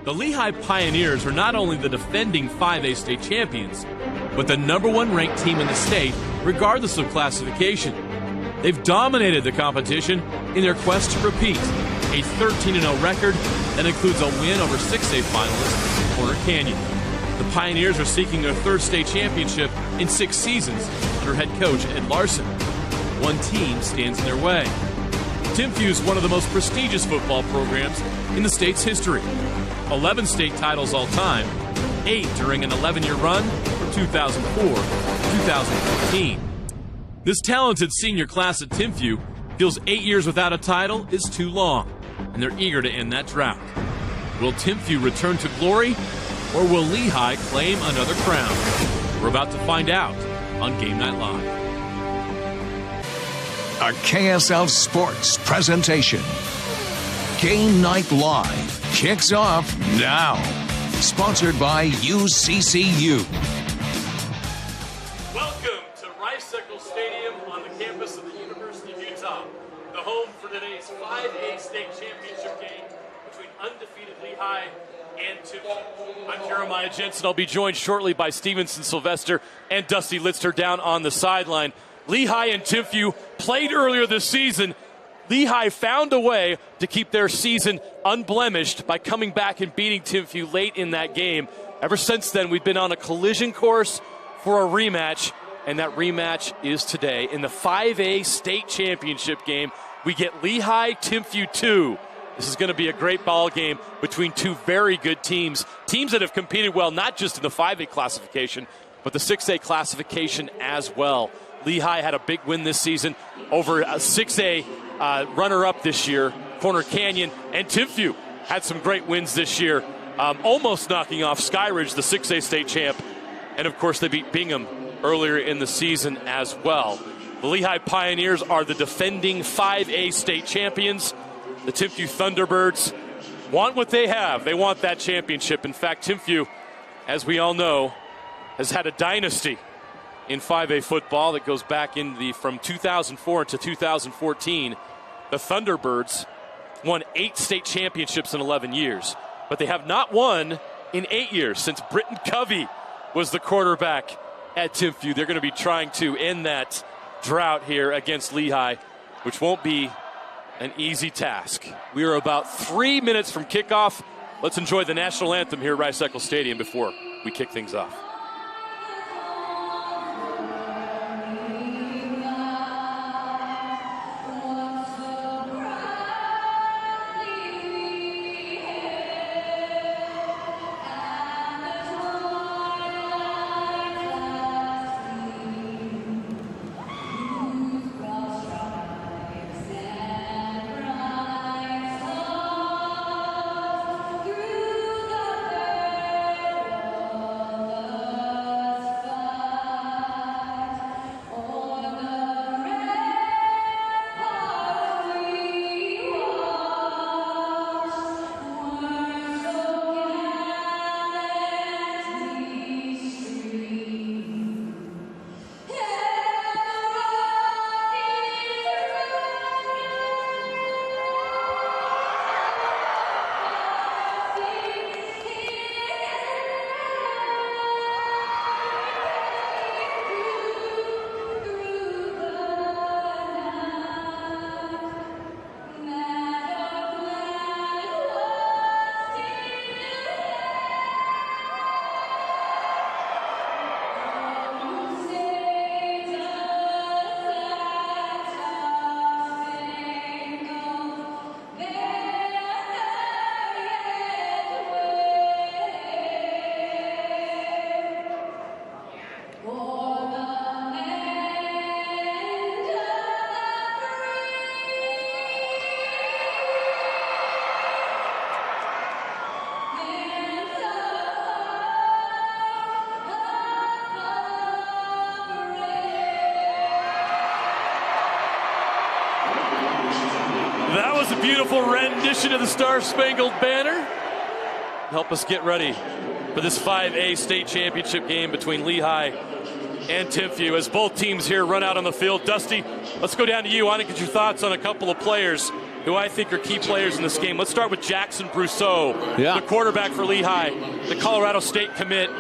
The Lehi Pioneers are not only the defending 5A state champions, but the #1 ranked team in the state, regardless of classification. They've dominated the competition in their quest to repeat, a 13-0 record that includes a win over 6A finalist Corner Canyon. The Pioneers are seeking their 3rd state championship in 6 seasons under head coach Ed Larson. One team stands in their way. Timpview is one of the most prestigious football programs in the state's history. 11 state titles all time, 8 during an 11-year run from 2004 to 2014. This talented senior class at Timpview feels 8 years without a title is too long, and they're eager to end that drought. Will Timpview return to glory, or will Lehi claim another crown? We're about to find out on Game Night Live. A KSL Sports presentation. Game Night Live kicks off now. Sponsored by UCCU. Welcome to Rice-Eccles Stadium on the campus of the University of Utah, the home for today's 5A state championship game between undefeated Lehi and Timpview. I'm Jeremiah Jensen. I'll be joined shortly by Stevenson Sylvester and Dusty Litzter down on the sideline. Lehi and Timpview played earlier this season. Lehi found a way to keep their season unblemished by coming back and beating Timpview late in that game. Ever since then, we've been on a collision course for a rematch, and that rematch is today. In the 5A state championship game, we get Lehi-Timpview 2. This is going to be a great ball game between two very good teams that have competed well, not just in the 5A classification, but the 6A classification as well. Lehi had a big win this season over a 6A runner-up this year, Corner Canyon, and Timpview had some great wins this year, almost knocking off Skyridge, the 6A state champ, and of course they beat Bingham earlier in the season as well. The Lehi Pioneers are the defending 5A state champions. The Timpview Thunderbirds want what they have. They want that championship. In fact, Timpview, as we all know, has had a dynasty in 5A football that goes back from 2004 to 2014. The Thunderbirds won 8 state championships in 11 years, but they have not won in 8 years since Britton Covey was the quarterback at Timpview. They're going to be trying to end that drought here against Lehi, which won't be an easy task. We are about 3 minutes from kickoff. Let's enjoy the national anthem here at Rice-Eccles Stadium before we kick things off. That was a beautiful rendition of the Star-Spangled Banner. Help us get ready for this 5A state championship game between Lehi and Timpview as both teams here run out on the field. Dusty, let's go down to you. I want to get your thoughts on a couple of players who I think are key players in this game. Let's start with Jackson Brousseau, the quarterback for Lehi, the Colorado State commit.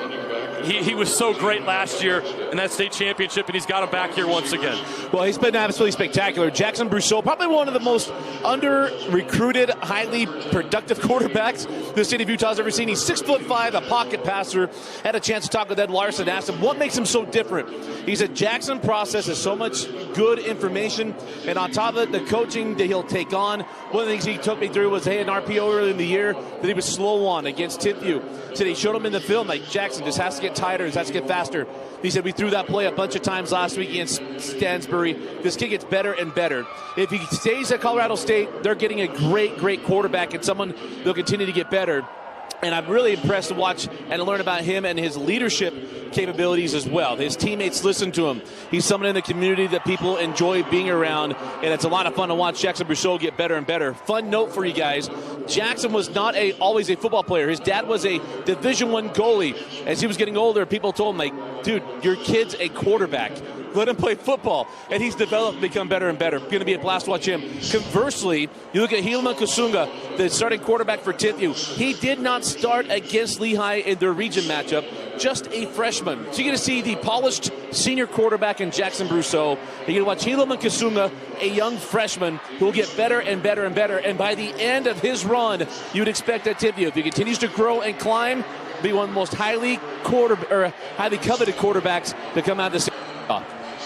He was so great last year in that state championship, and he's got him back here once again. Well, he's been absolutely spectacular. Jackson Brousseau, probably one of the most under-recruited, highly productive quarterbacks the state of Utah's ever seen. He's 6'5", a pocket passer. Had a chance to talk with Ed Larson, asked him what makes him so different. He said Jackson processes so much good information, and on top of it, the coaching that he'll take on. One of the things he took me through was, hey, an RPO early in the year that he was slow on against Timpview. Said he showed him in the film, like, Jackson just has to get tighter, has to get faster. He said we threw that play a bunch of times last week against Stansbury. This kid gets better and better. If he stays at Colorado State, they're getting a great quarterback and someone they'll continue to get better. And I'm really impressed to watch and learn about him and his leadership capabilities as well. His teammates listen to him. He's someone in the community that people enjoy being around, and it's a lot of fun to watch Jackson Brousseau get better and better. Fun note for you guys, Jackson was not always a football player. His dad was a Division I goalie. As he was getting older, people told him, like, dude, your kid's a quarterback. Let him play football. And he's developed and become better and better. Going to be a blast to watch him. Conversely, you look at Helaman Kasunga, the starting quarterback for Timpview. He did not start against Lehi in their region matchup, just a freshman. So you're going to see the polished senior quarterback in Jackson Brousseau. You're going to watch Helaman Kasunga, a young freshman who will get better and better and better. And by the end of his run, you would expect that Timpview, if he continues to grow and climb, be one of the most highly coveted quarterbacks to come out of this.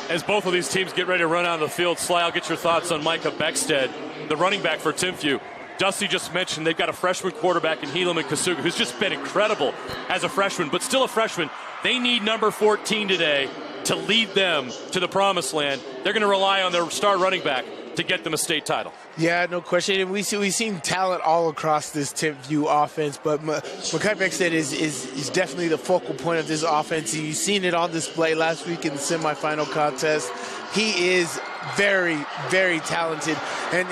As both of these teams get ready to run out of the field, Sly, I'll get your thoughts on Micah Beckstead, the running back for Timpview. Dusty just mentioned they've got a freshman quarterback in Helaman Kasunga who's just been incredible as a freshman, but still a freshman. They need number 14 today to lead them to the promised land. They're going to rely on their star running back to get them a state title. Yeah, no question. And we've seen talent all across this Timpview offense, but Micah Beckstead is definitely the focal point of this offense. You've seen it on display last week in the semifinal contest. He is very, very talented. And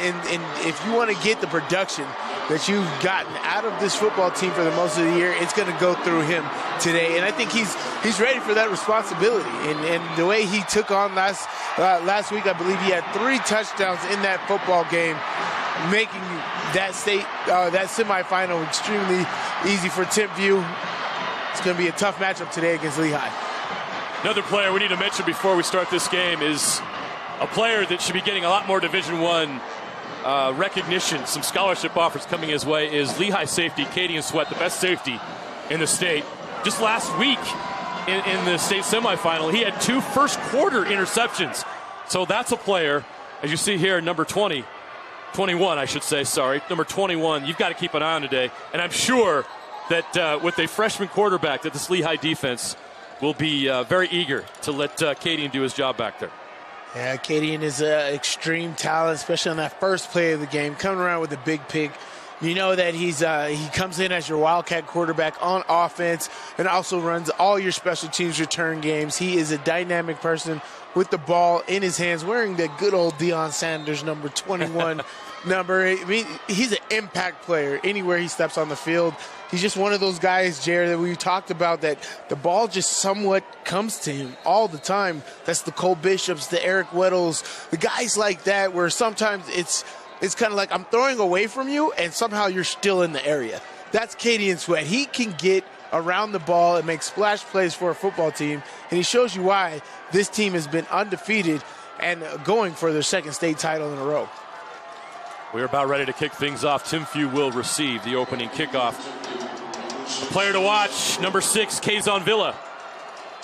if you want to get the production that you've gotten out of this football team for the most of the year, it's going to go through him today. And I think he's ready for that responsibility. And the way he took on last week, I believe he had 3 touchdowns in that football game, making that semifinal extremely easy for Timpview. It's going to be a tough matchup today against Lehi. Another player we need to mention before we start this game is a player that should be getting a lot more Division I recognition, some scholarship offers coming his way, is Lehi safety Cadian Sweat, the best safety in the state. Just last week in the state semifinal, he had 2 first-quarter interceptions. So that's a player, as you see here, number 21, I should say, sorry, number 21, you've got to keep an eye on today. And I'm sure that with a freshman quarterback, that this Lehi defense will be very eager to let Cadian do his job back there. Yeah, Cadian is an extreme talent, especially on that first play of the game, coming around with a big pick. You know that he comes in as your Wildcat quarterback on offense and also runs all your special teams return games. He is a dynamic person with the ball in his hands, wearing the good old Deion Sanders number 21 number. I mean, he's an impact player anywhere he steps on the field. He's just one of those guys, Jared, that we've talked about, that the ball just somewhat comes to him all the time. That's the Cole Bishops, the Eric Weddles, the guys like that, where sometimes it's kind of like I'm throwing away from you and somehow you're still in the area. That's Cadian Sweat. He can get around the ball and make splash plays for a football team, and he shows you why this team has been undefeated and going for their second state title in a row. We're about ready to kick things off. Timpview will receive the opening kickoff. A player to watch, number 6, Kazon Villa,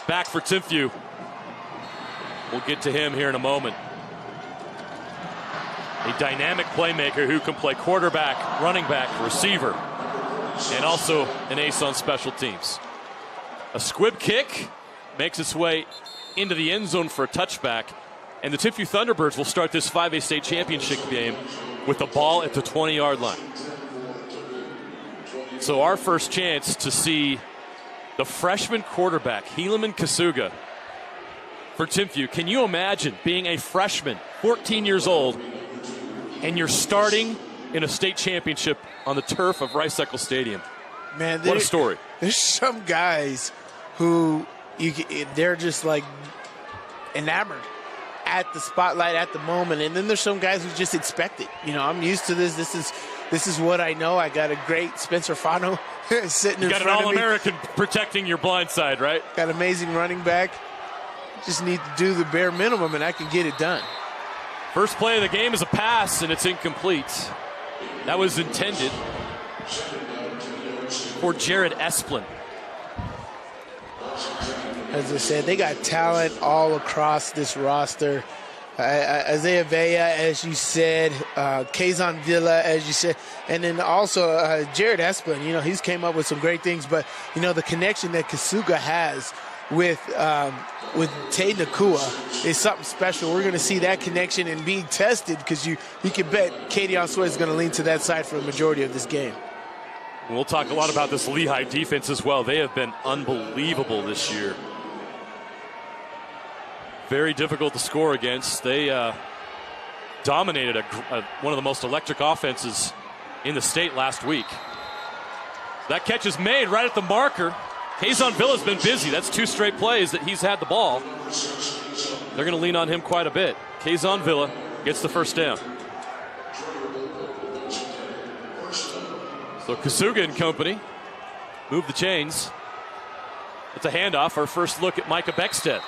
back for Timpview. We'll get to him here in a moment. A dynamic playmaker who can play quarterback, running back, receiver, and also an ace on special teams. A squib kick makes its way into the end zone for a touchback, and the Timpview Thunderbirds will start this 5A state championship game with the ball at the 20-yard line. So our first chance to see the freshman quarterback, Helaman Kasunga, for Timpview. Can you imagine being a freshman, 14 years old, and you're starting in a state championship on the turf of Rice-Eccles Stadium? Man, what a story. There's some guys who they're just like enamored at the spotlight at the moment. And then there's some guys who just expect it. You know, I'm used to this. This is what I know. I got a great Spencer Fano sitting in front of me. You got an All-American protecting your blind side, right? Got amazing running back. Just need to do the bare minimum, and I can get it done. First play of the game is a pass, and it's incomplete. That was intended for Jared Esplin. As I said, they got talent all across this roster. Isaiah Vea, as you said, Kazon Villa, as you said, and then also Jared Esplin. You know, he's came up with some great things, but you know the connection that Kasuga has with Tate Nakua is something special. We're going to see that connection and being tested because you can bet Kadion Sweat is going to lean to that side for the majority of this game. We'll talk a lot about this Lehi defense as well. They have been unbelievable this year. Very difficult to score against. They dominated one of the most electric offenses in the state last week. That catch is made right at the marker. Kazon Villa's been busy. That's 2 straight plays that he's had the ball. They're going to lean on him quite a bit. Kazon Villa gets the first down. So Kasuga and company move the chains. It's a handoff. Our first look at Micah Beckstead.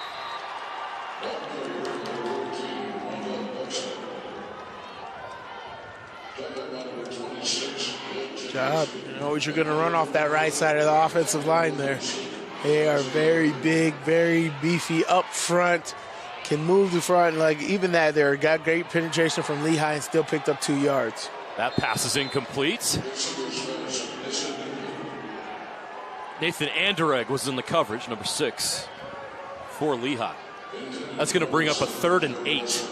Job. You know what you're going to run off that right side of the offensive line there. They are very big, very beefy up front. Can move the front. Like even that there got great penetration from Lehi and still picked up 2 yards. That pass is incomplete. Nathan Anderegg was in the coverage, number 6 for Lehi. That's going to bring up a 3rd and 8.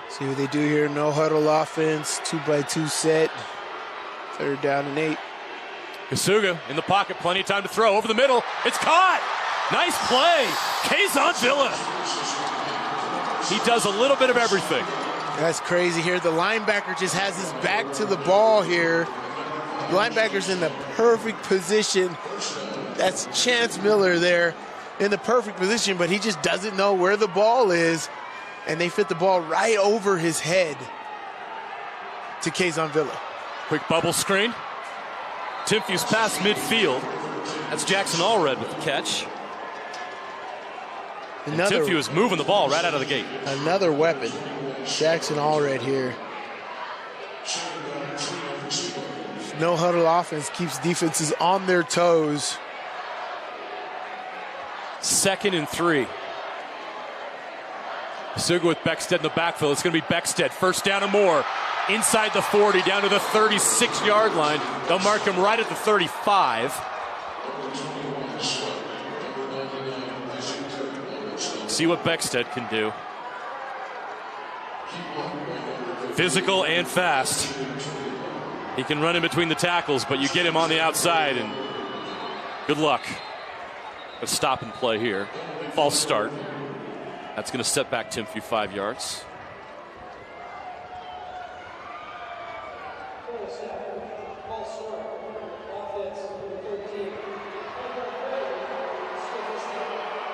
See what they do here. No huddle offense, 2-by-2 set. 3rd down and 8. Kasuga in the pocket, plenty of time to throw. Over the middle, it's caught. Nice play. Kazon Villa. He does a little bit of everything. That's crazy here. The linebacker just has his back to the ball here. The linebacker's in the perfect position. That's Chance Miller there in the perfect position, but he just doesn't know where the ball is. And they fit the ball right over his head to Kazon Villa. Quick bubble screen. Timpview's pass midfield. That's Jackson Allred with the catch. Timpview is moving the ball right out of the gate. Another weapon. Jackson Allred here. No huddle offense keeps defenses on their toes. 2nd and 3. Kasuga with Beckstead in the backfield. It's going to be Beckstead. First down and more. Inside the 40, down to the 36-yard line. They'll mark him right at the 35. See what Beckstead can do. Physical and fast. He can run in between the tackles, but you get him on the outside, and good luck. A stop and play here. False start. That's going to set back Timpview 5 yards.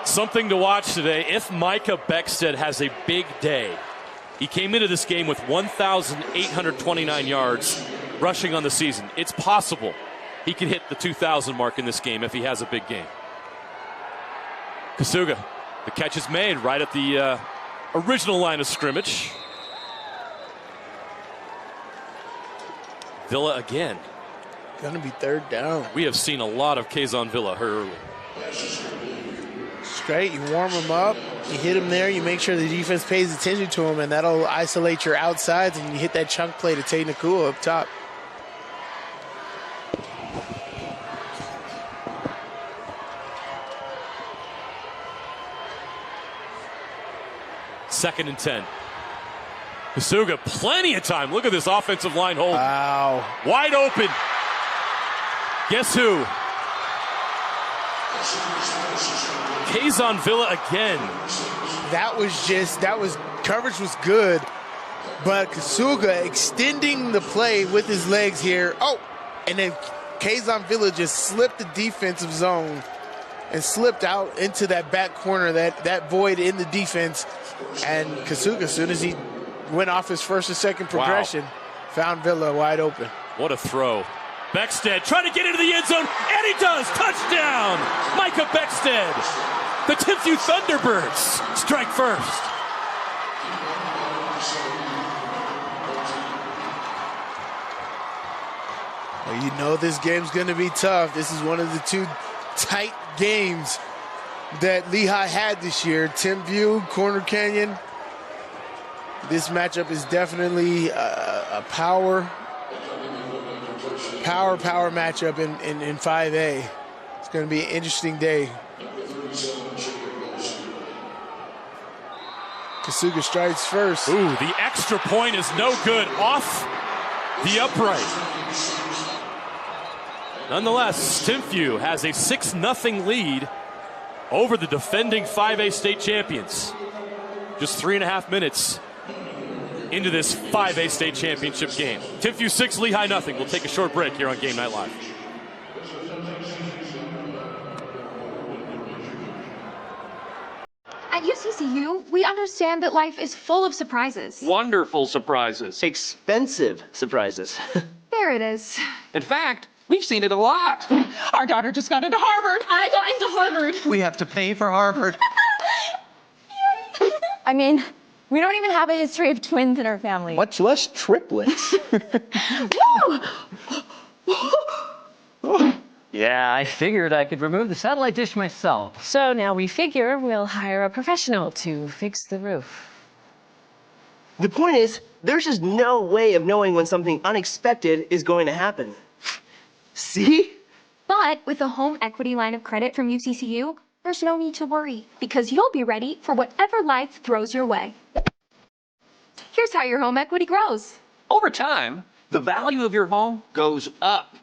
Something to watch today. If Micah Beckstead has a big day, he came into this game with 1,829 yards rushing on the season. It's possible he could hit the 2,000 mark in this game if he has a big game. Kasuga. The catch is made right at the original line of scrimmage. Villa again. Gonna be 3rd down. We have seen a lot of Kazon Villa early. It's great. You warm him up. You hit him there. You make sure the defense pays attention to him, and that'll isolate your outsides, and you hit that chunk play to Tate Nakua up top. Second and 10. Kasuga, plenty of time. Look at this offensive line hold. Wow. Wide open. Guess who? Kazon Villa again. Coverage was good, but Kasuga extending the play with his legs here. Oh, And then Kazan Villa just slipped the defensive zone and slipped out into that back corner, that void in the defense. And Kasuga, as soon as he went off his first and second progression, found Villa wide open. What a throw. Beckstead trying to get into the end zone, and he does. Touchdown, Micah Beckstead. The Timpview Thunderbirds strike first. Well, you know this game's going to be tough. This is one of the two tight games that Lehi had this year. Timpview, Corner Canyon. This matchup is definitely a power matchup in 5A. It's going to be an interesting day. Kasuga strikes first. Ooh, the extra point is no good. Off the upright. Nonetheless, Timpview has a 6-0 lead over the defending 5A state champions. Just 3.5 minutes into this 5A state championship game. Timpview 6, Lehi nothing. We'll take a short break here on Game Night Live. At UCCU, we understand that life is full of surprises. Wonderful surprises. Expensive surprises. There it is. In fact, we've seen it a lot. Our daughter just got into Harvard. I got into Harvard. We have to pay for Harvard. I mean, we don't even have a history of twins in our family. Much less triplets. Woo! Yeah, I figured I could remove the satellite dish myself. So now we figure we'll hire a professional to fix the roof. The point is, there's just no way of knowing when something unexpected is going to happen. See? But with a home equity line of credit from UCCU, there's no need to worry because you'll be ready for whatever life throws your way. Here's how your home equity grows. Over time, the value of your home goes up.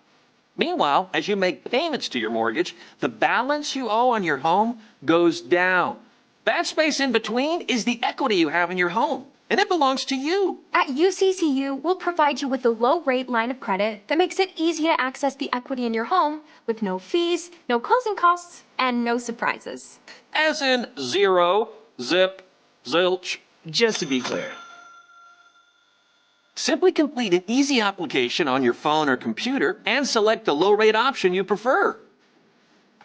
Meanwhile, as you make payments to your mortgage, the balance you owe on your home goes down. That space in between is the equity you have in your home, and it belongs to you. At UCCU, we'll provide you with a low-rate line of credit that makes it easy to access the equity in your home with no fees, no closing costs, and no surprises. As in zero, zip, zilch. Just to be clear. Simply complete an easy application on your phone or computer and select the low-rate option you prefer.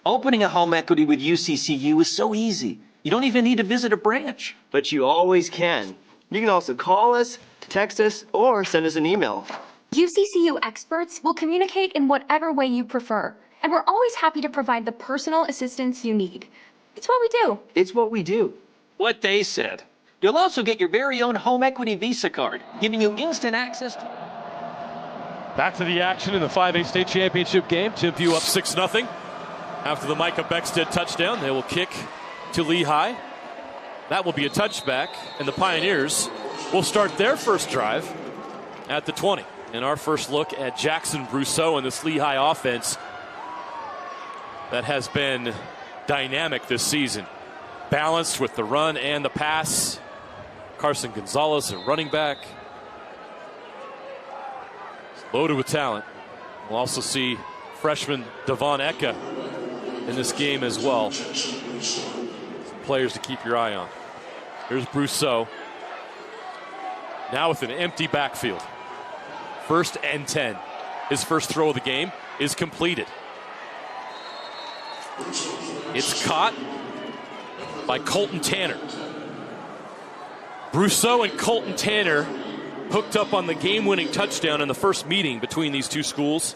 Opening a home equity with UCCU is so easy. You don't even need to visit a branch. But you always can. You can also call us, text us, or send us an email. UCCU experts will communicate in whatever way you prefer, and we're always happy to provide the personal assistance you need. It's what we do. It's what we do. What they said. You'll also get your very own home equity Visa card, giving you instant access to... Back to the action in the 5A state championship game. Timpview up 6-0. After the Micah Beckstead touchdown, they will kick to Lehi. That will be a touchback, and the Pioneers will start their first drive at the 20. And our first look at Jackson Brousseau and this Lehi offense that has been dynamic this season. Balanced with the run and the pass. Carson Gonzalez, a running back. Loaded with talent. We'll also see freshman Devon Eka in this game as well. Some players to keep your eye on. Here's Brousseau. Now with an empty backfield. 1st and 10. His first throw of the game is completed. It's caught by Colton Tanner. Brousseau and Colton Tanner hooked up on the game-winning touchdown in the first meeting between these two schools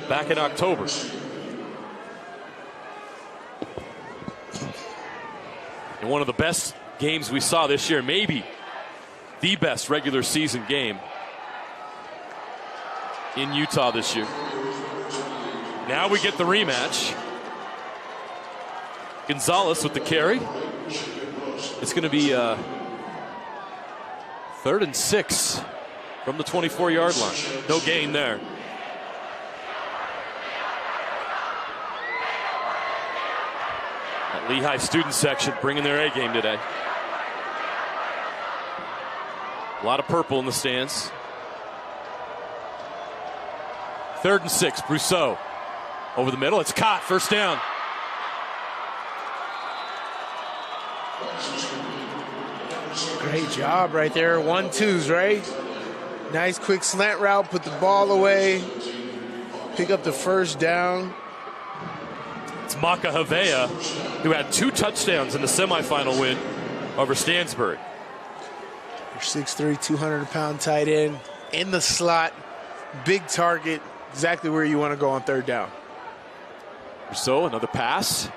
back in October. And one of the best games we saw this year, maybe the best regular season game in Utah this year. Now we get the rematch. Gonzalez with the carry. It's going to be 3rd and 6 from the 24-yard line. No gain there. That Lehi student section bringing their A game today. A lot of purple in the stands. 3rd and 6. Brousseau over the middle. It's caught. First down. Great job right there. 1-2s, right? Nice quick slant route. Put the ball away. Pick up the first down. It's Maka Havea, who had 2 touchdowns in the semifinal win over Stansbury. Your 6'3", 200-pound tight end in the slot. Big target. Exactly where you want to go on 3rd down. So another pass.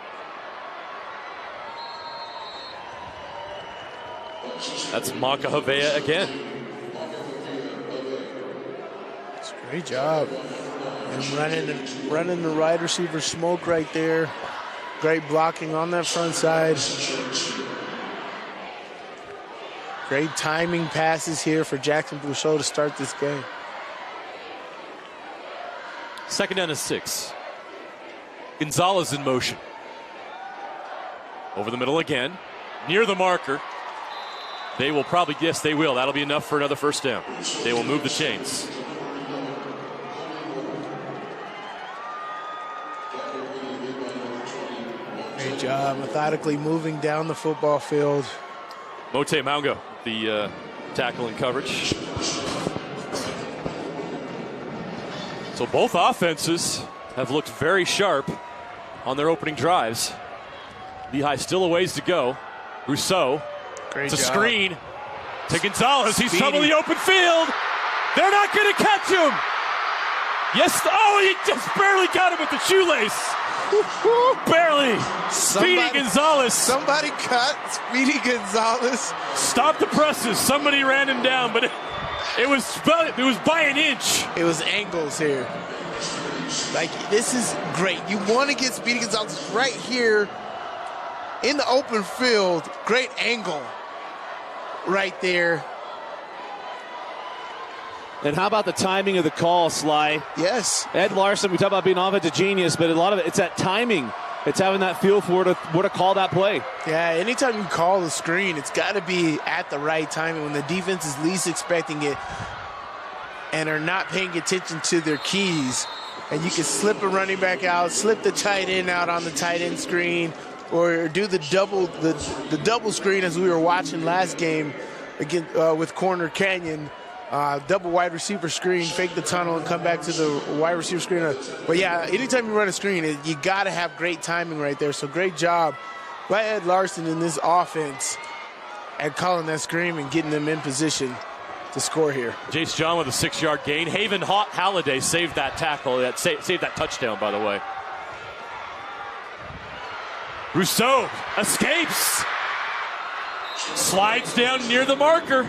That's Maka Havea again. It's a great job. And running the wide receiver smoke right there. Great blocking on that front side. Great timing passes here for Jackson Brousseau to start this game. 2nd down and 6. Gonzalez in motion. Over the middle again. Near the marker. They will probably, yes, they will. That'll be enough for another first down. They will move the chains. Great job, methodically moving down the football field. Mote Maungo, the tackle and coverage. So both offenses have looked very sharp on their opening drives. Lehi still a ways to go. Brousseau. Great it's a job. screen to Gonzalez. He's Speedy. trouble the open field. They're not going to catch him. Yes. Oh, he just barely got him with the shoelace. Barely. Speedy Gonzalez. Somebody cut Speedy Gonzalez. Stop the presses. Somebody ran him down, but it was by an inch. It was angles here. Like, this is great. You want to get Speedy Gonzalez right here in the open field. Great angle right there. And how about the timing of the call, Sly? Yes. Ed Larson, we talk about being offensive genius, but a lot of it, it's that timing. It's having that feel for where to call that play. Yeah, anytime you call the screen, it's got to be at the right timing when the defense is least expecting it and are not paying attention to their keys. And you can slip a running back out, slip the tight end out on the tight end screen, or do the double screen as we were watching last game again with Corner Canyon. Double wide receiver screen, fake the tunnel, and come back to the wide receiver screen. But yeah, anytime you run a screen, you got to have great timing right there. So great job by Ed Larson in this offense at calling that screen and getting them in position to score here. Jace John with a 6-yard gain. Haven Halliday saved that tackle. Saved that touchdown, by the way. Brousseau escapes. Slides down near the marker.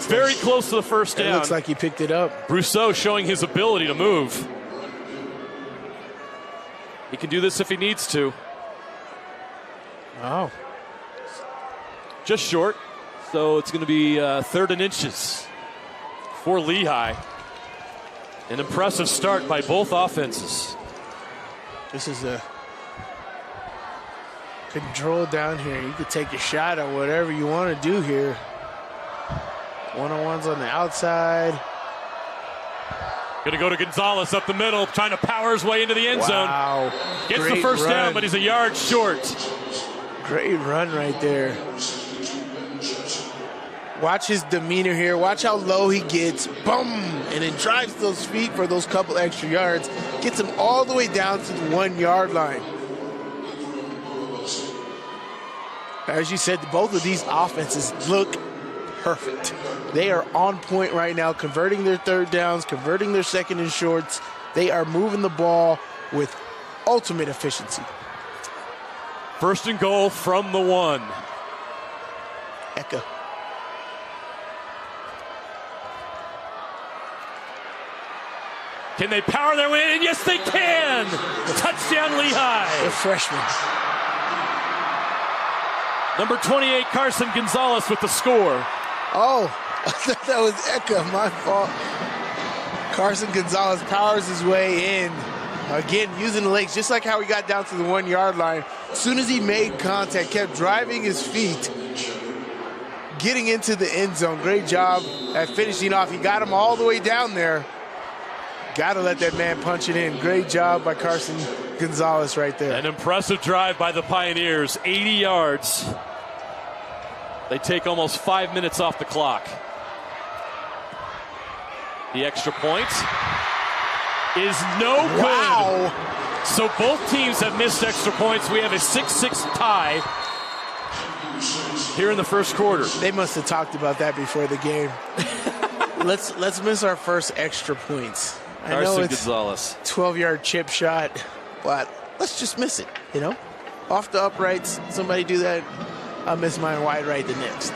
Very close to the first down. It looks like he picked it up. Brousseau showing his ability to move. He can do this if he needs to. Wow. Just short. So it's going to be 3rd and inches for Lehi. An impressive start by both offenses. This is a control down here. You could take a shot at whatever you want to do here. One-on-ones on the outside. Going to go to Gonzalez up the middle, trying to power his way into the end zone. Gets the first down, but he's a yard short. Great run right there. Watch his demeanor here. Watch how low he gets. Boom! And then drives those feet for those couple extra yards. Gets him all the way down to the 1-yard line. As you said, both of these offenses look perfect. They are on point right now, converting their 3rd downs, converting their 2nd and shorts. They are moving the ball with ultimate efficiency. 1st and goal from the 1. Eka. Can they power their way in? Yes, they can! Touchdown, Lehi! The freshman. Number 28, Carson Gonzalez with the score. Oh, I thought that was Eka, my fault. Carson Gonzalez powers his way in. Again, using the legs, just like how he got down to the 1-yard line. As soon as he made contact, kept driving his feet, getting into the end zone. Great job at finishing off. He got him all the way down there. Got to let that man punch it in. Great job by Carson Gonzalez right there. An impressive drive by the Pioneers, 80 yards. They take almost 5 minutes off the clock. The extra point is no good. Wow. So both teams have missed extra points. We have a 6-6 tie here in the first quarter. They must have talked about that before the game. Let's miss our first extra points. I know Carson it's Gonzalez. 12-yard chip shot, but let's just miss it, Off the uprights, somebody do that. I'll miss mine wide right the next.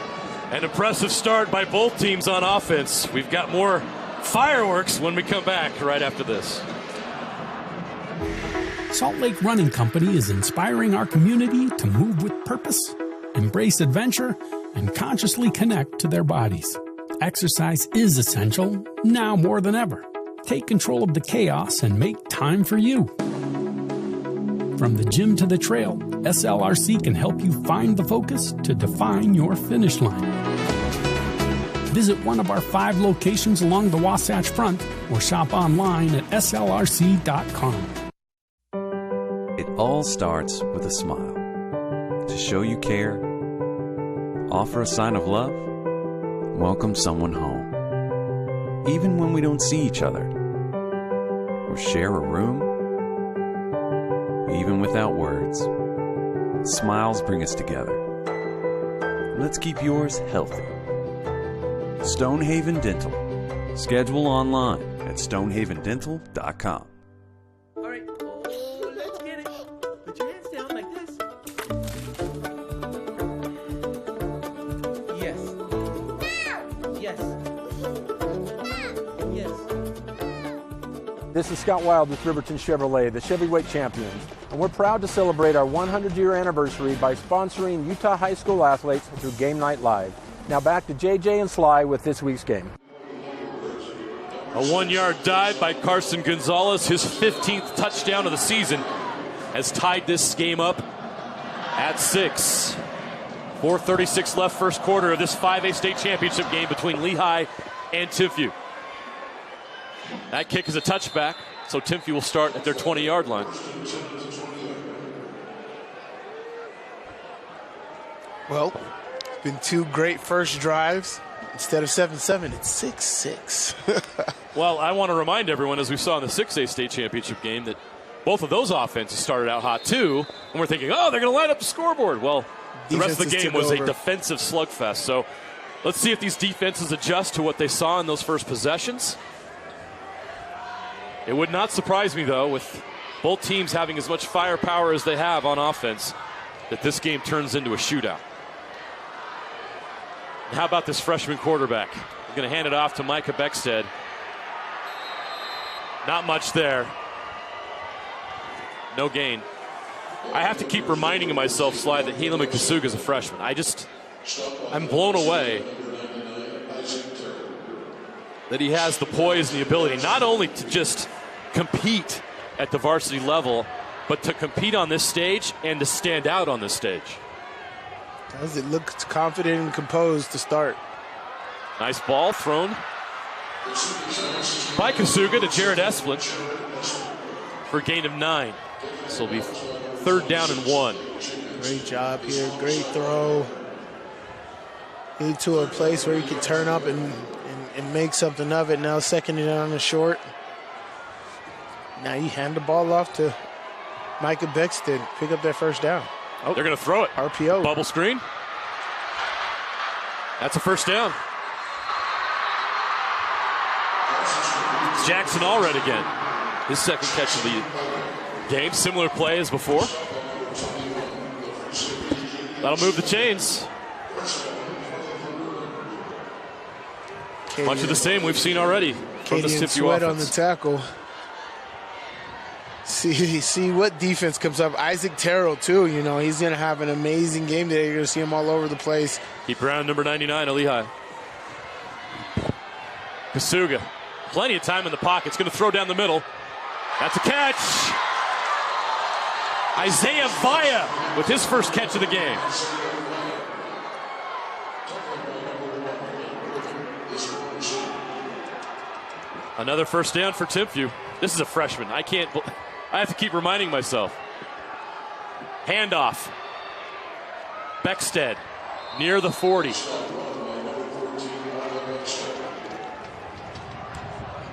An impressive start by both teams on offense. We've got more fireworks when we come back right after this. Salt Lake Running Company is inspiring our community to move with purpose, embrace adventure, and consciously connect to their bodies. Exercise is essential, now more than ever. Take control of the chaos and make time for you. From the gym to the trail, SLRC can help you find the focus to define your finish line. Visit one of our 5 locations along the Wasatch Front or shop online at slrc.com. It all starts with a smile. To show you care, offer a sign of love, welcome someone home. Even when we don't see each other, or share a room, even without words, smiles bring us together. Let's keep yours healthy. Stonehaven Dental. Schedule online at stonehavendental.com. All right, let's get it. Put your hands down like this. Yes. Yes. Yes. This is Scott Wild with Riverton Chevrolet, the Chevyweight champions, and we're proud to celebrate our 100-year anniversary by sponsoring Utah High School athletes through Game Night Live. Now back to JJ and Sly with this week's game. A 1-yard dive by Carson Gonzalez, his 15th touchdown of the season, has tied this game up at 6. 4:36 left first quarter of this 5A state championship game between Lehi and Timpview. That kick is a touchback, so Timpview will start at their 20-yard line. Well, it's been 2 great first drives. Instead of 7-7, it's 6-6. Well, I want to remind everyone, as we saw in the 6A state championship game, that both of those offenses started out hot too, and we're thinking, oh, they're going to line up the scoreboard. Well, the rest of the game was a defensive slugfest. So let's see if these defenses adjust to what they saw in those first possessions. It would not surprise me, though, with both teams having as much firepower as they have on offense, that this game turns into a shootout. And how about this freshman quarterback? We're going to hand it off to Micah Beckstead. Not much there. No gain. I have to keep reminding myself, Sly, that Helaman Kasuga is a freshman. I'm blown away that he has the poise and the ability not only to just compete at the varsity level, but to compete on this stage and to stand out on this stage. Does it look confident and composed to start? Nice ball thrown by Kasuga to Jared Esplin for a gain of 9. This will be 3rd down and 1. Great job here, great throw. Into a place where he could turn up and make something of it. Now 2nd and down and short. Now you hand the ball off to Micah Beckstead. Pick up that first down. Oh, they're going to throw it. RPO. Bubble screen. That's a first down. It's Jackson Allred again. His 2nd catch of the game. Similar play as before. That'll move the chains. Much of the same we've seen already from the Timpview Sweat offense. on the tackle. See what defense comes up. Isaac Terrell, too. He's going to have an amazing game today. You're going to see him all over the place. Keep around number 99 of Lehi. Kasuga. Plenty of time in the pocket. It's going to throw down the middle. That's a catch. Isaiah Vaya with his first catch of the game. Another first down for Timpview. This is a freshman. I have to keep reminding myself. Handoff. Beckstead near the 40.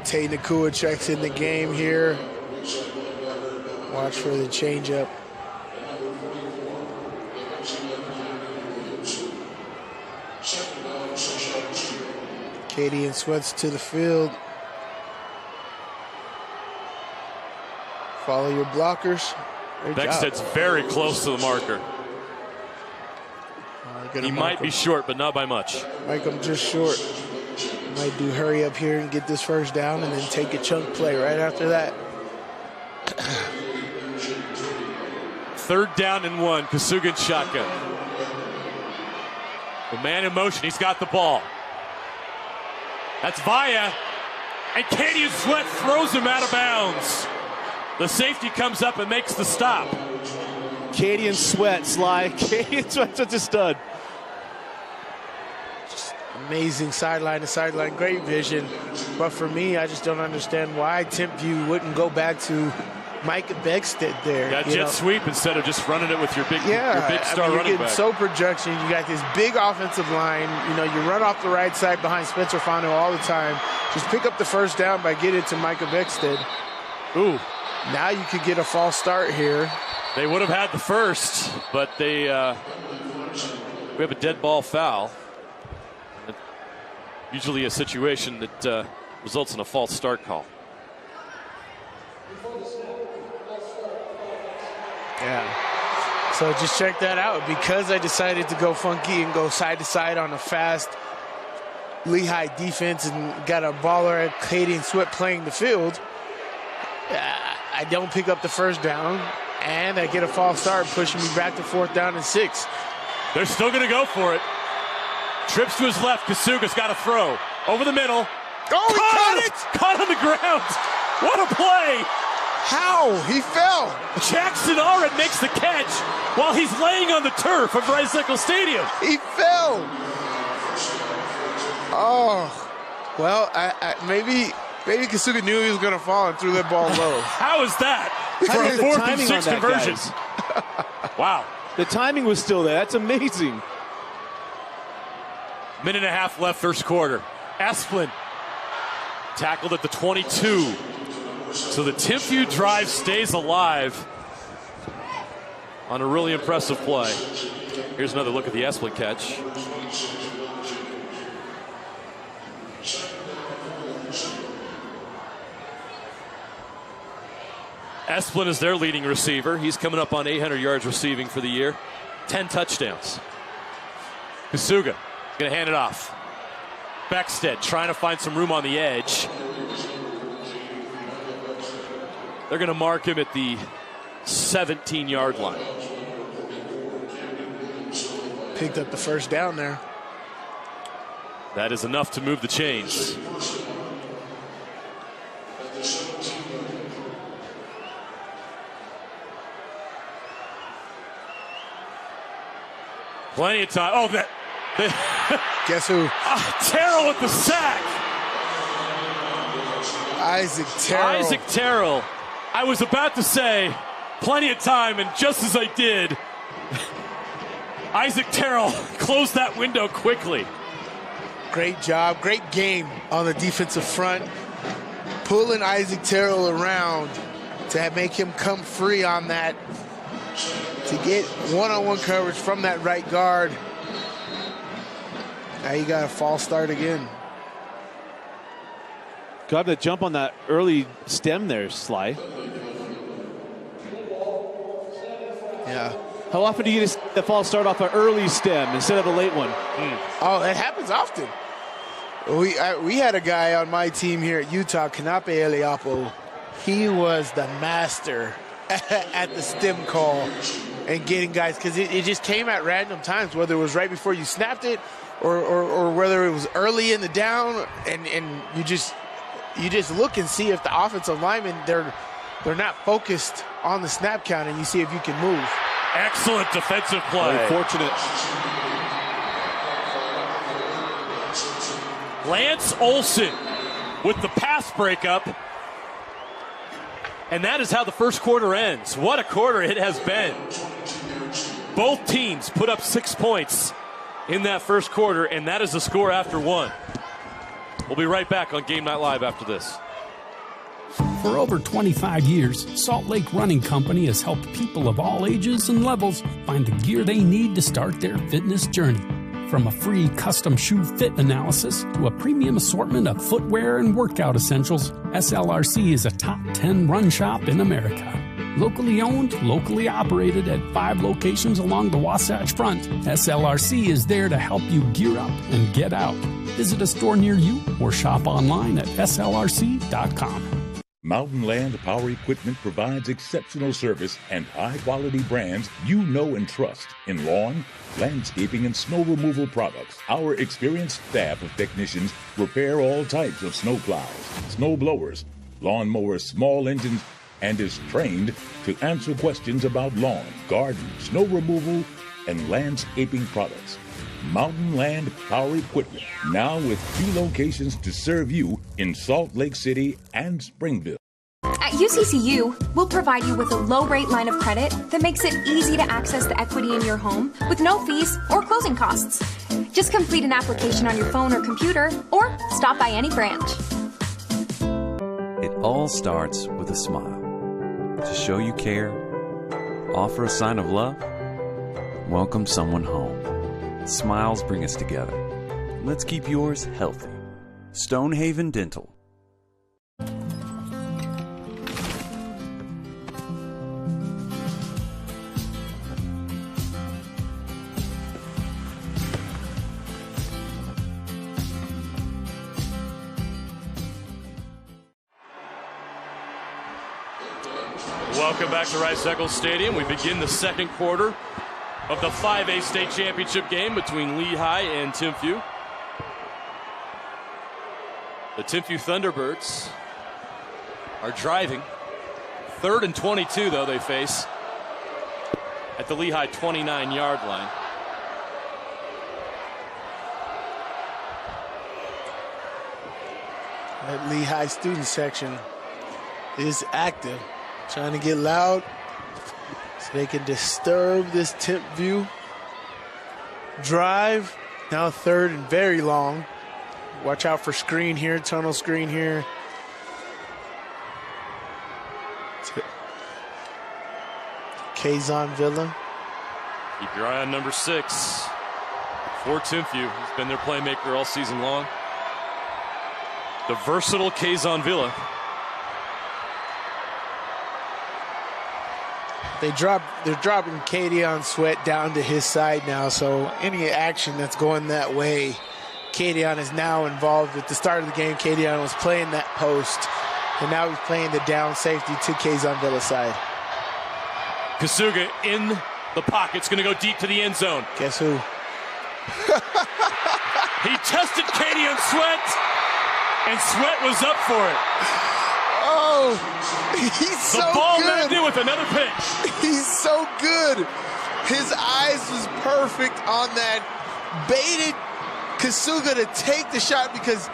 Tate Nakua checks in the game here. Watch for the changeup. Katie and Sweats to the field. Follow your blockers. Beckstead's very close to the marker. He might be short, but not by much. Mike, I'm just short. Might do hurry up here and get this first down and then take a chunk play right after that. 3rd down and 1. Kasugan shotgun. The man in motion. He's got the ball. That's Vaya. And Katie Sweat throws him out of bounds. The safety comes up and makes the stop. Katie and Sweat, Sly. Katie and Sweat's such a stud. Amazing sideline to sideline, great vision. But for me, I just don't understand why Timpview wouldn't go back to Micah Beckstead there. Yeah, jet sweep instead of just running it with your big star you're running getting back. So projection. You got this big offensive line. You know, you run off the right side behind Spencer Fano all the time. Just pick up the first down by getting it to Micah Beckstead. Ooh. Now you could get a false start here. They would have had the first, but we have a dead ball foul. Usually a situation that results in a false start call. Yeah. So just check that out. Because I decided to go funky and go side to side on a fast Lehi defense and got a baller at Katie and Sweat playing the field, I don't pick up the first down, and I get a false start pushing me back to 4th down and 6. They're still going to go for it. Trips to his left. Kasuga's got a throw. Over the middle. Oh, he caught it! Caught on the ground. What a play. How? He fell. Jackson Allred makes the catch while he's laying on the turf of Rice-Eccles Stadium. He fell. Oh. Well, maybe Kasuga knew he was going to fall and threw that ball low. How is that? For a 4th and 6 conversion. Wow. The timing was still there. That's amazing. Minute and a half left, first quarter. Esplin tackled at the 22. So the Timpview drive stays alive on a really impressive play. Here's another look at the Esplin catch. Esplin is their leading receiver. He's coming up on 800 yards receiving for the year. 10 touchdowns. Kasuga going to hand it off. Beckstead trying to find some room on the edge. They're going to mark him at the 17-yard line. Picked up the first down there. That is enough to move the chains. Plenty of time. Oh, that. Guess who? Terrell with the sack. Isaac Terrell. Isaac Terrell. I was about to say plenty of time, and just as I did, Isaac Terrell closed that window quickly. Great job, great game on the defensive front. Pulling Isaac Terrell around to make him come free on that, to get one-on-one coverage from that right guard. Now you got a false start again. Got to jump on that early stem there, Sly. Yeah. How often do you get a false start off an early stem instead of a late one? Oh, that happens often. We had a guy on my team here at Utah, Kanape Eliapo. He was the master at the stem call and getting guys, because it just came at random times, whether it was right before you snapped it or whether it was early in the down, and you just look and see if the offensive linemen, they're not focused on the snap count, and you see if you can move. Excellent defensive play. Very fortunate. Lance Olson with the pass breakup. And that is how the first quarter ends. What a quarter it has been. Both teams put up 6 points in that first quarter, and that is the score after one. We'll be right back on Game Night Live after this. For over 25 years, Salt Lake Running Company has helped people of all ages and levels find the gear they need to start their fitness journey. From a free custom shoe fit analysis to a premium assortment of footwear and workout essentials, SLRC is a top 10 run shop in America. Locally owned, locally operated at 5 locations along the Wasatch Front, SLRC is there to help you gear up and get out. Visit a store near you or shop online at slrc.com. Mountain Land Power Equipment provides exceptional service and high-quality brands you know and trust in lawn, landscaping, and snow removal products. Our experienced staff of technicians repair all types of snow plows, snow blowers, lawn mowers, small engines, and is trained to answer questions about lawn, garden, snow removal, and landscaping products. Mountain Land Power Equipment, now with 2 locations to serve you in Salt Lake City and Springville. At UCCU, we'll provide you with a low-rate line of credit that makes it easy to access the equity in your home with no fees or closing costs. Just complete an application on your phone or computer, or stop by any branch. It all starts with a smile. To show you care, offer a sign of love, welcome someone home. Smiles bring us together. Let's keep yours healthy. Stonehaven Dental. Welcome back to Rice-Eccles Stadium. We begin the second quarter of the 5A state championship game between Lehi and Timpview. The Timpview Thunderbirds are driving. 3rd and 22, though, they face at the Lehi 29-yard line. That Lehi student section is active, trying to get loud so they can disturb this Timpview drive. Now 3rd and very long. Watch out for screen here, tunnel screen here. Kazan Villa. Keep your eye on number 6 for Timpview. He's been their playmaker all season long. The versatile Kazan Villa. They're dropping Kadion Sweat down to his side now, so any action that's going that way, Kadion is now involved. At the start of the game, Kadion was playing that post, and now he's playing the down safety to Kazan Villa's side. Kasuga in the pocket. It's going to go deep to the end zone. Guess who? He tested Kadion Sweat, and Sweat was up for it. Oh, he's so good. The ball landed with another pitch. He's so good. His eyes was perfect on that. Baited Kasuga to take the shot because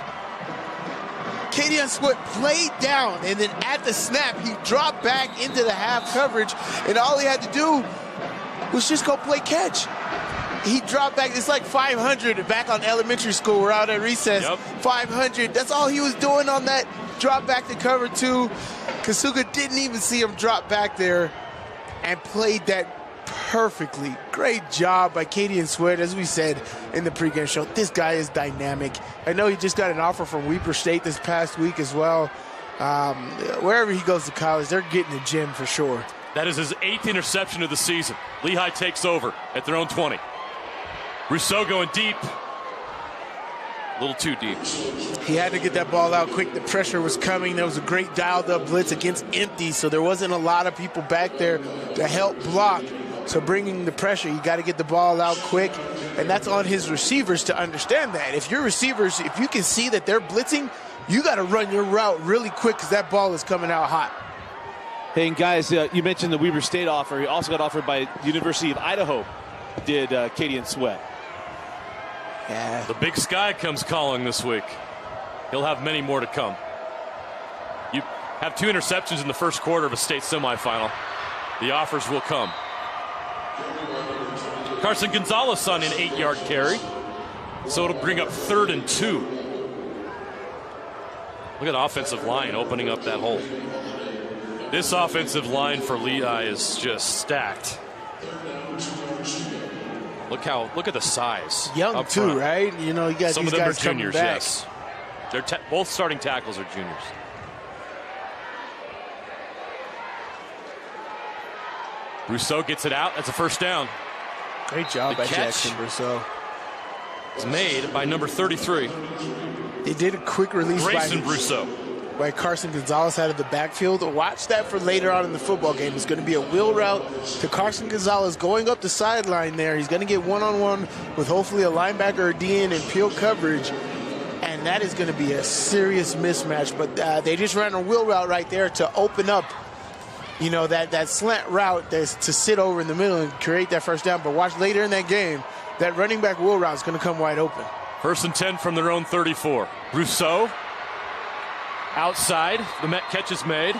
Kadion Sweat played down, and then at the snap, he dropped back into the half coverage, and all he had to do was just go play catch. He dropped back. It's like 500 back on elementary school. We're out at recess. Yep. 500. That's all he was doing on that drop back to cover 2. Kasuga didn't even see him drop back there and played that perfectly. Great job by Kadion Sweat. As we said in the pregame show, this guy is dynamic. I know he just got an offer from Weber State this past week as well. Wherever he goes to college, they're getting the gym for sure. That is his 8th interception of the season. Lehi takes over at their own 20. Rousseau going deep. A little too deep. He had to get that ball out quick. The pressure was coming. There was a great dialed-up blitz against empty, so there wasn't a lot of people back there to help block. So bringing the pressure, you got to get the ball out quick, and that's on his receivers to understand that. If your receivers, if you can see that they're blitzing, you got to run your route really quick because that ball is coming out hot. Hey, and guys, you mentioned the Weber State offer. He also got offered by the University of Idaho, did Kadion Sweat. Yeah. The Big Sky comes calling this week. He'll have many more to come. You have 2 interceptions in the first quarter of a state semifinal. The offers will come. Carson Gonzalez on an 8-yard carry. So it'll bring up 3rd and 2. Look at the offensive line opening up that hole. This offensive line for Lehi is just stacked. Look at the size. Young too, right? You know, you got some these of them guys are juniors. coming back. Yes, they're both starting tackles are juniors. Brousseau gets it out. That's a first down. Great job by Jackson Brousseau. It's made by number 33. They did a quick release Grayson Brousseau. By Carson Gonzalez out of the backfield. Watch that for later on in the football game. It's going to be a wheel route to Carson Gonzalez going up the sideline there. He's going to get one-on-one with hopefully a linebacker or DN in peel coverage. And that is going to be a serious mismatch. But they just ran a wheel route right there to open up, you know, that slant route to sit over in the middle and create that first down. But watch later in that game, that running back wheel route is going to come wide open. 1st and 10 from their own 34. Brousseau outside. The Met catch is made.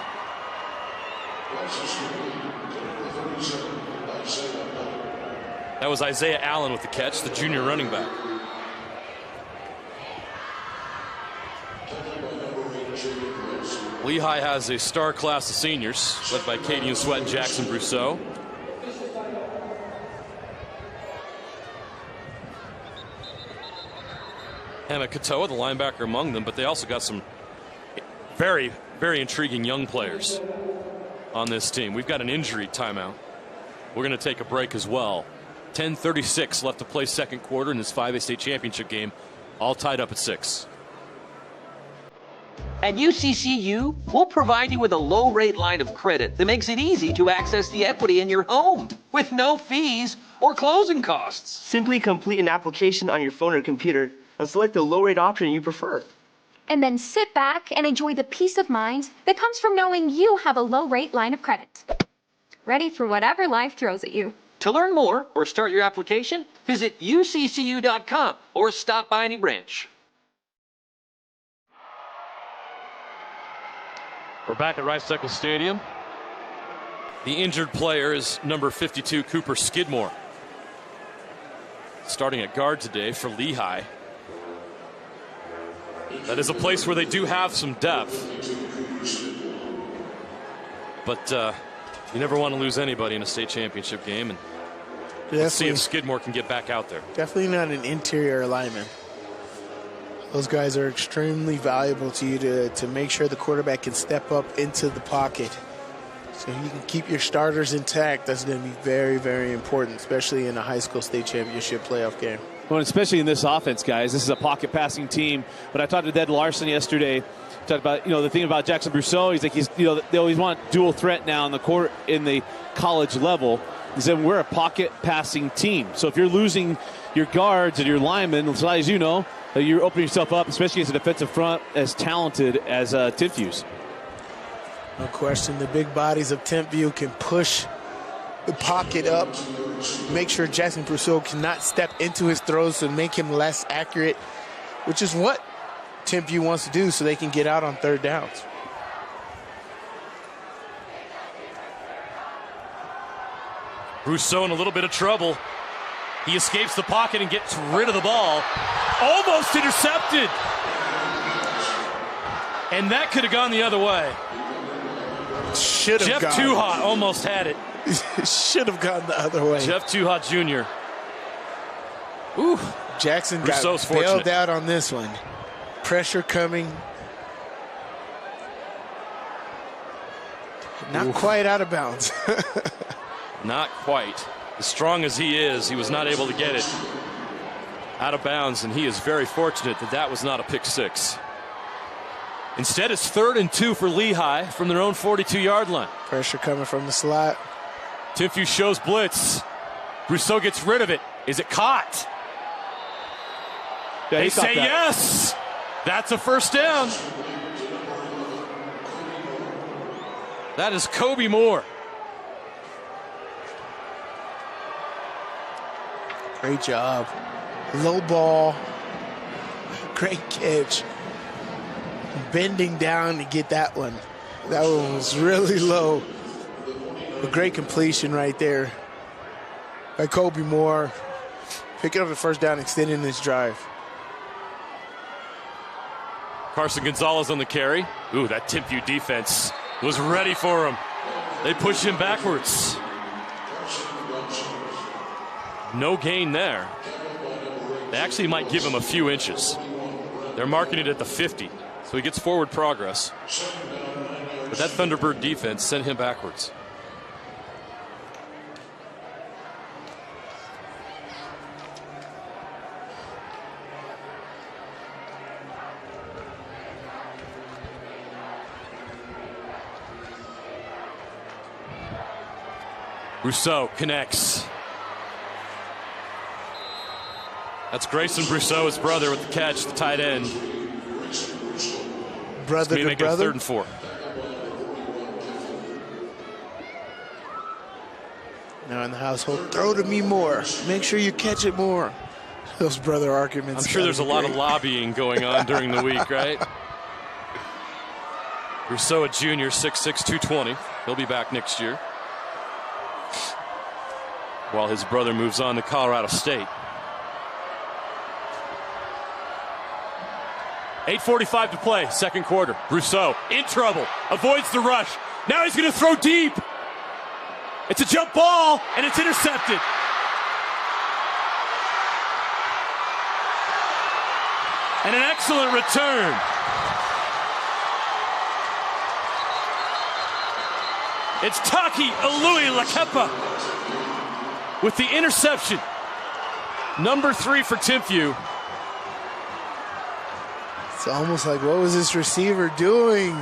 That was Isaiah Allen with the catch, the junior running back. Lehi has a star class of seniors, led by Cadian Sweat and Jackson Brousseau. Hannah Katoa, the linebacker, among them, but they also got some very, very intriguing young players on this team. We've got an injury timeout. We're going to take a break as well. 10:36 left to play second quarter in this 5A state championship game, all tied up at 6. At UCCU, we'll provide you with a low-rate line of credit that makes it easy to access the equity in your home with no fees or closing costs. Simply complete an application on your phone or computer and select the low-rate option you prefer. And then sit back and enjoy the peace of mind that comes from knowing you have a low-rate line of credit. Ready for whatever life throws at you. To learn more or start your application, visit uccu.com or stop by any branch. We're back at Rice-Eccles Stadium. The injured player is number 52, Cooper Skidmore. Starting at guard today for Lehi. That is a place where they do have some depth. But you never want to lose anybody in a state championship game. And let's see if Skidmore can get back out there. Definitely not an interior lineman. Those guys are extremely valuable to you to make sure the quarterback can step up into the pocket. So you can keep your starters intact. That's going to be very, very important, especially in a high school state championship playoff game. Well, especially in this offense, guys. This is a pocket passing team. But I talked to Ded Larson yesterday. Talked about, the thing about Jackson Brousseau. He's like, they always want dual threat now in the college level. He said, we're a pocket passing team. So if you're losing your guards and your linemen, as you know, you're opening yourself up, especially as a defensive front as talented as Timpview's. No question. The big bodies of Timpview can push the pocket up, make sure Jackson Brousseau cannot step into his throws to make him less accurate, which is what Timpview wants to do so they can get out on third downs. Brousseau in a little bit of trouble. He escapes the pocket and gets rid of the ball. Almost intercepted. And that could have gone the other way. Should have Jeff gone. Tuhot almost had it. Should have gone the other way. Jeff Tuhot Jr. Ooh. Jackson Brousseau's got bailed fortunate. out on this one. Pressure coming. Not quite out of bounds. Not quite. As strong as he is, he was not able to get it out of bounds, and he is very fortunate that that was not a pick six. Instead, it's 3rd and 2 for Lehi from their own 42-yard line. Pressure coming from the slot. Timpview shows blitz. Brousseau gets rid of it. Is it caught? Yeah, they say yes. That's a first down. That is Kobe Moore. Great job. Low ball. Great catch. bending down to get that one. That one was really low. A great completion right there by Kobe Moore. Picking up the first down, extending this drive. Carson Gonzalez on the carry. Ooh, that Timpview defense was ready for him. They push him backwards. No gain there. They actually might give him a few inches. They're marking it at the 50, so he gets forward progress. But that Thunderbird defense sent him backwards. Brousseau connects. That's Grayson Brousseau, his brother, with the catch, the tight end. Brother to brother. 3rd and 4. Now in the household, throw to me more. Make sure you catch it more. Those brother arguments. I'm sure there's a lot of lobbying going on during the week, right? Brousseau, a junior, 6'6", 220. He'll be back next year, while his brother moves on to Colorado State. 8:45 to play, second quarter. Brousseau in trouble, avoids the rush. Now he's going to throw deep. It's a jump ball, and it's intercepted. And an excellent return. It's Taki Alui-Lakepa with the interception. Number 3 for Timpview. It's almost like, what was this receiver doing?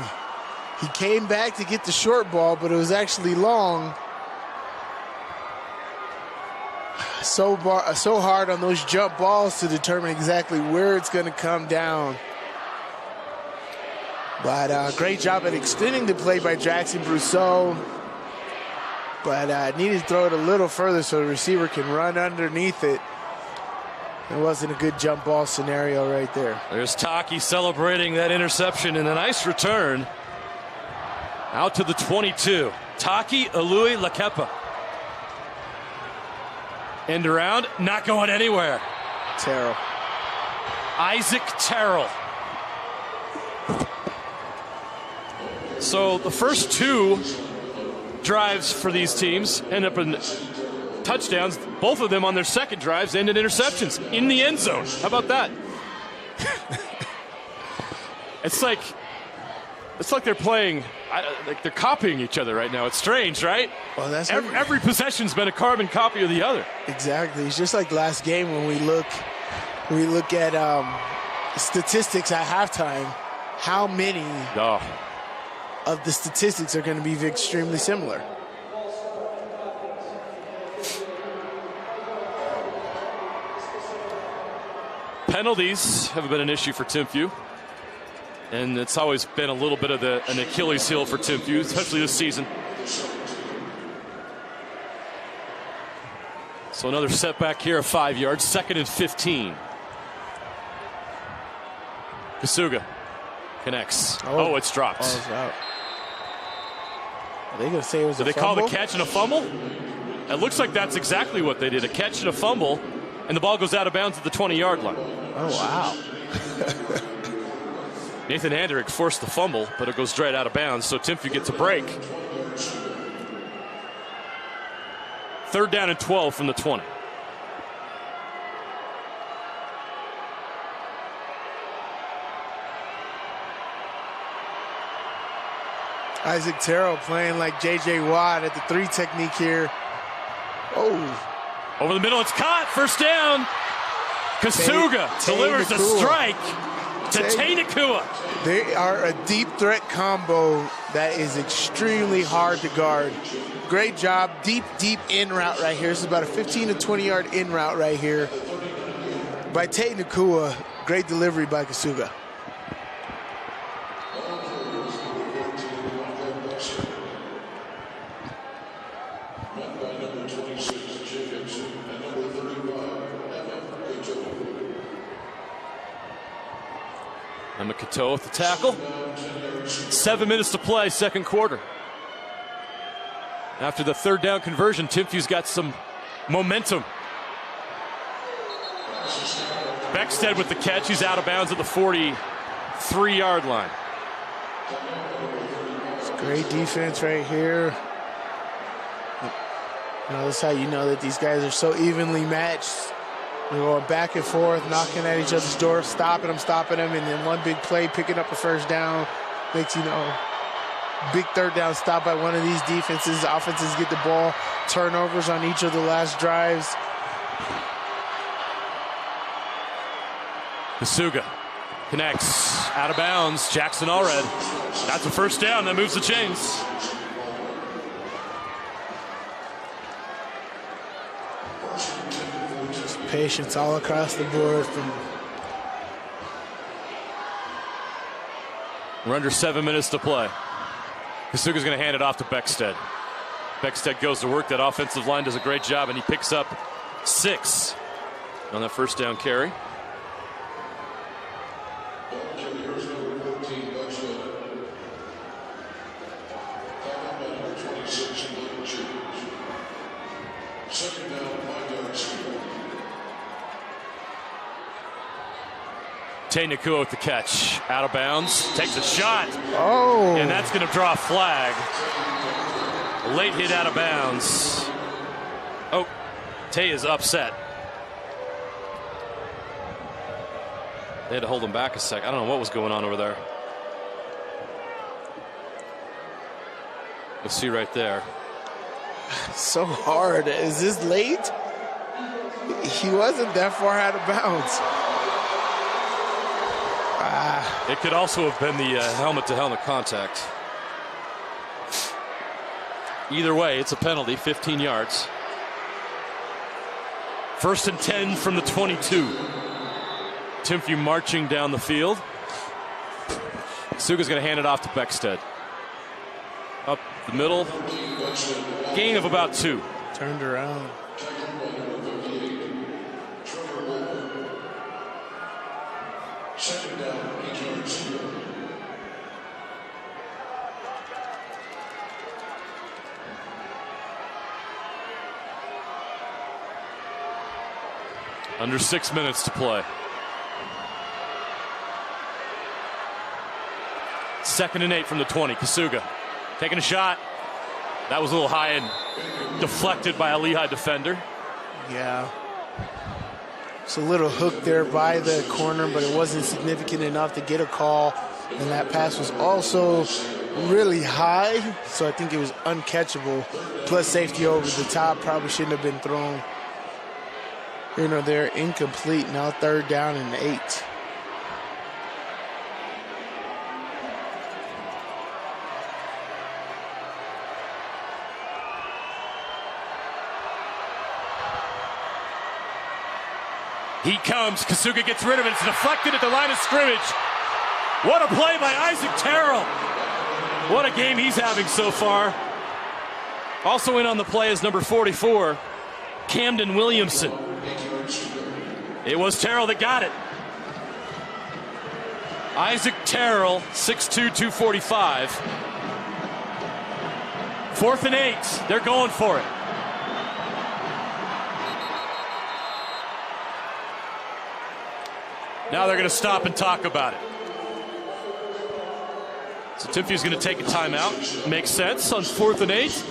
He came back to get the short ball, but it was actually long. So hard on those jump balls to determine exactly where it's going to come down. But great job at extending the play by Jackson Brousseau. But needed to throw it a little further so the receiver can run underneath it. It wasn't a good jump ball scenario right there. There's Taki celebrating that interception and a nice return out to the 22. Taki Alui-Lakepa. End around, not going anywhere. Terrell. Isaac Terrell. So the first 2 drives for these teams end up in touchdowns. Both of them on their second drives end in interceptions in the end zone. How about that? It's like they're playing, like they're copying each other right now. It's strange, right? Well, that's every possession's been a carbon copy of the other. Exactly. It's just like last game when we look at statistics at halftime. How many of the statistics are going to be extremely similar? Penalties have been an issue for Timpview, and it's always been a little bit of an Achilles heel for Timpview, especially this season. So another setback here of 5 yards, 2nd and 15. Kasuga connects. Oh, it's dropped. Oh, it's out. Are they going to say it was Did a they fumble? call the catch and a fumble? It looks like that's exactly what they did, a catch and a fumble, and the ball goes out of bounds at the 20-yard line. Oh, wow. Nathan Andrick forced the fumble, but it goes straight out of bounds, so Timpview gets a break. 3rd down and 12 from the 20. Isaac Terrell playing like J.J. Watt at the 3 technique here. Oh. Over the middle, it's caught. First down. Kasuga delivers a strike to Tainakua. They are a deep threat combo that is extremely hard to guard. Great job. Deep in route right here. This is about a 15 to 20-yard in route right here by Tainakua. Great delivery by Kasuga. Emma Cateau with the tackle. 7 minutes to play, second quarter. After the third down conversion, Timpview's got some momentum. Beckstead with the catch. He's out of bounds at the 43-yard line. It's great defense right here. That's how you know that these guys are so evenly matched. They're going back and forth, knocking at each other's door, stopping them, and then one big play, picking up a first down, makes, big third down stop by one of these defenses. Offenses get the ball, turnovers on each of the last drives. Kasuga connects, out of bounds. Jackson Allred. That's a first down. That moves the chains. Just patience all across the board. We're under 7 minutes to play. Kasuga's going to hand it off to Beckstead. Beckstead goes to work. That offensive line does a great job, and he picks up 6 on that first down carry. Tay Nakua with the catch. Out of bounds. Takes a shot. Oh. And that's going to draw a flag. A late hit out of bounds. Oh, Tay is upset. They had to hold him back a sec. I don't know what was going on over there. You'll see right there. So hard. Is this late? He wasn't that far out of bounds. It could also have been the helmet-to-helmet contact. Either way, it's a penalty, 15 yards. 1st and 10 from the 22. Timpview marching down the field. Suga's going to hand it off to Beckstead. Up the middle. Gain of about 2. Turned around. Second down, 8 yards. Under 6 minutes to play. 2nd and 8 from the 20. Kasuga taking a shot. That was a little high and deflected by a Lehi defender. Yeah. It's a little hook there by the corner, but it wasn't significant enough to get a call. And that pass was also really high, so I think it was uncatchable. Plus safety over the top, probably shouldn't have been thrown. They're incomplete. Now 3rd down and 8. He comes. Kasuga gets rid of it. It's deflected at the line of scrimmage. What a play by Isaac Terrell. What a game he's having so far. Also in on the play is number 44, Camden Williamson. It was Terrell that got it. Isaac Terrell, 6'2", 245. 4th and 8. They're going for it. Now they're going to stop and talk about it. So Timpview's going to take a timeout. Makes sense on 4th and 8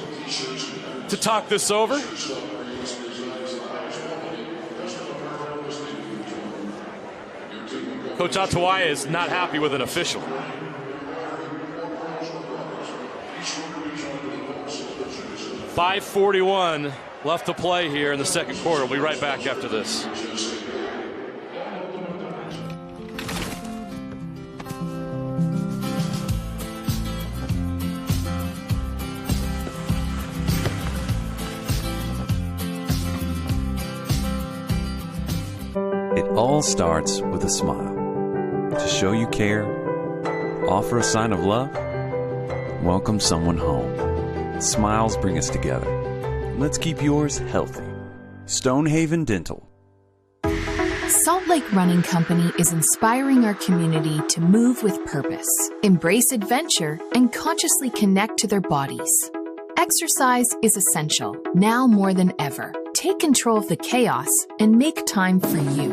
to talk this over. Coach Atawaya is not happy with an official. .541 left to play here in the second quarter. We'll be right back after this. It all starts with a smile. To show you care, offer a sign of love, welcome someone home. Smiles bring us together. Let's keep yours healthy. Stonehaven Dental. Salt Lake Running Company is inspiring our community to move with purpose, embrace adventure, and consciously connect to their bodies. Exercise is essential, now more than ever. Take control of the chaos and make time for you.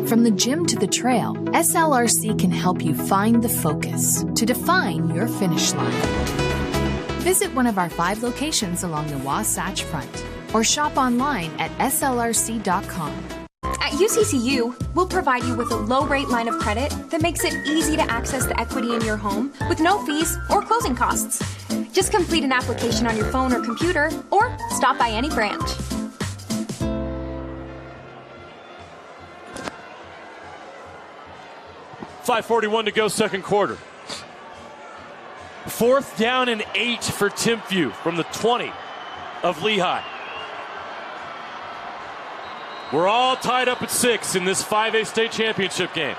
From the gym to the trail, SLRC can help you find the focus to define your finish line. Visit one of our 5 locations along the Wasatch Front or shop online at slrc.com. At UCCU, we'll provide you with a low-rate line of credit that makes it easy to access the equity in your home with no fees or closing costs. Just complete an application on your phone or computer or stop by any branch. .541 to go, second quarter. 4th down and 8 for Timpview from the 20 of Lehi. We're all tied up at 6 in this 5A state championship game.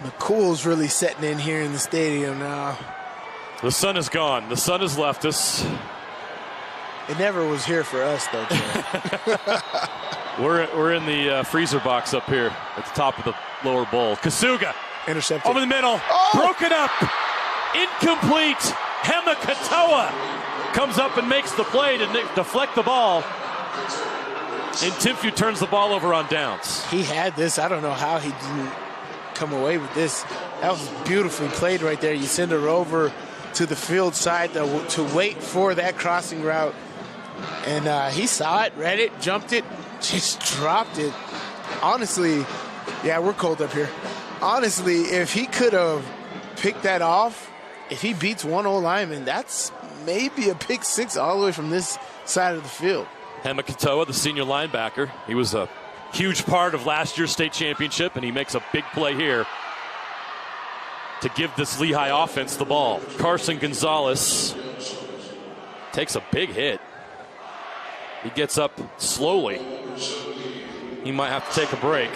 The cool's really setting in here in the stadium now. The sun is gone. The sun has left us. It never was here for us, though, Joe. We're in the freezer box up here at the top of the lower bowl. Kasuga. Intercepted. Over the middle. Oh! Broken up. Incomplete. Hema Katoa comes up and makes the play to deflect the ball. And Timpview turns the ball over on downs. He had this. I don't know how he didn't come away with this. That was beautifully played right there. You send her over to the field side to wait for that crossing route. And he saw it, read it, jumped it, just dropped it. Honestly, yeah, we're cold up here. Honestly, if he could have picked that off, if he beats one old lineman, that's maybe a pick 6 all the way from this side of the field. Hema Katoa, the senior linebacker. He was a huge part of last year's state championship, and he makes a big play here to give this Lehi offense the ball. Carson Gonzalez takes a big hit. He gets up slowly. He might have to take a break.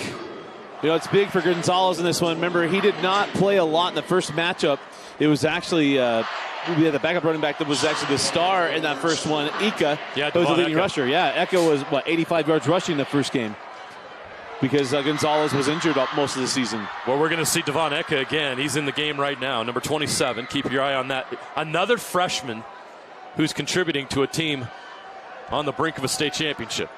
You know, it's big for Gonzalez in this one. Remember, he did not play a lot in the first matchup. It was actually, we had the backup running back that was actually the star in that first one, Ika. Yeah, was the leading rusher. Yeah, Eka was, 85 yards rushing the first game because Gonzalez was injured most of the season. Well, we're going to see Devon Eka again. He's in the game right now, number 27. Keep your eye on that. Another freshman who's contributing to a team on the brink of a state championship.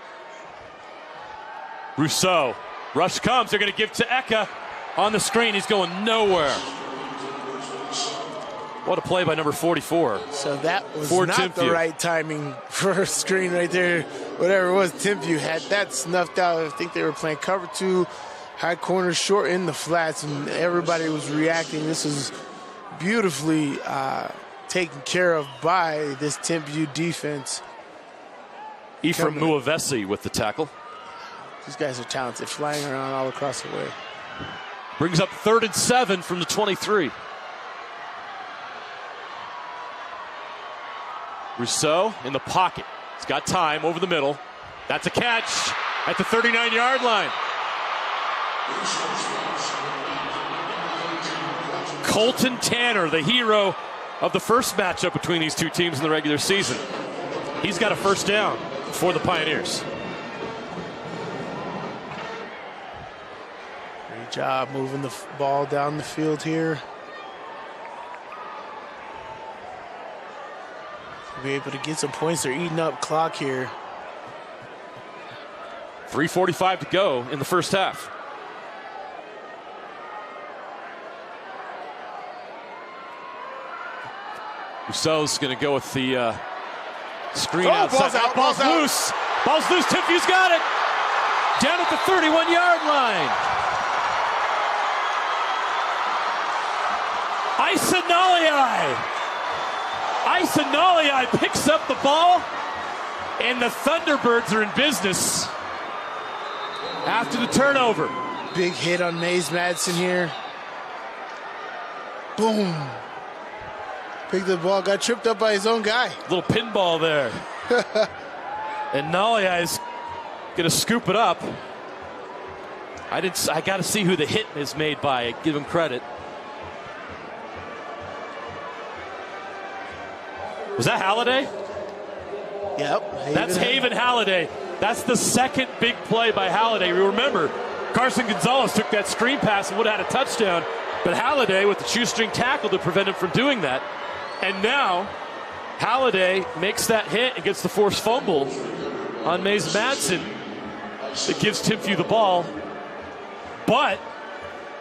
Rousseau. Rush comes. They're going to give to Eka on the screen. He's going nowhere. What a play by number 44. So that was not the right timing for a screen right there. Whatever it was, Timpview had that snuffed out. I think they were playing cover 2, high corner, short in the flats, and everybody was reacting. This is beautifully taken care of by this Timpview defense. Ephraim Muavesi with the tackle. These guys are talented, flying around all across the way. Brings up 3rd and 7 from the 23. Rousseau in the pocket. He's got time over the middle. That's a catch at the 39-yard line. Colton Tanner, the hero of the first matchup between these two teams in the regular season. He's got a first down for the Pioneers. Great job moving the ball down the field here. Be able to get some points. They're eating up clock here. 3:45 to go in the first half. Rousseau's going to go with the screen outside. Ball's loose. Ball's loose. Timpview's got it. Down at the 31-yard line. Isanaliai picks up the ball, and the Thunderbirds are in business after the turnover. Big hit on Mays Madsen here. Boom. Picked the ball, got tripped up by his own guy. Little pinball there. And Naliai is going to scoop it up. I got to see who the hit is made by. Give him credit. Was that Halliday? Yep. That's Haven Halliday. That's the second big play by Halliday. Remember, Carson Gonzalez took that screen pass and would have had a touchdown, but Halliday with the shoestring tackle to prevent him from doing that. And now Halliday makes that hit and gets the forced fumble on Mays Madsen. It gives Timpview the ball. But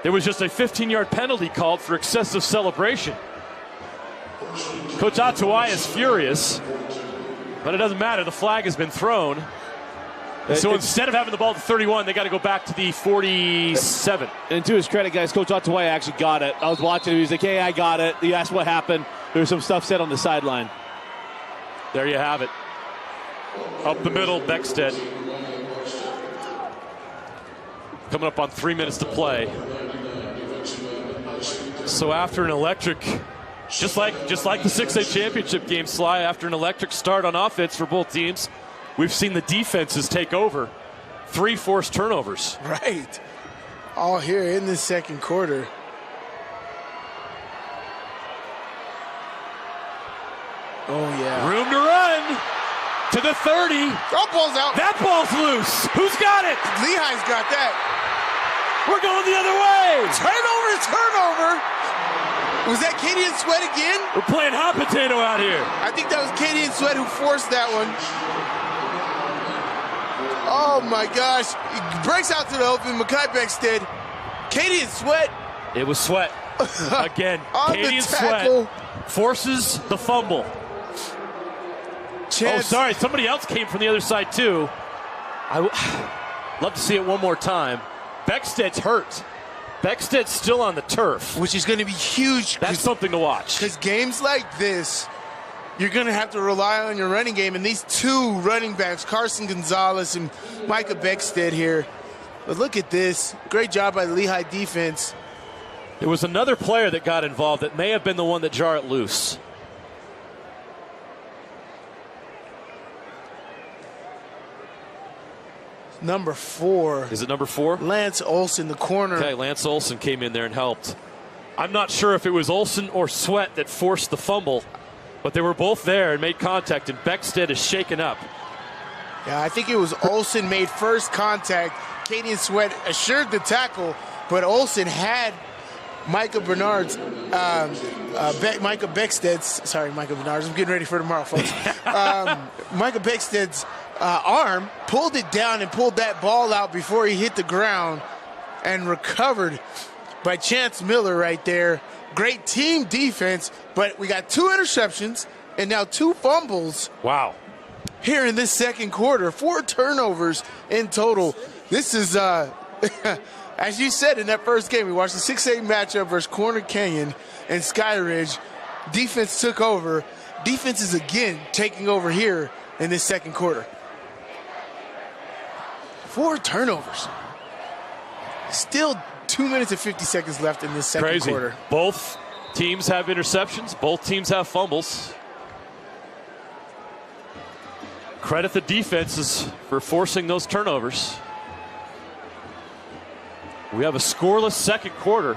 there was just a 15-yard penalty called for excessive celebration. Coach Atuai is furious, but it doesn't matter. The flag has been thrown. So instead of having the ball at the 31, they got to go back to the 47. And to his credit, guys, Coach Atuai actually got it. I was watching him. He was like, hey, I got it. He asked what happened. There was some stuff said on the sideline. There you have it. Up the middle, Beckstead. Coming up on 3 minutes to play. So after an electric, just like the 6A championship game, Sly, after an electric start on offense for both teams, we've seen the defenses take over. 3 forced turnovers. Right. All here in the second quarter. Oh, yeah. Room to run to the 30. Oh, ball's out. That ball's loose. Who's got it? Lehi's got that. We're going the other way. Turnover. Was that Katie and Sweat again? We're playing hot potato out here. I think that was Katie and Sweat who forced that one. Oh, my gosh. He breaks out to the open. Makai Beckstead. Katie and Sweat. It was Sweat. Again, Katie and tackle. Sweat forces the fumble. Oh, sorry. Somebody else came from the other side, too. Love to see it one more time. Beckstead's hurt. Beckstead's still on the turf. Which is going to be huge. That's something to watch. Because games like this, you're going to have to rely on your running game. And these two running backs, Carson Gonzalez and Micah Beckstead here. But look at this. Great job by the Lehigh defense. There was another player that got involved that may have been the one that jarred it loose. Number 4. Is it number 4? Lance Olson, the corner. Okay, Lance Olson came in there and helped. I'm not sure if it was Olson or Sweat that forced the fumble, but they were both there and made contact, and Beckstead is shaken up. Yeah, I think it was Olson made first contact. Katie and Sweat assured the tackle, but Olson had Micah Bernard's, Micah Beckstead's, sorry, Micah Bernard's, I'm getting ready for tomorrow, folks. Micah Beckstead's arm, pulled it down and pulled that ball out before he hit the ground and recovered by Chance Miller right there. Great team defense, but we got 2 interceptions and now 2 fumbles. Wow. Here in this second quarter, 4 turnovers in total. This is, as you said in that first game, we watched the 6A matchup versus Corner Canyon and Skyridge. Defense took over. Defense is again taking over here in this second quarter. 4 turnovers. Still 2 minutes and 50 seconds left in this second quarter. Both teams have interceptions. Both teams have fumbles. Credit the defenses for forcing those turnovers. We have a scoreless second quarter.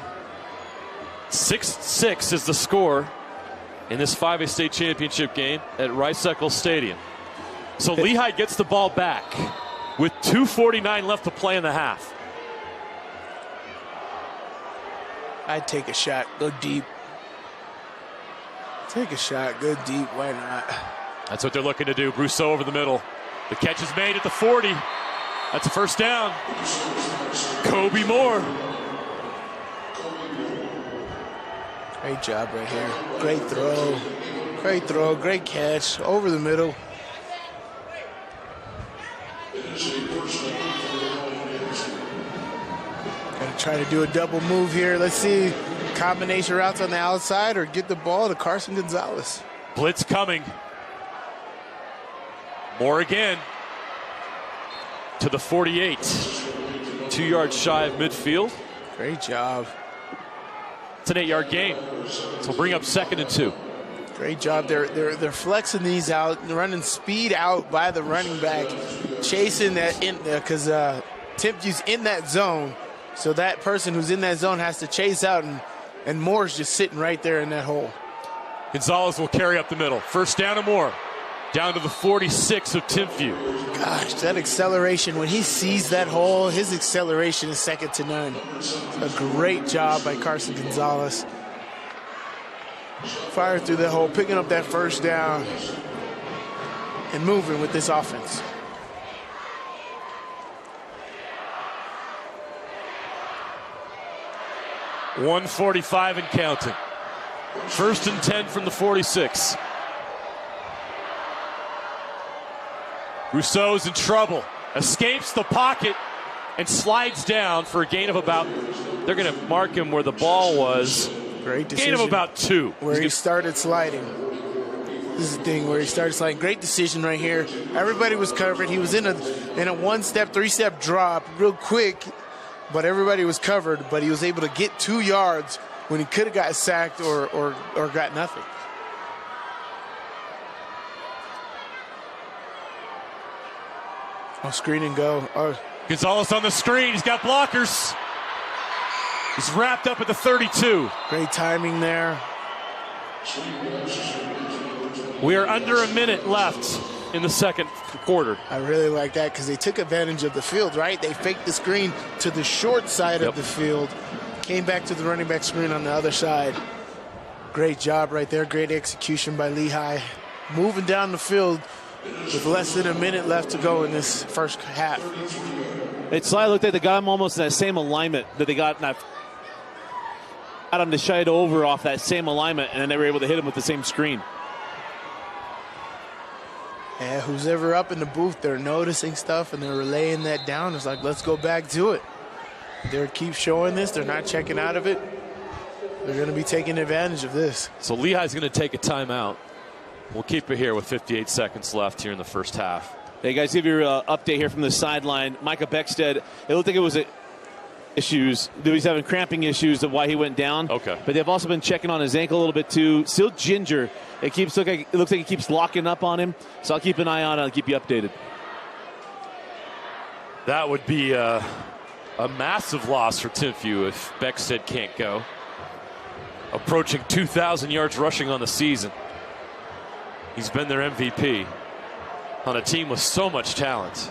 6-6 is the score in this 5A state championship game at Rice-Eccles Stadium. So Lehi gets the ball back with 2:49 left to play in the half. I'd take a shot, go deep. Take a shot, go deep, why not? That's what they're looking to do. Brousseau over the middle. The catch is made at the 40. That's a first down. Kobe Moore. Great job right here. Great throw. Great throw, great catch, over the middle. Gonna try to do a double move here. Let's see, combination routes on the outside or get the ball to Carson Gonzalez. Blitz coming. Moore again to the 48. 2 yards shy of midfield. Great job. It's an 8-yard gain. So bring up 2nd and 2. Great job. They're flexing these out, running speed out by the running back, chasing that in because Timpview's in that zone, so that person who's in that zone has to chase out, and Moore's just sitting right there in that hole. Gonzalez will carry up the middle. First down and Moore. Down to the 46 of Timpview. Gosh, that acceleration, when he sees that hole, his acceleration is second to none. A great job by Carson Gonzalez. Fired through that hole, picking up that first down, and moving with this offense. .145 and counting. First and 10 from the 46. Rousseau's in trouble. Escapes the pocket and slides down for a gain of about, they're going to mark him where the ball was. Great decision. Gain of about 2. Where he started sliding. This is the thing where he started sliding. Great decision right here. Everybody was covered. He was in a one-step, three-step drop real quick, but everybody was covered, but he was able to get 2 yards when he could have got sacked or got nothing. Oh, screen and go. Oh. Gonzalez on the screen. He's got blockers. He's wrapped up at the 32. Great timing there. We are under a minute left in the second quarter. I really like that because they took advantage of the field, right? They faked the screen to the short side of the field, came back to the running back screen on the other side. Great job right there. Great execution by Lehi. Moving down the field with less than a minute left to go in this first half. It slightly looked like they got him almost in that same alignment that they got him to shied over off that same alignment, and then they were able to hit him with the same screen. Yeah, who's ever up in the booth, they're noticing stuff and they're relaying that down. It's like, let's go back to it. They keep showing this. They're not checking out of it. They're going to be taking advantage of this. So Lehi's going to take a timeout. We'll keep it here with 58 seconds left here in the first half. Hey, guys, give your update here from the sideline. Micah Beckstead, it looked like it was issues. He's having cramping issues of why he went down. Okay. But they've also been checking on his ankle a little bit, too. Still ginger. It looks like he keeps locking up on him. So I'll keep an eye on it. I'll keep you updated. That would be a massive loss for Timpview if Beckstead can't go. Approaching 2,000 yards rushing on the season. He's been their MVP on a team with so much talent.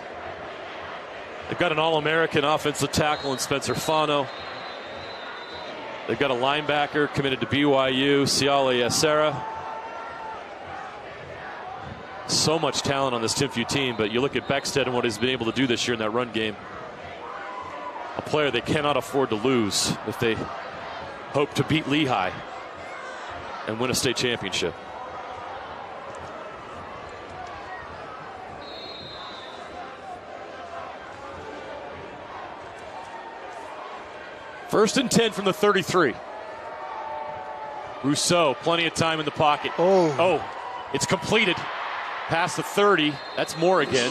They've got an All-American offensive tackle in Spencer Fano. They've got a linebacker committed to BYU, Siale Yasera. So much talent on this Timpview team, but you look at Beckstead and what he's been able to do this year in that run game. A player they cannot afford to lose if they hope to beat Lehi and win a state championship. First and 10 from the 33. Rousseau, plenty of time in the pocket. Oh, it's completed. Past the 30. That's Moore again.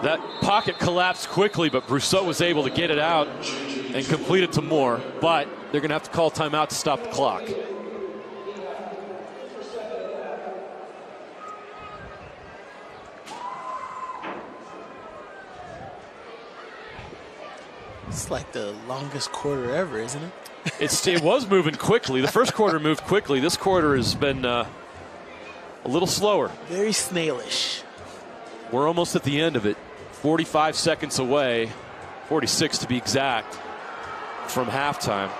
That pocket collapsed quickly, but Rousseau was able to get it out and complete it to Moore. But they're going to have to call timeout to stop the clock. It's like the longest quarter ever, isn't it? It was moving quickly. The first quarter moved quickly. This quarter has been a little slower. Very snailish. We're almost at the end of it. 45 seconds away, 46 to be exact, from halftime.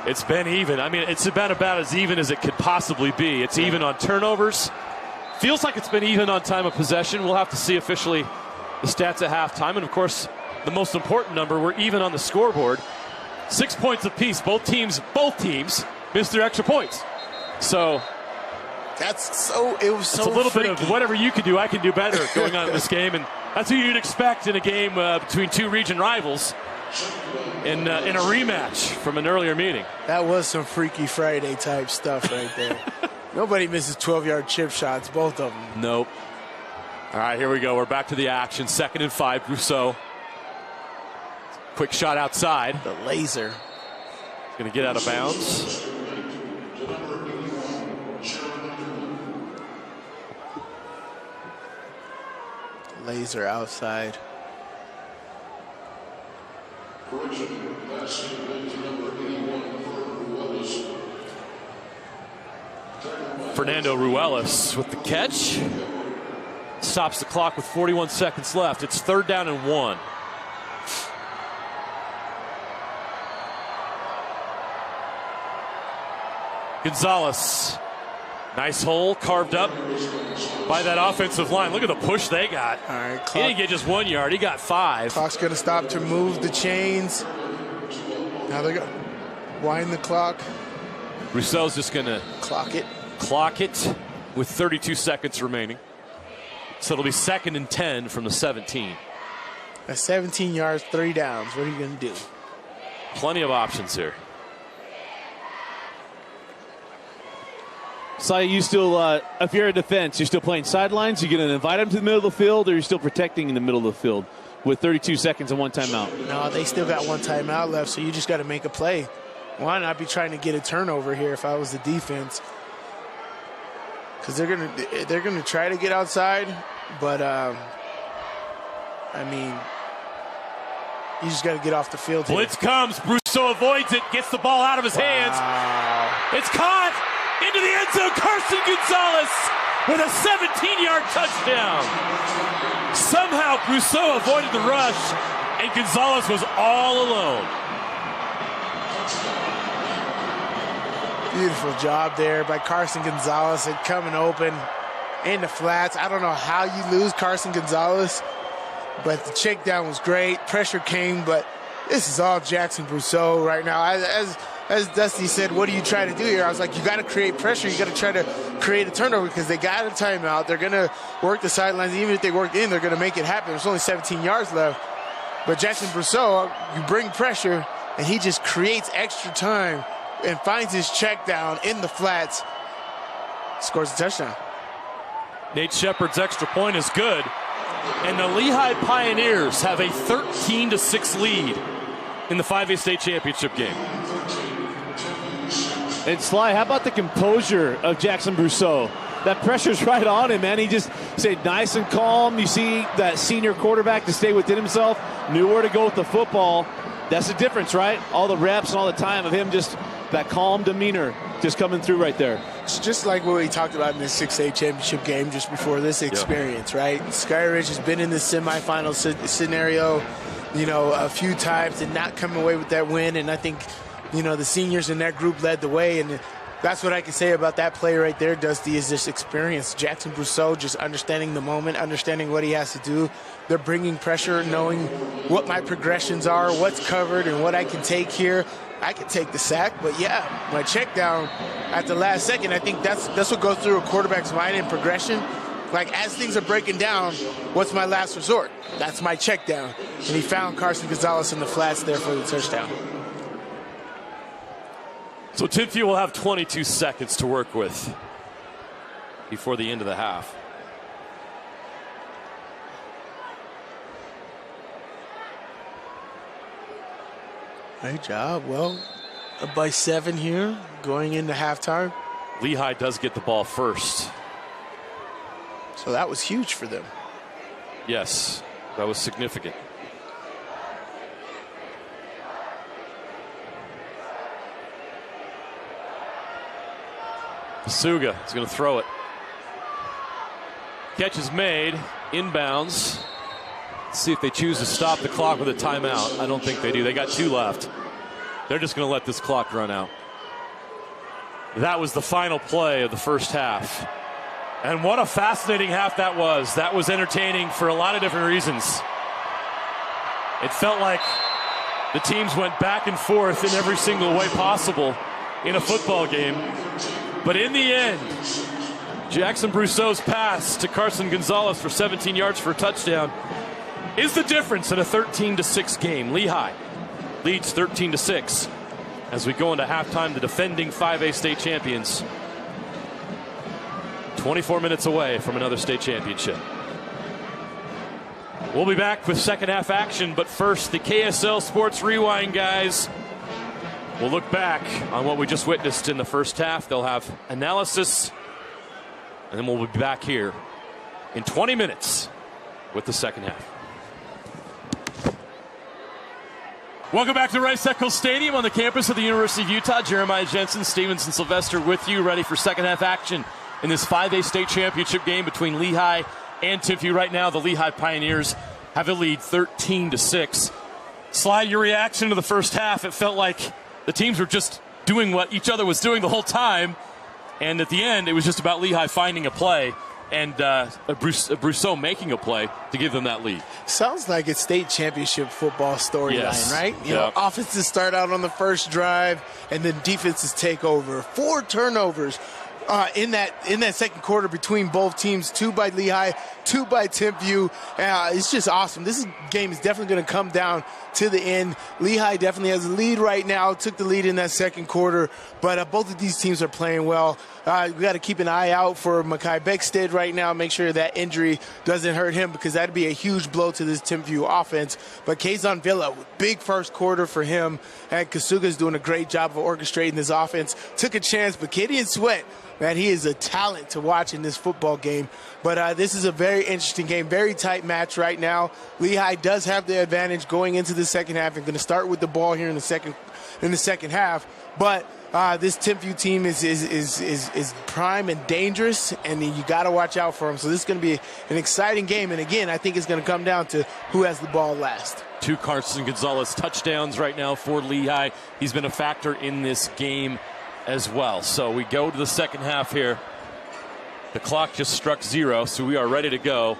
It's been even. I mean, it's about as even as it could possibly be. It's even on turnovers. Feels like it's been even on time of possession. We'll have to see officially the stats at halftime. And, of course, the most important number, we're even on the scoreboard. 6 points apiece. Both teams missed their extra points. So it was so it's a little freaky. bit of whatever you can do, I can do better going on in this game. And that's what you'd expect in a game between two region rivals in a rematch from an earlier meeting. That was some Freaky Friday type stuff right there. Nobody misses 12-yard chip shots, both of them. Nope. All right, here we go. We're back to the action. 2nd and 5, Rousseau. Quick shot outside. The laser. Going to get out of bounds. these are outside. Fernando Ruelas with the catch. Stops the clock with 41 seconds left. It's 3rd down and 1. Gonzalez. Nice hole carved up by that offensive line. Look at the push they got. All right, he didn't get just 1 yard. He got 5. Clock's going to stop to move the chains. Now they're going to wind the clock. Rousseau's just going to clock it with 32 seconds remaining. So it'll be 2nd and 10 from the 17. That's 17 yards, 3 downs. What are you going to do? Plenty of options here. So you still, if you're a defense, you're still playing sidelines. You're going to invite them to the middle of the field, or you're still protecting in the middle of the field with 32 seconds and 1 timeout? No, they still got 1 timeout left, so you just got to make a play. Why not be trying to get a turnover here if I was the defense? Because they're gonna try to get outside, but I mean, you just got to get off the field. Blitz comes. Brousseau avoids it. Gets the ball out of his hands. It's caught into the end zone. Carson Gonzalez with a 17-yard touchdown. Somehow Brousseau avoided the rush, and Gonzalez was all alone. Beautiful job there by Carson Gonzalez at coming open in the flats. I don't know how you lose Carson Gonzalez, but the check down was great. Pressure came, but this is all Jackson Brousseau right now. As Dusty said, what do you try to do here? I was like, you got to create pressure. You got to try to create a turnover because they got a timeout. They're going to work the sidelines. Even if they work in, they're going to make it happen. There's only 17 yards left. But Jackson Brousseau, you bring pressure, and he just creates extra time and finds his check down in the flats, scores a touchdown. Nate Shepard's extra point is good, and the Lehi Pioneers have a 13-6 lead in the 5A state championship game. And Sly, how about the composure of Jackson Brousseau? That pressure's right on him, man. He just stayed nice and calm. You see that senior quarterback to stay within himself, knew where to go with the football. That's the difference, right? All the reps and all the time of him just that calm demeanor just coming through right there. It's just like what we talked about in the 6A championship game just before this experience, right? Skyridge has been in the semifinal scenario, a few times and not come away with that win. And I think, the seniors in that group led the way. And that's what I can say about that play right there, Dusty, is this experience. Jackson Brousseau just understanding the moment, understanding what he has to do. They're bringing pressure, knowing what my progressions are, what's covered, and what I can take here. I can take the sack, but my check down at the last second, I think that's what goes through a quarterback's mind in progression. Like, as things are breaking down, what's my last resort? That's my check down. And he found Carson Gonzalez in the flats there for the touchdown. So Timpview will have 22 seconds to work with before the end of the half. Great job. Well, up by 7 here, going into halftime. Lehi does get the ball first. So that was huge for them. Yes, that was significant. Suga is going to throw it. Catch is made, inbounds. Let's see if they choose to stop the clock with a timeout. I don't think they do. They got 2 left. They're just going to let this clock run out. That was the final play of the first half. And what a fascinating half that was. That was entertaining for a lot of different reasons. It felt like the teams went back and forth in every single way possible in a football game. But in the end, Jackson Brousseau's pass to Carson Gonzalez for 17 yards for a touchdown is the difference in a 13-6 game. Lehi leads 13-6 as we go into halftime. The defending 5A state champions, 24 minutes away from another state championship. We'll be back with second half action, but first, the KSL Sports Rewind, guys. We'll look back on what we just witnessed in the first half. They'll have analysis, and then we'll be back here in 20 minutes with the second half. Welcome back to Rice-Eccles Stadium on the campus of the University of Utah. Jeremiah Jensen, Stevenson Sylvester with you, ready for second half action in this 5A state championship game between Lehi and Timpview. Right now, the Lehi Pioneers have a lead 13-6. Sly, your reaction to the first half, it felt like the teams were just doing what each other was doing the whole time. And at the end, it was just about Lehi finding a play and Brousseau making a play to give them that lead. Sounds like it's state championship football storyline, Yes. right? You know, offenses start out on the first drive, and then defenses take over. 4 turnovers in that second quarter between both teams. 2 by Lehi, 2 by Timpview. It's just awesome. This game is definitely going to come down to the end. Lehi definitely has a lead right now. Took the lead in that second quarter, but both of these teams are playing well. We got to keep an eye out for Mekhi Beckstead right now. Make sure that injury doesn't hurt him, because that'd be a huge blow to this Timpview offense. But Kazon Villa, big first quarter for him, and Kasuga's doing a great job of orchestrating this offense. Took a chance, but Gideon Sweat, man, he is a talent to watch in this football game. But this is a very interesting game, very tight match right now. Lehi does have the advantage going into the second half and going to start with the ball here in the second half. But this Timpview team is prime and dangerous, and you got to watch out for them. So this is going to be an exciting game. And again, I think it's going to come down to who has the ball last. 2 Carson Gonzalez touchdowns right now for Lehi. He's been a factor in this game as well. So we go to the second half here. The clock just struck 0, so we are ready to go.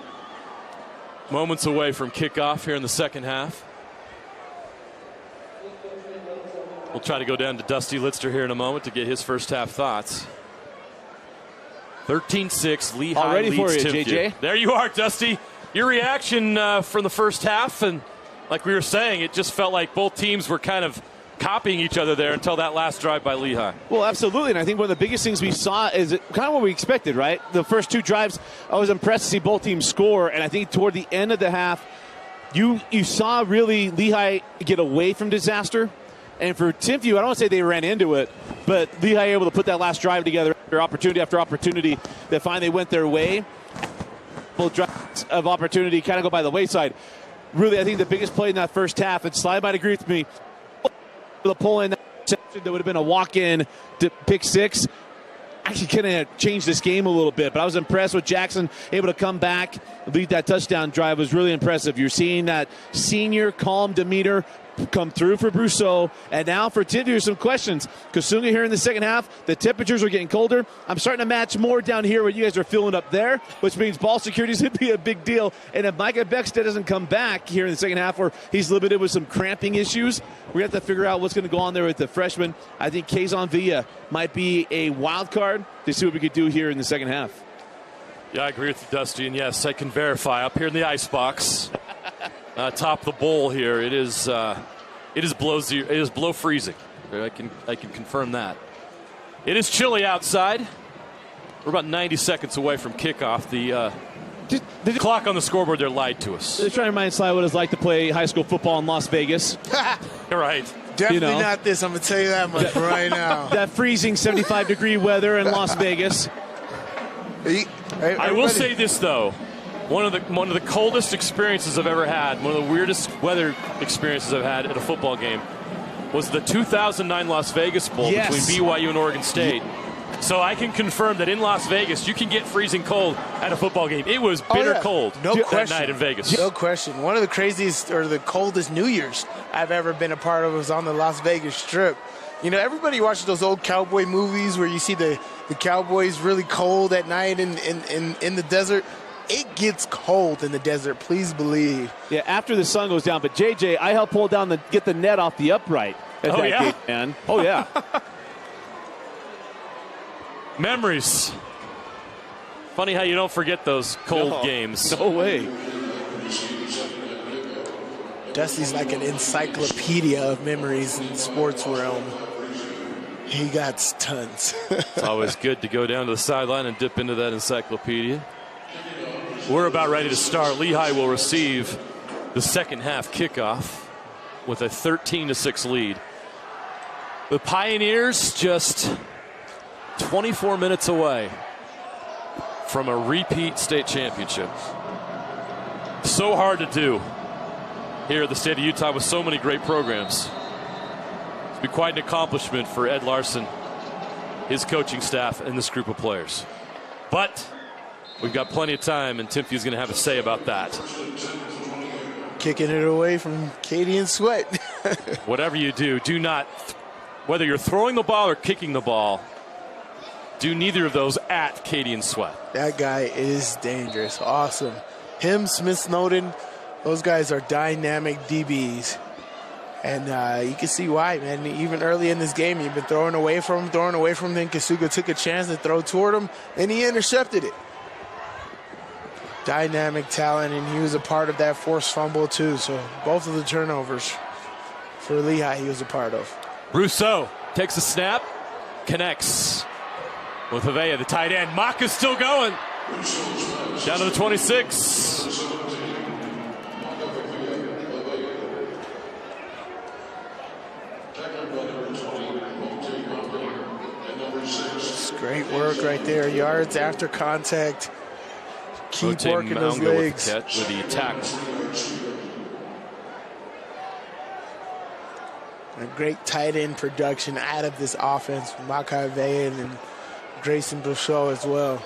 Moments away from kickoff here in the second half. We'll try to go down to Dusty Litster here in a moment to get his first half thoughts. 13-6, Lehi All ready leads for you, Timpview. JJ. There you are, Dusty. Your reaction from the first half, and like we were saying, it just felt like both teams were kind of copying each other there until that last drive by Lehi. Well, absolutely, and I think one of the biggest things we saw is kind of what we expected, right? The first 2 drives, I was impressed to see both teams score, and I think toward the end of the half, you saw really Lehi get away from disaster. And for Timpview, I don't want to say they ran into it, but Lehi able to put that last drive together after opportunity that finally went their way. Both drives of opportunity kind of go by the wayside. Really, I think the biggest play in that first half, and Sly might agree with me, the pull in that would have been a walk-in to pick 6. Actually kind of changed this game a little bit, but I was impressed with Jackson able to come back, lead that touchdown drive. Was really impressive. You're seeing that senior calm demeanor come through for Brousseau. And now for Timpview, some questions. Kasunga here in the second half. The temperatures are getting colder. I'm starting to match more down here what you guys are feeling up there, which means ball security is going to be a big deal. And if Micah Beckstead doesn't come back here in the second half, or he's limited with some cramping issues, we have to figure out what's going to go on there with the freshman. I think Kazon Villa might be a wild card to see what we could do here in the second half. Yeah, I agree with you, Dusty. And yes, I can verify up here in the ice box, top of the bowl here, it is below freezing. I can confirm that. It is chilly outside. We're about 90 seconds away from kickoff. The clock on the scoreboard there lied to us. They're trying to remind Sly what it's like to play high school football in Las Vegas. Right. Definitely not this, I'm going to tell you that much right now. That freezing 75-degree weather in Las Vegas. I will say this, though. One of the coldest experiences I've ever had, one of the weirdest weather experiences I've had at a football game, was the 2009 Las Vegas Bowl between BYU and Oregon State. So I can confirm that in Las Vegas, you can get freezing cold at a football game. It was bitter cold that night in Vegas. No question. One of the craziest or the coldest New Year's I've ever been a part of was on the Las Vegas Strip. You know, everybody watches those old cowboy movies where you see the cowboys really cold at night in the desert. It gets cold in the desert, please believe. Yeah, after the sun goes down. But, JJ, I helped pull down get the net off the upright at that game, man. Oh, yeah. Memories. Funny how you don't forget those cold games. No way. Dusty's like an encyclopedia of memories in the sports realm. He got tons. It's always good to go down to the sideline and dip into that encyclopedia. We're about ready to start. Lehi will receive the second half kickoff with a 13-6 lead. The Pioneers just 24 minutes away from a repeat state championship. So hard to do here at the state of Utah with so many great programs. It's been quite an accomplishment for Ed Larson, his coaching staff, and this group of players. But we've got plenty of time, and Timpview's going to have a say about that. Kicking it away from Katie and Sweat. Whatever you do, do not, whether you're throwing the ball or kicking the ball, do neither of those at Katie and Sweat. That guy is dangerous. Awesome. Him, Smith Snowden, those guys are dynamic DBs. And you can see why, man. Even early in this game, you've been throwing away from him. Then Kasuga took a chance to throw toward him, and he intercepted it. Dynamic talent, and he was a part of that forced fumble, too. So both of the turnovers for Lehi, he was a part of. Rousseau takes a snap, connects with Havea, the tight end. Mock is still going. Down to the 26. It's great work right there. Yards after contact. Keep working those legs. With the tackle. A great tight end production out of this offense. Makai Vayan and Grayson Brousseau as well.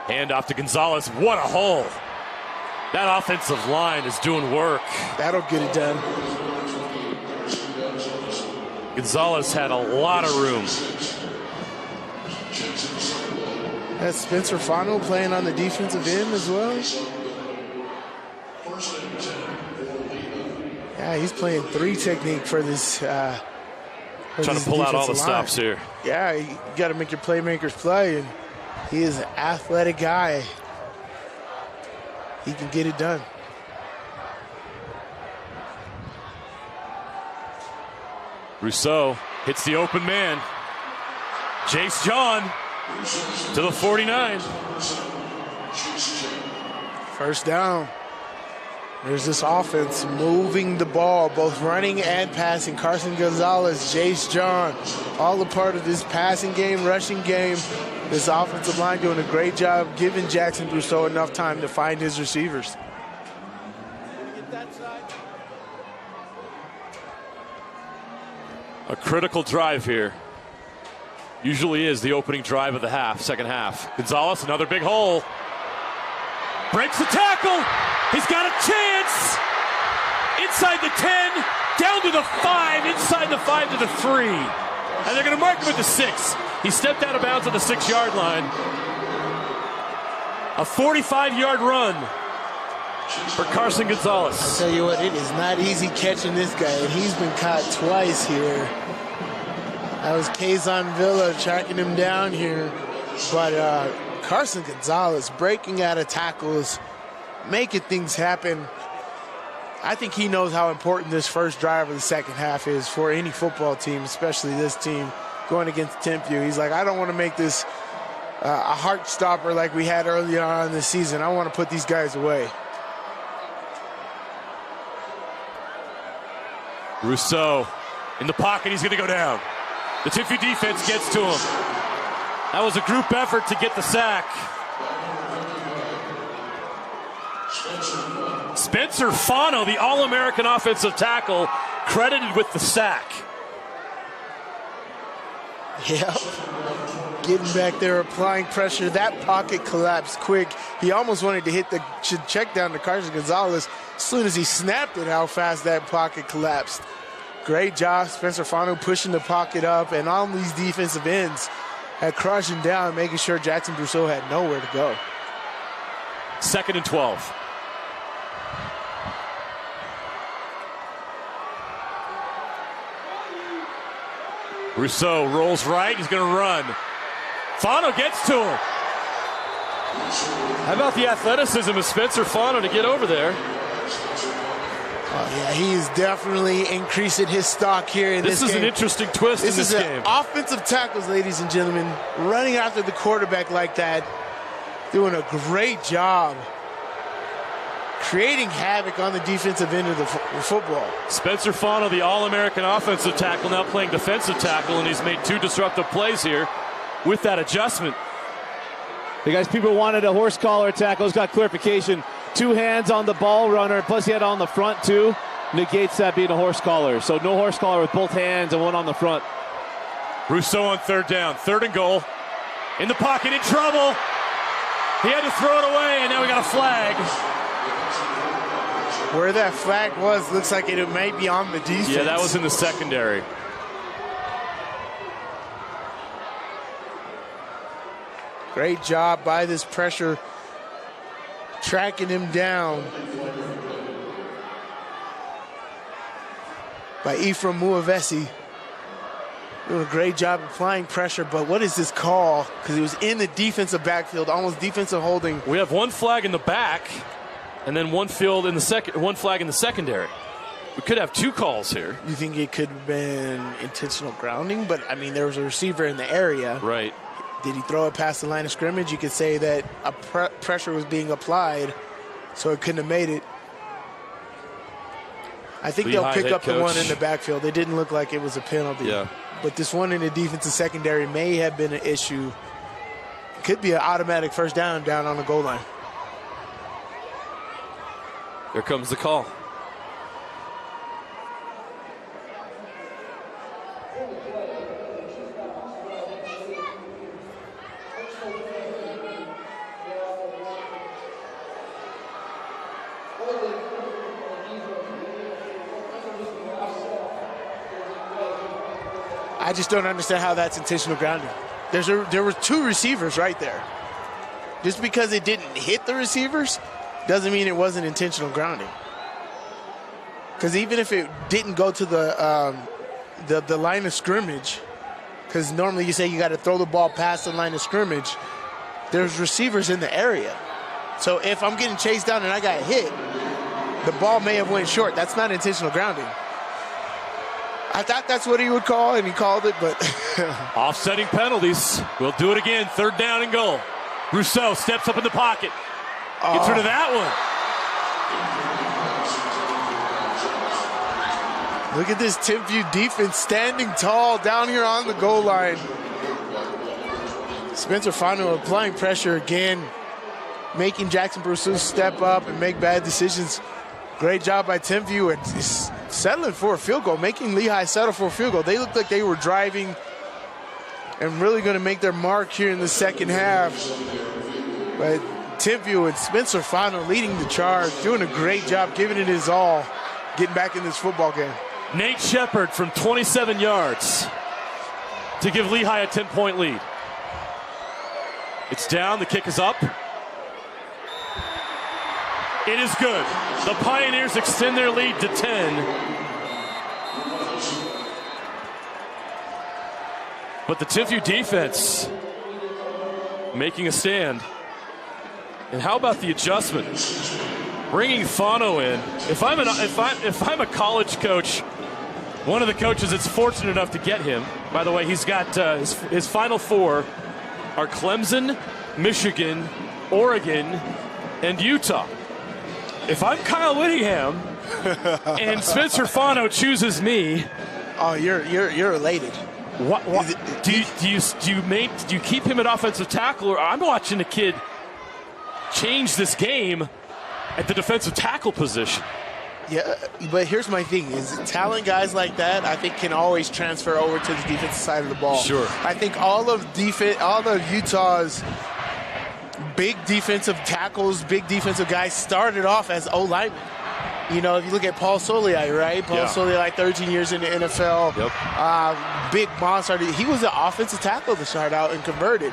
Hand off to Gonzalez. What a hole. That offensive line is doing work. That'll get it done. Gonzalez had a lot of room. That's Spencer Fano playing on the defensive end as well. Yeah, he's playing 3 technique for this. Trying to pull out all the stops here. Yeah, you got to make your playmakers play, and he is an athletic guy. He can get it done. Rousseau hits the open man. Jace John to the 49. First down. There's this offense moving the ball, both running and passing. Carson Gonzalez, Jace John, all a part of this passing game, rushing game. This offensive line doing a great job giving Jackson Brousseau enough time to find his receivers. A critical drive here. Usually is the opening drive of the second half. Gonzalez, another big hole. Breaks the tackle. He's got a chance. Inside the 10, down to the 5, inside the 5 to the 3. And they're going to mark him at the 6. He stepped out of bounds at the 6-yard line. A 45-yard run for Carson Gonzalez. I'll tell you what, it is not easy catching this guy, and he's been caught twice here. That was Kazon Villa tracking him down here. But Carson Gonzalez breaking out of tackles, making things happen. I think he knows how important this first drive of the second half is for any football team, especially this team going against Timpview. He's like, I don't want to make this a heart stopper like we had earlier on in the season. I want to put these guys away. Rousseau in the pocket. He's going to go down. The Timpview defense gets to him. That was a group effort to get the sack. Spencer Fano, the All-American offensive tackle, credited with the sack. Yep. Getting back there, applying pressure. That pocket collapsed quick. He almost wanted to hit the check down to Carson Gonzalez. As soon as he snapped it, how fast that pocket collapsed. Great job, Spencer Fano pushing the pocket up, and all these defensive ends had crushing down, making sure Jackson Brousseau had nowhere to go. 2nd and 12. Rousseau rolls right. He's going to run. Fano gets to him. How about the athleticism of Spencer Fano to get over there? Oh, yeah, he is definitely increasing his stock here in this game. This is an interesting twist in this game. Offensive tackles, ladies and gentlemen, running after the quarterback like that, doing a great job creating havoc on the defensive end of the football. Spencer Fano, the All-American offensive tackle, now playing defensive tackle, and he's made 2 disruptive plays here with that adjustment. Because people wanted a horse collar tackle. He's got clarification. 2 hands on the ball runner, plus he had on the front too. Negates that being a horse collar. So no horse collar with both hands and one on the front. Rousseau on 3rd down. 3rd and goal. In the pocket, in trouble. He had to throw it away, and now we got a flag. Where that flag was, looks like it may be on the defense. Yeah, that was in the secondary. Great job by this pressure, tracking him down by Ephraim Muavesi. Doing a great job applying pressure, but what is this call? Because it was in the defensive backfield, almost defensive holding. We have 1 flag in the back, and then 1 flag in the secondary. We could have 2 calls here. You think it could have been intentional grounding? But, I mean, there was a receiver in the area. Right. Did he throw it past the line of scrimmage? You could say that a pressure was being applied, so it couldn't have made it. I think they'll pick up the one in the backfield. It didn't look like it was a penalty. Yeah. But this one in the defensive secondary may have been an issue. It could be an automatic first down on the goal line. Here comes the call. I just don't understand how that's intentional grounding. There were 2 receivers right there. Just because it didn't hit the receivers doesn't mean it wasn't intentional grounding. Because even if it didn't go to the line of scrimmage, because normally you say you got to throw the ball past the line of scrimmage, there's receivers in the area. So if I'm getting chased down and I got hit, the ball may have went short. That's not intentional grounding. I thought that's what he would call, and he called it, but... Offsetting penalties. We'll do it again. 3rd down and goal. Rousseau steps up in the pocket. Gets rid of that one. Look at this Timpview defense standing tall down here on the goal line. Spencer Fano applying pressure again, making Jackson Brousseau step up and make bad decisions. Great job by Timpview and settling for a field goal, making Lehi settle for a field goal. They looked like they were driving and really going to make their mark here in the second half. But Timpview and Spencer Fano leading the charge, doing a great job, giving it his all, getting back in this football game. Nate Shepard from 27 yards to give Lehi a 10-point lead. It's down, the kick is up. It is good. The Pioneers extend their lead to 10. But the Timpview defense making a stand. And how about the adjustment? Bringing Fano in. If I'm a college coach, one of the coaches that's fortunate enough to get him, by the way, he's got his final 4 are Clemson, Michigan, Oregon, and Utah. If I'm Kyle Whittingham and Spencer Fano chooses me, oh, you're elated. What do you keep him at offensive tackle, or I'm watching a kid change this game at the defensive tackle position? Yeah, but here's my thing: is talent guys like that, I think, can always transfer over to the defensive side of the ball. Sure. I think all of Utah's big defensive tackles, big defensive guys started off as O-linemen. You know, if you look at Paul Soliai, right? Paul Soliai, 13 years in the NFL. Yep. Big monster. He was an offensive tackle to start out and converted.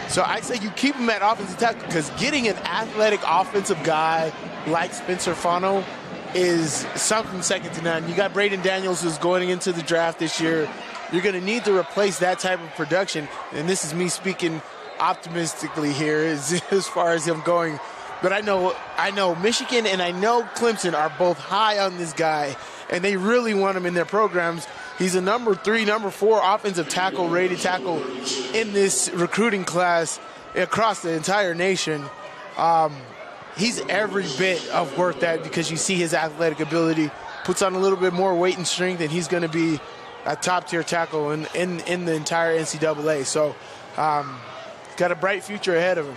So I say you keep him at offensive tackle, because getting an athletic offensive guy like Spencer Fano is something second to none. You got Braden Daniels, who's going into the draft this year. You're going to need to replace that type of production. And this is me speaking optimistically here as far as him going. But I know Michigan and I know Clemson are both high on this guy, and they really want him in their programs. He's a number 3, number 4 offensive tackle, rated tackle in this recruiting class across the entire nation. He's every bit of worth that, because you see his athletic ability, puts on a little bit more weight and strength, and he's going to be a top-tier tackle in the entire NCAA. So got a bright future ahead of him.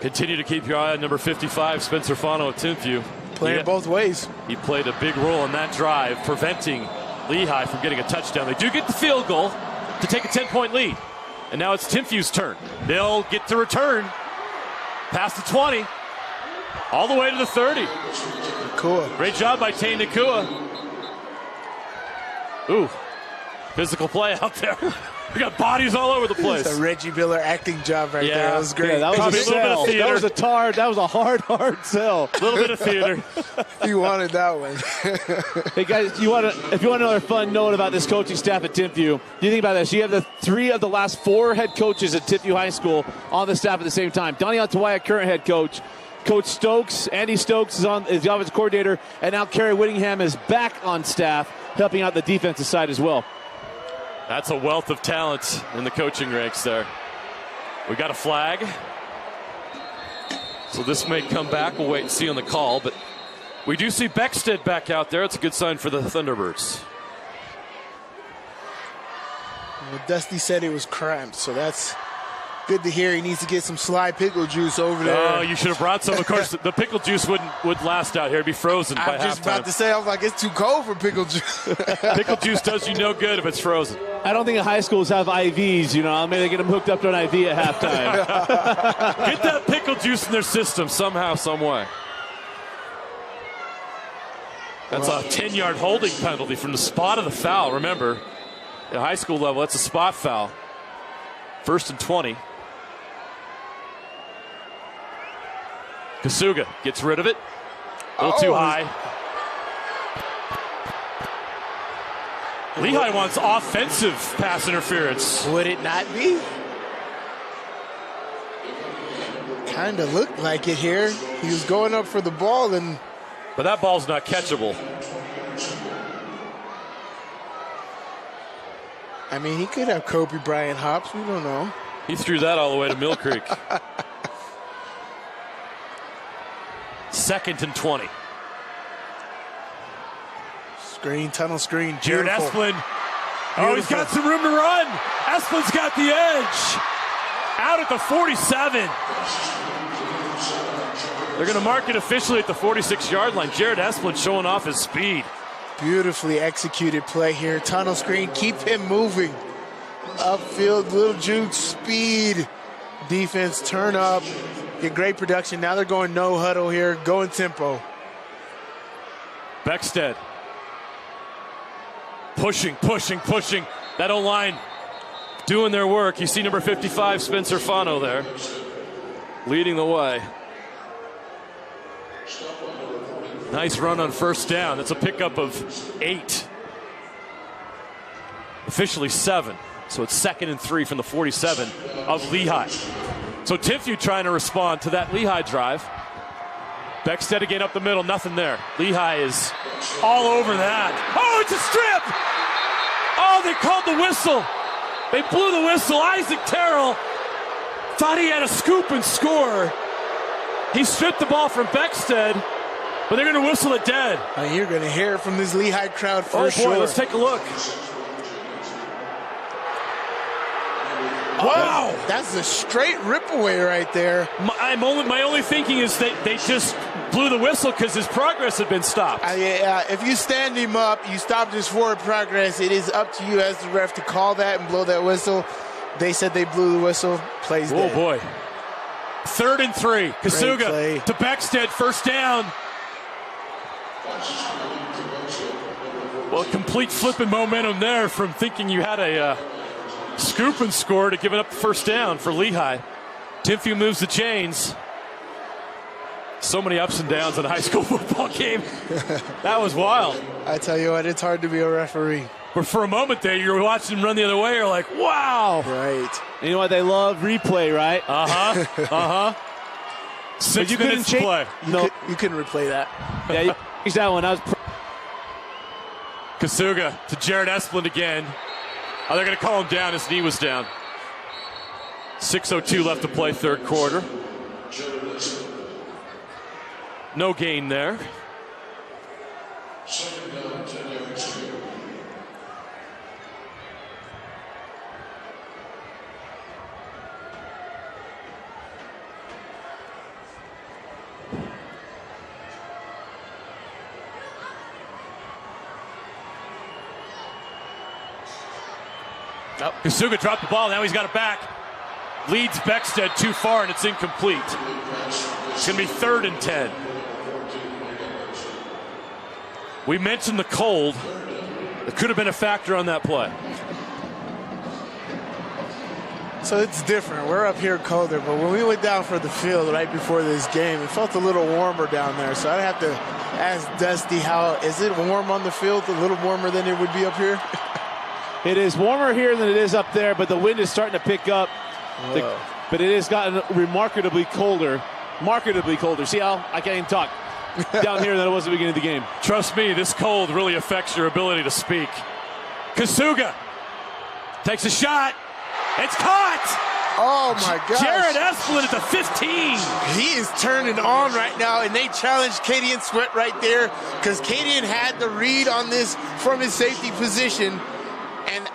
Continue to keep your eye on number 55, Spencer Fano of Timpview. Playing both ways. He played a big role in that drive, preventing Lehi from getting a touchdown. They do get the field goal to take a 10-point lead. And now it's Timpview's turn. They'll get to return past the 20, all the way to the 30. Cool. Great job by Tay Nakua. Ooh, physical play out there. We got bodies all over the place. It's a Reggie Miller acting job right there. That was great. Yeah, that was a sell. That was a that was a hard sell. A little bit of theater. You wanted that one. Hey guys, if you want to know another fun note about this coaching staff at Timpview, you think about this. You have the 3 of the last 4 head coaches at Timpview High School on the staff at the same time. Donnie Antawaya, current head coach. Coach Stokes, Andy Stokes is the offensive coordinator, and now Kerry Whittingham is back on staff, helping out the defensive side as well. That's a wealth of talent in the coaching ranks there. We got a flag. So this may come back. We'll wait and see on the call. But we do see Beckstead back out there. It's a good sign for the Thunderbirds. Well, Dusty said it was cramped, so that's good to hear. He needs to get some Sly pickle juice over there. Oh, you should have brought some. Of course, the pickle juice would last out here. It'd be frozen by halftime. I'm just about to say, I was like, it's too cold for pickle juice. Pickle juice does you no good if it's frozen. I don't think high schools have IVs, Maybe they get them hooked up to an IV at halftime. Get that pickle juice in their system somehow, some way. That's a 10-yard holding penalty from the spot of the foul. Remember, at high school level, that's a spot foul. 1st and 20. Kasuga gets rid of it. A little too high. Lehi wants offensive pass interference. Would it not be? Kind of looked like it here. He was going up for the ball, but that ball's not catchable. I mean, he could have Kobe Bryant hops. We don't know. He threw that all the way to Mill Creek. 2nd and 20. Tunnel screen. Jared Esplin. Oh, he's got some room to run. Esplin's got the edge. Out at the 47. They're going to mark it officially at the 46-yard line. Jared Esplin showing off his speed. Beautifully executed play here. Tunnel screen. Keep him moving. Upfield, little juke, speed. Defense, turn up. Get great production. Now they're going no huddle here. Going tempo. Beckstead. Pushing. That O-line doing their work. You see number 55, Spencer Fano there, leading the way. Nice run on 1st down. That's a pickup of 8. Officially 7. So it's 2nd and 3 from the 47 of Lehi. So Timpview trying to respond to that Lehi drive. Beckstead again up the middle, nothing there. Lehi is all over that. Oh, it's a strip! Oh, they called the whistle. They blew the whistle. Isaac Terrell thought he had a scoop and score. He stripped the ball from Beckstead, but they're going to whistle it dead. You're going to hear it from this Lehi crowd for sure. Oh, boy, let's take a look. Wow, that's a straight rip away right there. My only thinking is that they just blew the whistle because his progress had been stopped. If you stand him up, you stop his forward progress. It is up to you as the ref to call that and blow that whistle. They said they blew the whistle. Plays dead. Oh boy. 3rd and 3. Kasuga to Beckstead. 1st down. Well, complete flipping momentum there from thinking you had a scoop and score to give it up the 1st down for Lehi. Timpview moves the chains. So many ups and downs in a high school football game. That was wild. I tell you what, it's hard to be a referee. But for a moment there, you were watching him run the other way. You're like, wow. Right. You know what? They love replay, right? Uh-huh. 6 minutes to play. You couldn't replay that. Yeah, you changed that one. Kasuga to Jared Esplin again. Oh, they're going to call him down. His knee was down. 6:02 left to play, 3rd quarter. No gain there. Kasuga dropped the ball. Now he's got it back. Leads Beckstead too far, and it's incomplete. It's going to be 3rd and 10. We mentioned the cold. It could have been a factor on that play. So it's different. We're up here colder, but when we went down for the field right before this game, it felt a little warmer down there. So I'd have to ask Dusty, is it warm on the field, a little warmer than it would be up here? It is warmer here than it is up there, but the wind is starting to pick up. But it has gotten remarkably colder. Markedly colder. See how I can't even talk down here than it was at the beginning of the game. Trust me, this cold really affects your ability to speak. Kasuga takes a shot. It's caught! Oh, my gosh. Jared Esplin at the 15. He is turning on right now, and they challenged Cadian Sweat right there because Cadian had the read on this from his safety position. And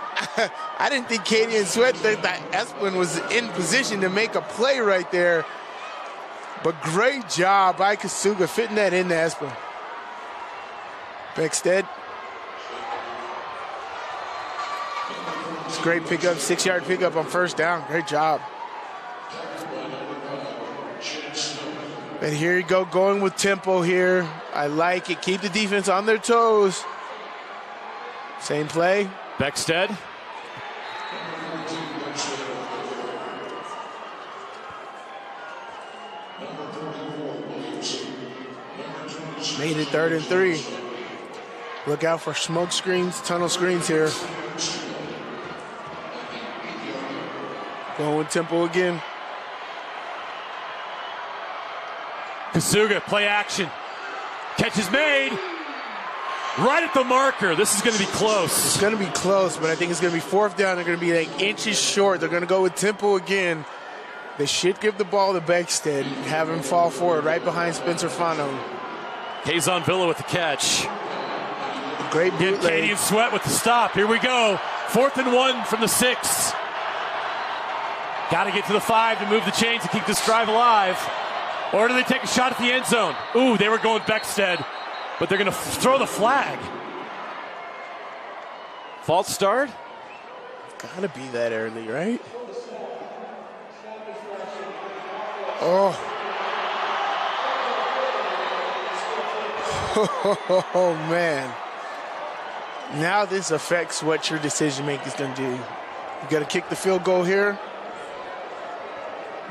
I didn't think Cadian Sweat that Esplin was in position to make a play right there. But great job by Kasuga fitting that into Esplin. Beckstead. It's a great pickup, 6-yard pickup on 1st down. Great job. And here you go, going with tempo here. I like it. Keep the defense on their toes. Same play. Beckstead. Made it 3rd and 3. Look out for smoke screens, tunnel screens here. Going with tempo again. Kasuga, play action. Catch is made. Right at the marker. This is going to be close. It's going to be close, but I think it's going to be 4th down. They're going to be like inches short. They're going to go with tempo again. They should give the ball to Beckstead, have him fall forward right behind Spencer Fano. Kazon Villa with the catch. Great bootleg. Cadian Sweat with the stop. Here we go. 4th and 1 from the 6. Got to get to the 5 to move the chains to keep this drive alive. Or do they take a shot at the end zone? Ooh, they were going Beckstead, but they're going to throw the flag. False start? Gotta be that early, right? Oh. Oh, man. Now this affects what your decision making is going to do. You got to kick the field goal here.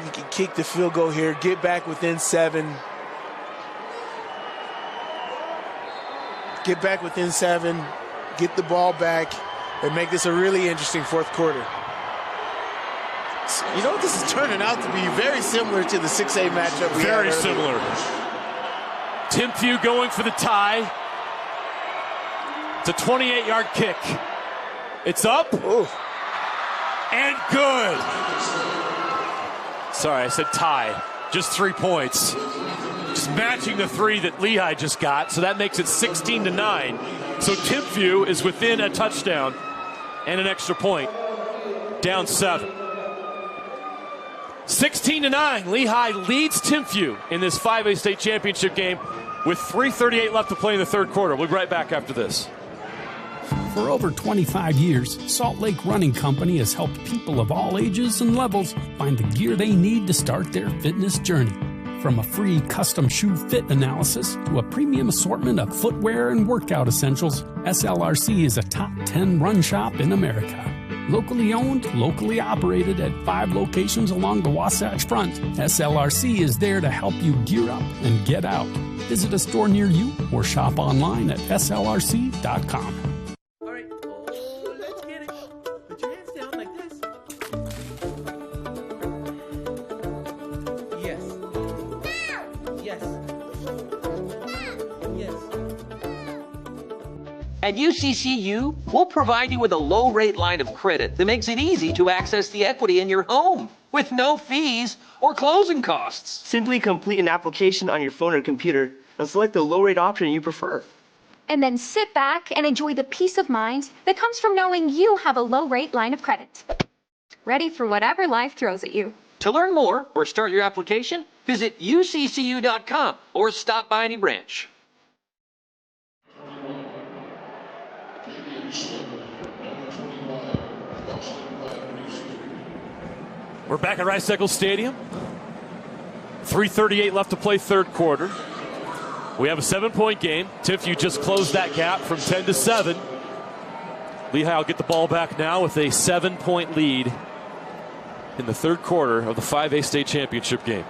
You can kick the field goal here, get back within 7. Get back within 7, get the ball back, and make this a really interesting 4th quarter. You know what, this is turning out to be very similar to the 6A matchup we had Very earlier. similar. Timpview going for the tie. It's a 28-yard kick. It's up. Ooh. And good. Sorry, I said tie. Just 3 points. Just matching the 3 that Lehi just got, so that makes it 16-9. So Timpview is within a touchdown and an extra point. Down 7. 16-9. Lehi leads Timpview in this 5A state championship game with 3:38 left to play in the 3rd quarter. We'll be right back after this. For over 25 years, Salt Lake Running Company has helped people of all ages and levels find the gear they need to start their fitness journey. From a free custom shoe fit analysis to a premium assortment of footwear and workout essentials, SLRC is a top 10 run shop in America. Locally owned, locally operated at 5 locations along the Wasatch Front, SLRC is there to help you gear up and get out. Visit a store near you or shop online at slrc.com. All right, let's get it. Put your hands down like this. Yes. Yes. Yes. At UCCU, we'll provide you with a low-rate line of credit that makes it easy to access the equity in your home with no fees or closing costs. Simply complete an application on your phone or computer and select the low-rate option you prefer. And then sit back and enjoy the peace of mind that comes from knowing you have a low-rate line of credit. Ready for whatever life throws at you. To learn more or start your application, visit uccu.com or stop by any branch. We're back at Rice-Eccles Stadium. 3:38 left to play third quarter. We have a 7-point game. Timpview just closed that gap from 10 to 7. Lehi will get the ball back now with a 7-point lead in the third quarter of the 5A state championship game.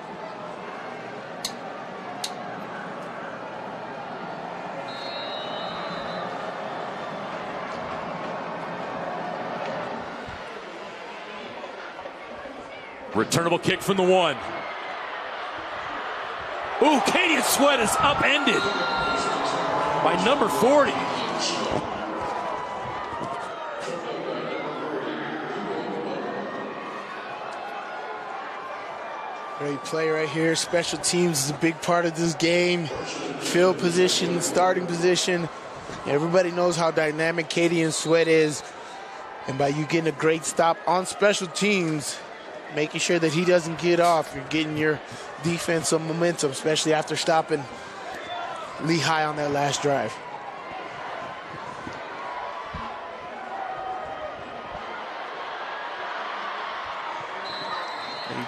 Returnable kick from the 1. Ooh, Cadian Sweat is upended by number 40. Great play right here. Special teams is a big part of this game. Field position, starting position. Everybody knows how dynamic Cadian Sweat is. And by you getting a great stop on special teams, making sure that he doesn't get off, you're getting your defense some momentum, especially after stopping Lehi on that last drive.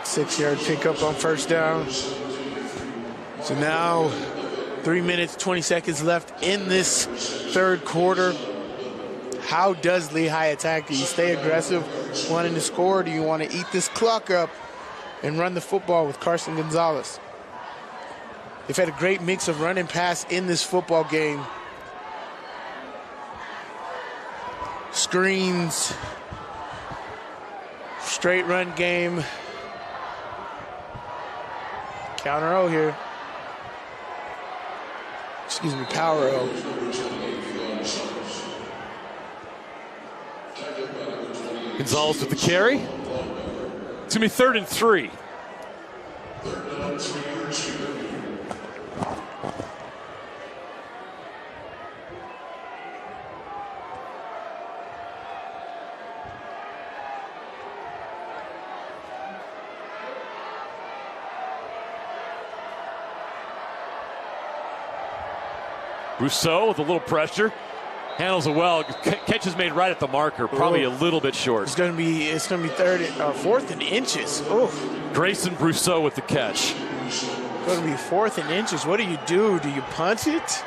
6-yard pickup on first down. So now 3 minutes, 20 seconds left in this third quarter. How does Lehi attack? Do you stay aggressive, wanting to score? Or do you want to eat this clock up and run the football with Carson Gonzalez? They've had a great mix of run and pass in this football game. Screens, straight run game. Counter O here. Excuse me, power O. Gonzalez with the carry. It's going to be 3rd and 3. Rousseau with a little pressure. Handles it well. Catch is made right at the marker. Probably a little bit short. It's going to be 4th and inches. Oh. Grayson Rousseau with the catch. It's going to be 4th and inches. What do you do? Do you punt it?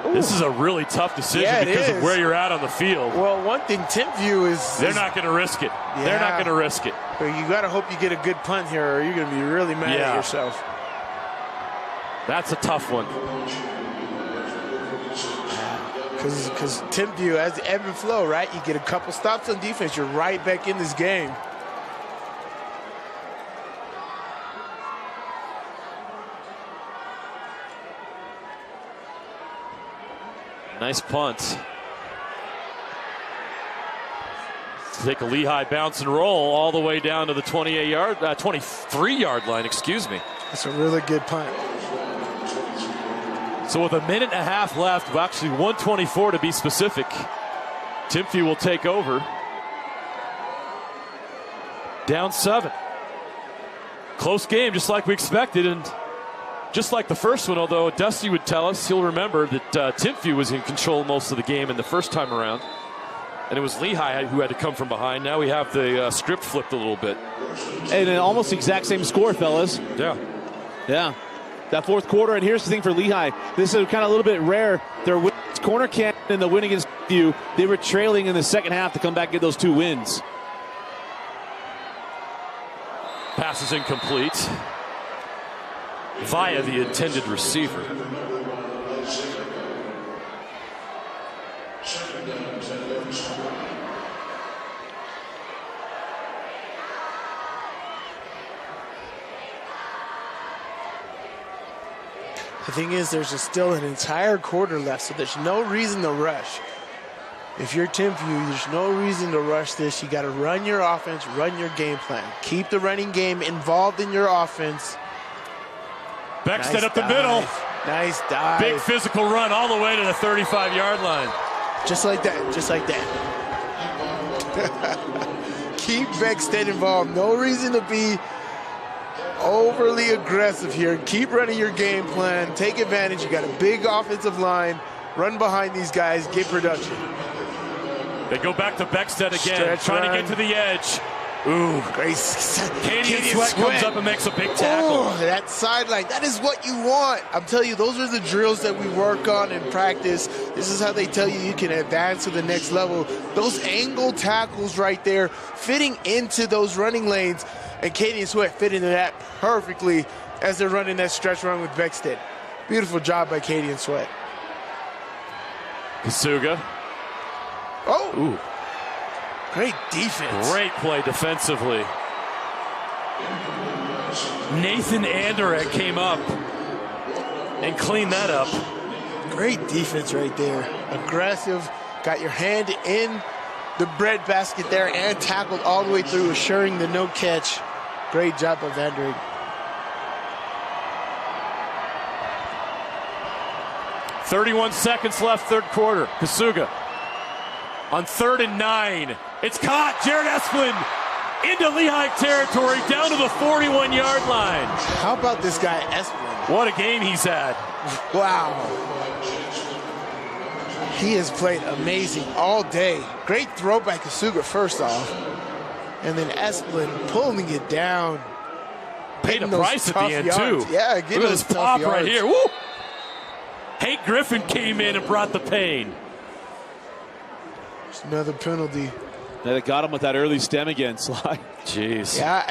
Ooh. This is a really tough decision because of where you're at on the field. Well, one thing Timpview is... They're not going to risk it. Yeah. They're not going to risk it. But you got to hope you get a good punt here or you're going to be really mad at yourself. That's a tough one. Because Timpview has the ebb and flow, right? You get a couple stops on defense, you're right back in this game. Nice punt. Take a Lehi bounce and roll all the way down to the 23-yard line, excuse me. That's a really good punt. So with 1.5 minutes left, well, actually 1:24 to be specific, Timpview will take over. Down 7. Close game, just like we expected, and just like the first one, although Dusty would tell us, he'll remember that Timpview was in control most of the game in the first time around. And it was Lehi who had to come from behind. Now we have the script flipped a little bit. And almost the exact same score, fellas. Yeah. Yeah. That fourth quarter, and here's the thing for Lehi. This is kind of a little bit rare. Their corner cannon and the win against Timpview, they were trailing in the second half to come back and get those 2 wins. Pass is incomplete via the intended receiver. The thing is, there's still an entire quarter left, so there's no reason to rush. If you're Timpview, there's no reason to rush this. You got to run your offense, run your game plan. Keep the running game involved in your offense. Beckstead up the middle. Nice dive. Big physical run all the way to the 35-yard line. Just like that, just like that. Keep Beckstead involved. No reason to be overly aggressive here. Keep running your game plan. Take advantage. You got a big offensive line. Run behind these guys. Get production. They go back to Beckstead again, Stretch trying run. to get to the edge. Ooh, Grace. Katie Sweat comes up and makes a big tackle. Oh, that sideline, that is what you want. I'm telling you, those are the drills that we work on in practice. This is how they tell you can advance to the next level. Those angle tackles right there, fitting into those running lanes, and Katie Sweat fit into that perfectly as they're running that stretch run with Beckstead. Beautiful job by Katie and Sweat. Kasuga. Oh! Ooh. Great defense. Great play defensively. Nathan Anderek came up and cleaned that up. Great defense right there. Aggressive, got your hand in the bread basket there and tackled all the way through, assuring the no catch. Great job by Vanderick. .31 seconds left, third quarter. Kasuga on 3rd and 9. It's caught. Jared Esplin into Lehi territory, down to the 41-yard line. How about this guy, Esplin? What a game he's had. Wow. He has played amazing all day. Great throw by Kasuga first off. And then Esplin pulling it down. Paid a Getting those price at the tough end, yards. too. Yeah, look getting at those this tough pop yards. right here. Woo! Hank Griffin came in and brought the pain. There's another penalty. They got him with that early stem again, Sly. Jeez. Yeah,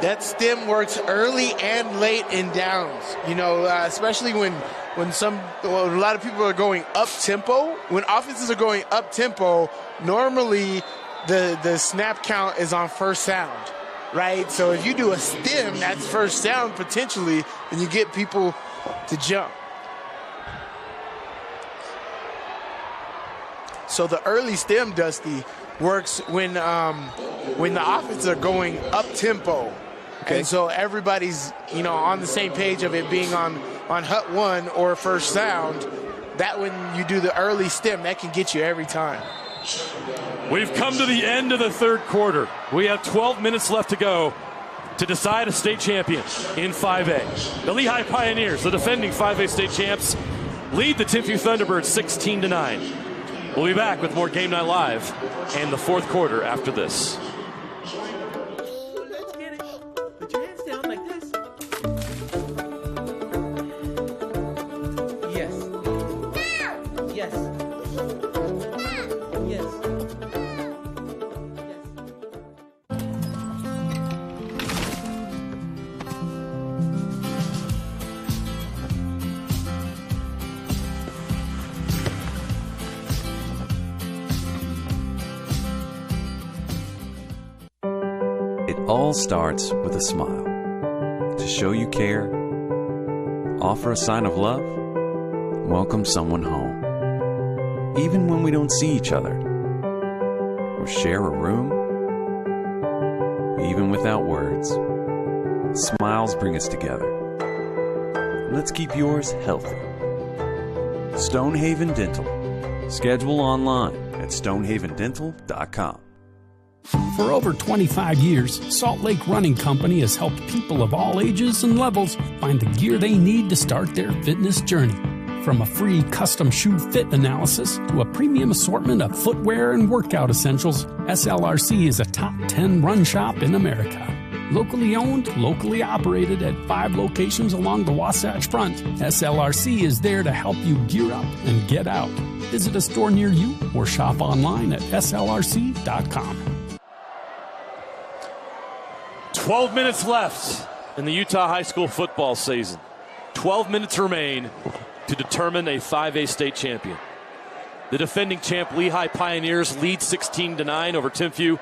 that stem works early and late in downs. You know, especially when a lot of people are going up tempo. When offenses are going up tempo, normally the snap count is on first sound, right? So if you do a stem, that's first sound potentially, and you get people to jump. So the early stem, Dusty, works when the offenses are going up tempo, and so everybody's on the same page of it being on hut one or first sound. That when you do the early stem, that can get you every time. We've come to the end of the third quarter. We have 12 minutes left to go to decide a state champion in 5A. The Lehi Pioneers, the defending 5A state champs, lead the Timpview Thunderbirds 16-9. We'll be back with more Game Night Live and the fourth quarter after this. Let's get it. Put your hands down like this. Yes. Yes. Yes. It all starts with a smile. To show you care, offer a sign of love, welcome someone home. Even when we don't see each other, or share a room, even without words, smiles bring us together. Let's keep yours healthy. Stonehaven Dental. Schedule online at stonehavendental.com. For over 25 years, Salt Lake Running Company has helped people of all ages and levels find the gear they need to start their fitness journey. From a free custom shoe fit analysis to a premium assortment of footwear and workout essentials, SLRC is a top 10 run shop in America. Locally owned, locally operated at 5 locations along the Wasatch Front, SLRC is there to help you gear up and get out. Visit a store near you or shop online at slrc.com. 12 minutes left in the Utah high school football season. 12 minutes remain to determine a 5A state champion. The defending champ Lehi Pioneers lead 16-9 over Timpview,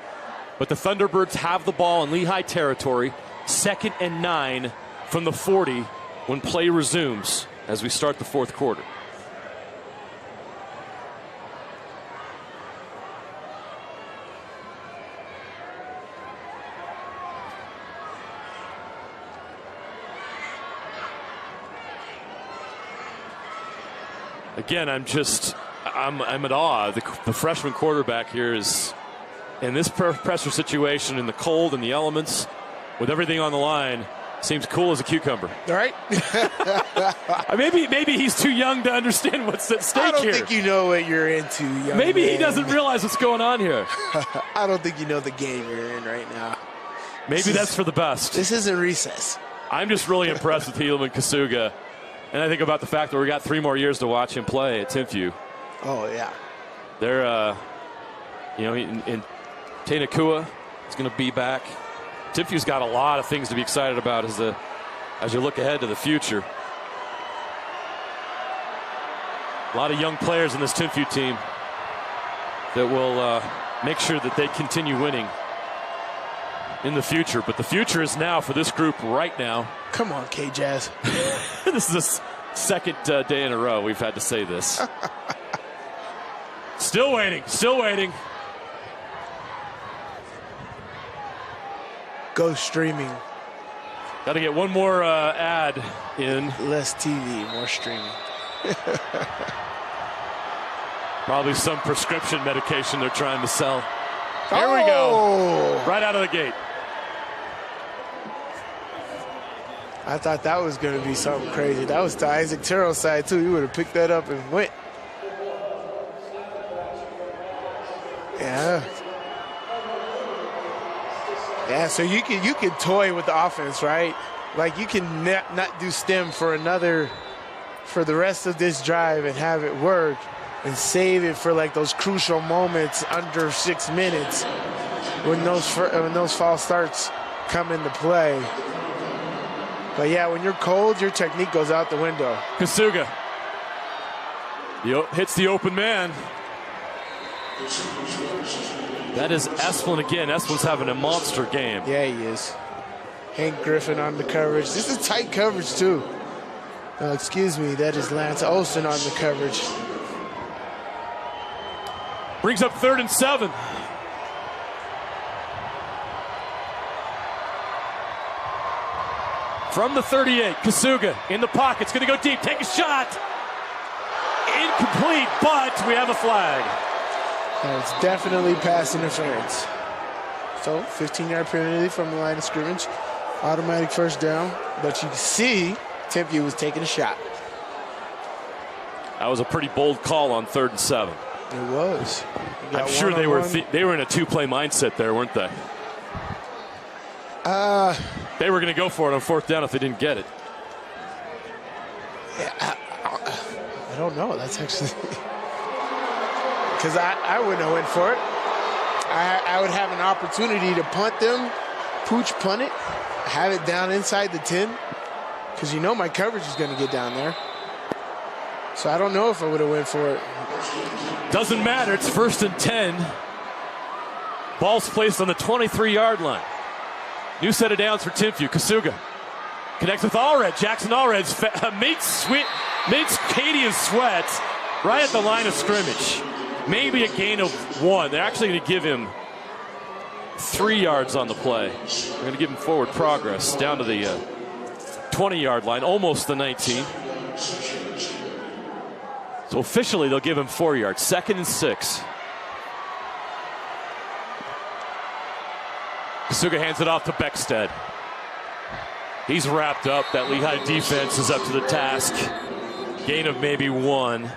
but the Thunderbirds have the ball in Lehi territory, 2nd and 9 from the 40 when play resumes as we start the fourth quarter. Again, I'm at awe. The freshman quarterback here is in this pressure situation, in the cold and the elements, with everything on the line, Seems cool as a cucumber. Right? Maybe he's too young to understand what's at stake here. I don't think you know what you're into, young Maybe man. he doesn't realize what's going on here. I don't think you know the game you're in right now. Maybe that's for the best. This isn't recess. I'm just really impressed with Helaman Kasuga. And I think about the fact that we got 3 more years to watch him play at Timpview. Oh, yeah. They're, in Tainakua is going to be back. Timpview's got a lot of things to be excited about as you look ahead to the future. A lot of young players in this Timpview team that will make sure that they continue winning in the future. But the future is now for this group right now. Come on, K-Jazz. This is the second day in a row we've had to say this. Still waiting. Go streaming. Got to get one more ad in. Less TV, more streaming. Probably some prescription medication they're trying to sell. Here we go. Right out of the gate. I thought that was going to be something crazy. That was to Isaac Terrell's side, too. He would have picked that up and went. Yeah. Yeah, so you can toy with the offense, right? Like you can not do stem for the rest of this drive and have it work and save it for like those crucial moments under 6 minutes when those false starts come into play. But yeah, when you're cold, your technique goes out the window. Kasuga hits the open man. That is Esplin again. Esplin's having a monster game. Yeah, he is. Hank Griffin on the coverage. This is tight coverage, too. Excuse me, that is Lance Olsen on the coverage. Brings up 3rd and 7. From the 38, Kasuga in the pocket. It's going to go deep. Take a shot. Incomplete, but we have a flag. It's definitely pass interference. So, 15-yard penalty from the line of scrimmage. Automatic first down. But you can see Timpview was taking a shot. That was a pretty bold call on 3rd and 7. It was. I'm sure they were in a 2-play mindset there, weren't they? They were going to go for it on 4th down if they didn't get it. Yeah, I don't know. That's actually... Because I wouldn't have went for it. I would have an opportunity to punt them, pooch punt it, have it down inside the 10, because you know my coverage is going to get down there. So I don't know if I would have went for it. Doesn't matter. It's 1st and 10. Ball's placed on the 23-yard line. New set of downs for Timpview. Kasuga connects with Allred. Jackson Allred makes Katie and Sweat right at the line of scrimmage. Maybe a gain of 1. They're actually going to give him 3 yards on the play. They're going to give him forward progress down to the 20-yard line, almost the 19. So officially, they'll give him 4 yards. 2nd and 6. Kasuga hands it off to Beckstead. He's wrapped up. That Lehi defense is up to the task. Gain of maybe 1.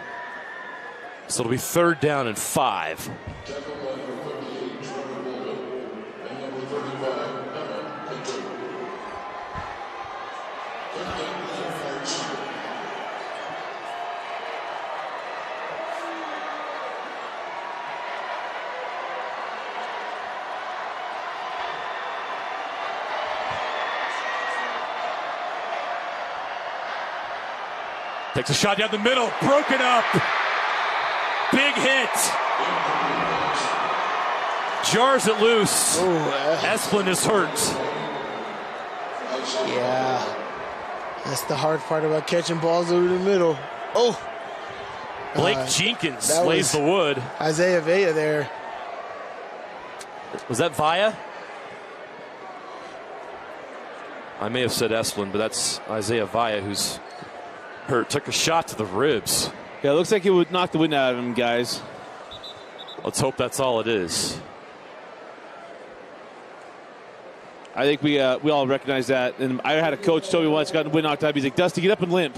So it'll be 3rd down and 5. Takes a shot down the middle, broken up. Big hit. Jars it loose. Esplin is hurt. Yeah. That's the hard part about catching balls over the middle. Oh. Blake Jenkins lays the wood. Isaiah Vea there. Was that Vaya? I may have said Esplin, but that's Isaiah Vaya who's hurt. Took a shot to the ribs. Yeah, it looks like it would knock the wind out of him, guys. Let's hope that's all it is. I think we all recognize that. And I had a coach tell me once, got in wind knocked out. He's like, Dusty, get up and limp.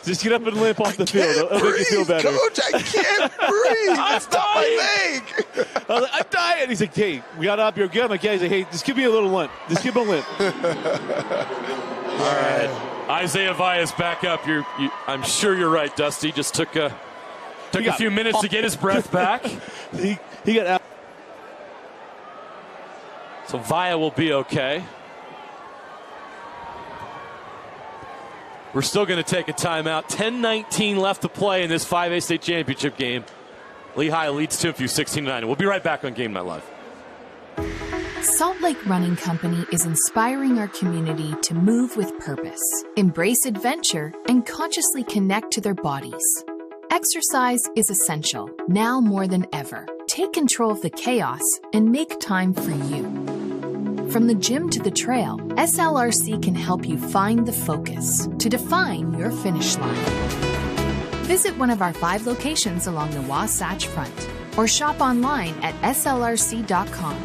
Just get up and limp off the field. It'll make you feel better. Coach, I can't breathe. Stop my leg. I was like, I'm dying. He's like, hey, we got up here. I'm like, yeah. He's like, hey, just give me a little limp. Just give him a limp. All right. Isaiah Vias back up. I'm sure you're right, Dusty. Just took a few minutes to get his breath back. he got out. So Via will be okay. We're still going to take a timeout. 10:19 left to play in this 5A state championship game. Lehi leads Timpview 16-9. We'll be right back on Game Night Live. Salt Lake Running Company is inspiring our community to move with purpose, embrace adventure, and consciously connect to their bodies. Exercise is essential, now more than ever. Take control of the chaos and make time for you. From the gym to the trail, SLRC can help you find the focus to define your finish line. Visit one of our 5 locations along the Wasatch Front or shop online at slrc.com.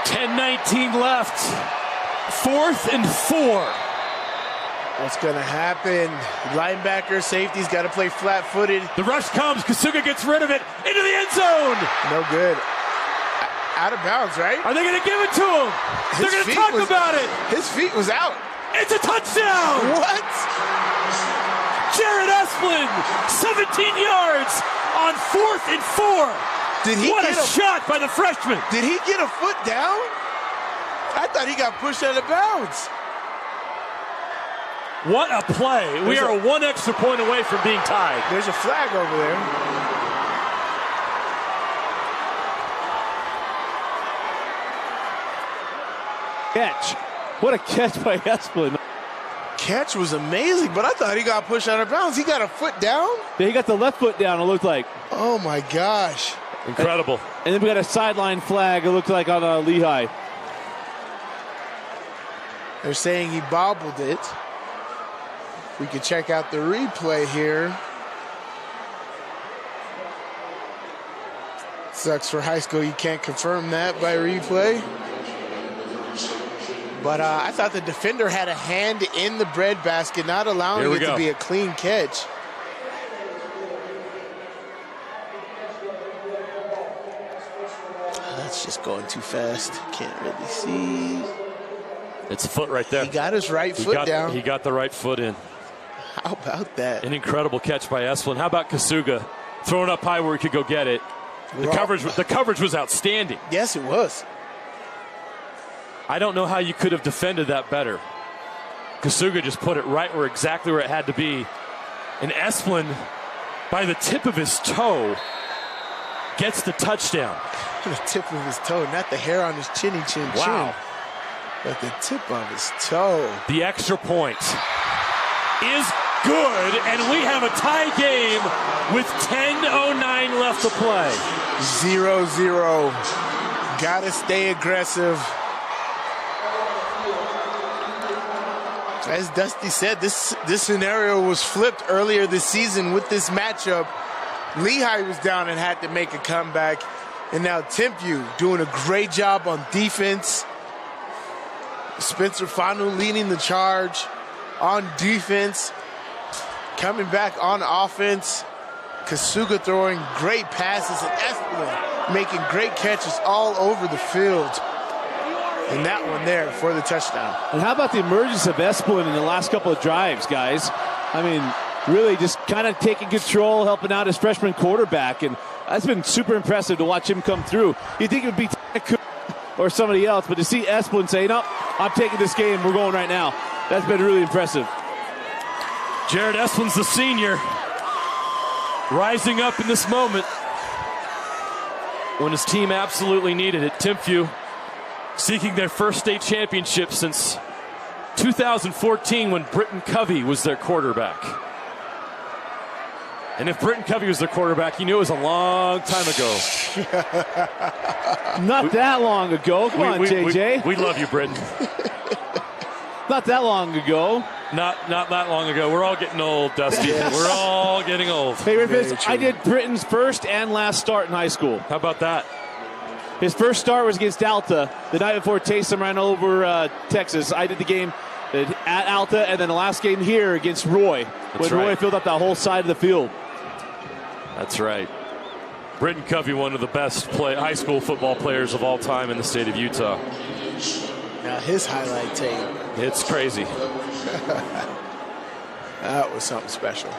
10:19 left. 4th and 4. What's going to happen? Linebacker, safety's got to play flat-footed. The rush comes. Kasuga gets rid of it. Into the end zone. No good. Out of bounds, right? Are they going to give it to him? They're going to talk about it. His feet was out. It's a touchdown. What? Jared Esplin, 17 yards on 4th and 4. What a shot by the freshman. Did he get a foot down? I thought he got pushed out of bounds. What a play. We are 1 extra point away from being tied. There's a flag over there. Catch. What a catch by Esplin. Catch was amazing, but I thought he got pushed out of bounds. He got a foot down? Yeah, he got the left foot down, it looked like. Oh, my gosh. Incredible. And then we got a sideline flag, it looked like, on Lehi. They're saying he bobbled it. We can check out the replay here. Sucks for high school, you can't confirm that by replay. But I thought the defender had a hand in the breadbasket, not allowing it to be a clean catch. That's just going too fast. Can't really see. It's a foot right there. He got his right foot down. He got the right foot in. How about that? An incredible catch by Esplin. How about Kasuga throwing up high where he could go get it? The coverage was outstanding. Yes, it was. I don't know how you could have defended that better. Kasuga just put it exactly where it had to be. And Esplin, by the tip of his toe, gets the touchdown. The tip of his toe, not the hair on his chin. Wow. But the tip of his toe. The extra point is good, and we have a tie game with 10:09 left to play. 0-0. Gotta stay aggressive. As Dusty said, this scenario was flipped earlier this season with this matchup. Lehi was down and had to make a comeback. And now Timpview doing a great job on defense. Spencer Fanu leading the charge on defense. Coming back on offense. Kasuga throwing great passes, and Esplin making great catches all over the field. And that one there for the touchdown. And how about the emergence of Esplin in the last couple of drives, guys? I mean, really just kind of taking control, helping out his freshman quarterback. And that's been super impressive to watch him come through. You think it would be or somebody else, but to see Esplin say, no, I'm taking this game, we're going right now. That's been really impressive. Jared Esplin's the senior, rising up in this moment when his team absolutely needed it. Timpview seeking their first state championship since 2014 when Britton Covey was their quarterback. And if Britton Covey was their quarterback, you knew it was a long time ago. Not that long ago. Come on, JJ. We love you, Britton. Not that long ago. Not that long ago. We're all getting old, Dusty. Yes. We're all getting old. Hey, Rufus, I did Britton's first and last start in high school. How about that? His first start was against Alta. The night before Taysom ran over Texas. I did the game at Alta, and then the last game here against Roy. Roy filled up that whole side of the field. That's right. Britton Covey, one of the best high school football players of all time in the state of Utah. Now his highlight tape. It's crazy. That was something special.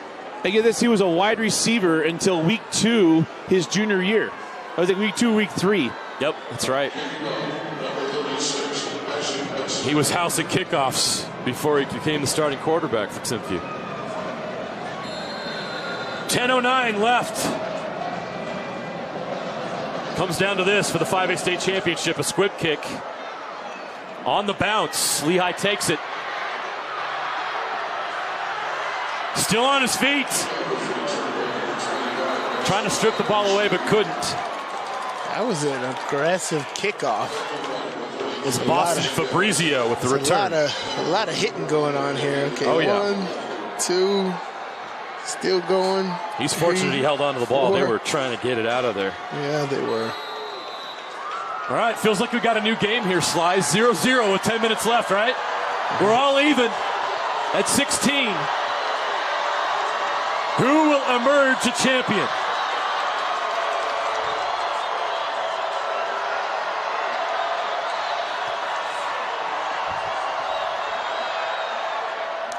I get this, he was a wide receiver until week 2 his junior year. I was like week 2, week 3. Yep, that's right. He was housing kickoffs before he became the starting quarterback for Timpview. 10:09 left. Comes down to this for the 5A state championship, a squib kick. On the bounce, Lehi takes it. Still on his feet. Trying to strip the ball away, but couldn't. That was an aggressive kickoff. It was Boston Fabrizio with the return. A lot of hitting going on here. Okay, oh, yeah. 1, 2, still going. He's fortunate he held on to the ball. 4. They were trying to get it out of there. Yeah, they were. All right, feels like we got a new game here, Sly. 0-0 with 10 minutes left, right? We're all even at 16. Who will emerge a champion?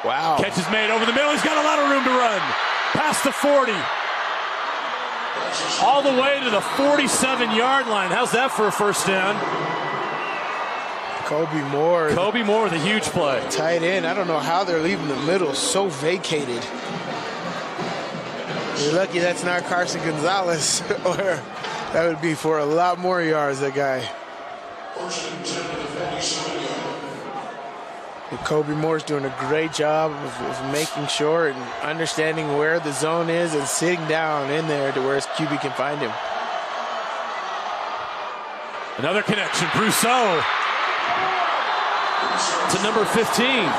Wow. Catch is made over the middle. He's got a lot of room to run. Past the 40. All the way to the 47-yard line. How's that for a first down? Kobe Moore. Kobe Moore with a huge play. Tight end. I don't know how they're leaving the middle so vacated. You're lucky that's not Carson Gonzalez, or that would be for a lot more yards, that guy. And Kobe Moore's doing a great job of making sure and understanding where the zone is and sitting down in there to where his QB can find him. Another connection. Brousseau to number 15.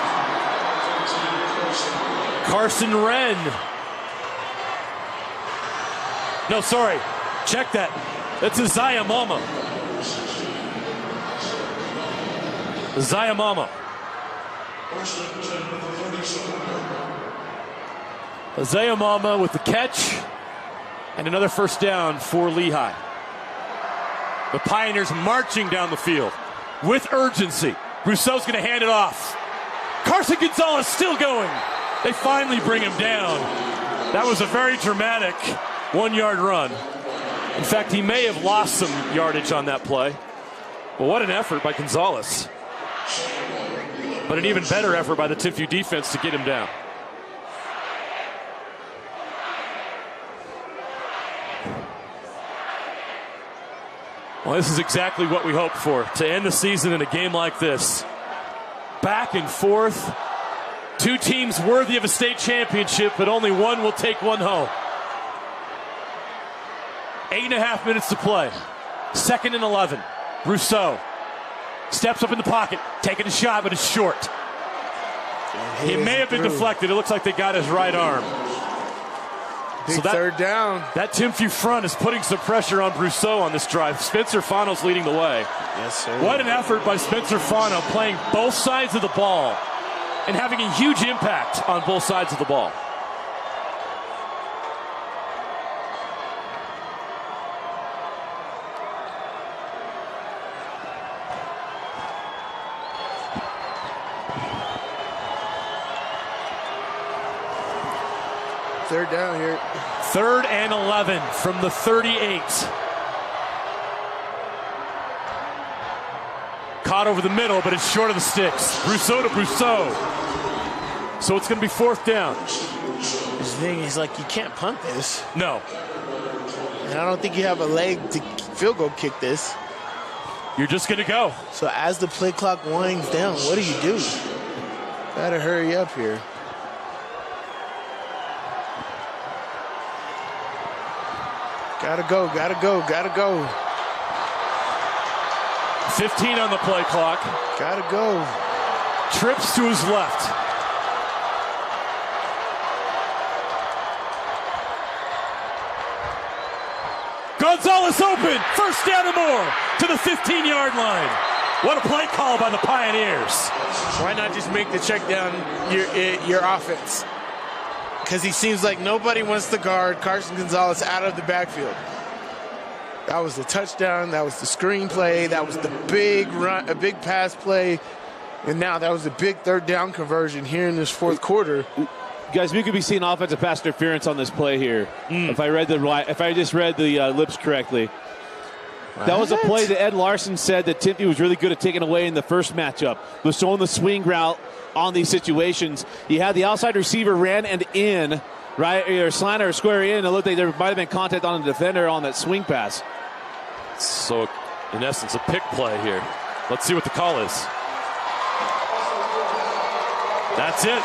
Carson Wren. No, sorry. Check that. That's Isaiah Mama. Isaiah Mama. Isaiah Mama with the catch and another first down for Lehi. The Pioneers marching down the field with urgency. Brousseau's going to hand it off. Carson Gonzalez still going. They finally bring him down. That was a very dramatic 1-yard run. In fact, he may have lost some yardage on that play. Well, what an effort by Gonzalez. But an even better effort by the Timpview defense to get him down. Well, this is exactly what we hoped for, to end the season in a game like this. Back and forth. Two teams worthy of a state championship, but only one will take one home. 8.5 minutes to play. 2nd and 11. Brousseau steps up in the pocket, taking a shot, but it's short. He may have been deflected. It looks like they got his right arm. Big third down. That Timpview front is putting some pressure on Brousseau on this drive. Spencer Fano's leading the way. Yes, sir. What an effort by Spencer Fano, playing both sides of the ball and having a huge impact on both sides of the ball. Third down here. 3rd and 11 from the 38. Caught over the middle, but it's short of the sticks. Brousseau to Brousseau. So it's going to be 4th down. The thing is, like, you can't punt this. No. And I don't think you have a leg to field goal kick this. You're just going to go. So as the play clock winds down, what do? Gotta hurry up here. Gotta go. 15 on the play clock. Gotta go. Trips to his left. Gonzalez open. First down and more to the 15-yard line. What a play call by the Pioneers. Why not just make the check down your offense? Because he seems like nobody wants to guard Carson Gonzalez out of the backfield. That was the touchdown. That was the screen play. That was the big run, a big pass play. And now that was a big third down conversion here in this fourth quarter. Guys, we could be seeing offensive pass interference on this play here. If I just read the lips correctly. What? That was a play that Ed Larson said that Timpview was really good at taking away in the first matchup. Was showing the swing route on these situations. You had the outside receiver ran and in, right, or slant or square in. It looked like there might have been contact on the defender on that swing pass. So, in essence, a pick play here. Let's see what the call is. That's it.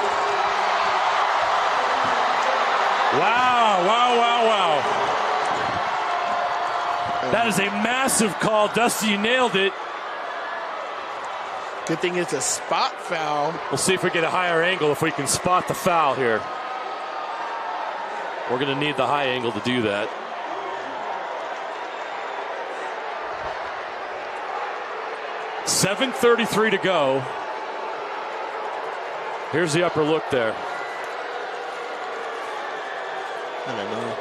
Wow, wow, wow, wow. That is a massive call. Dusty, you nailed it. Good thing it's a spot foul. We'll see if we get a higher angle, if we can spot the foul here. We're going to need the high angle to do that. .7:33 to go. Here's the upper look there. I don't know.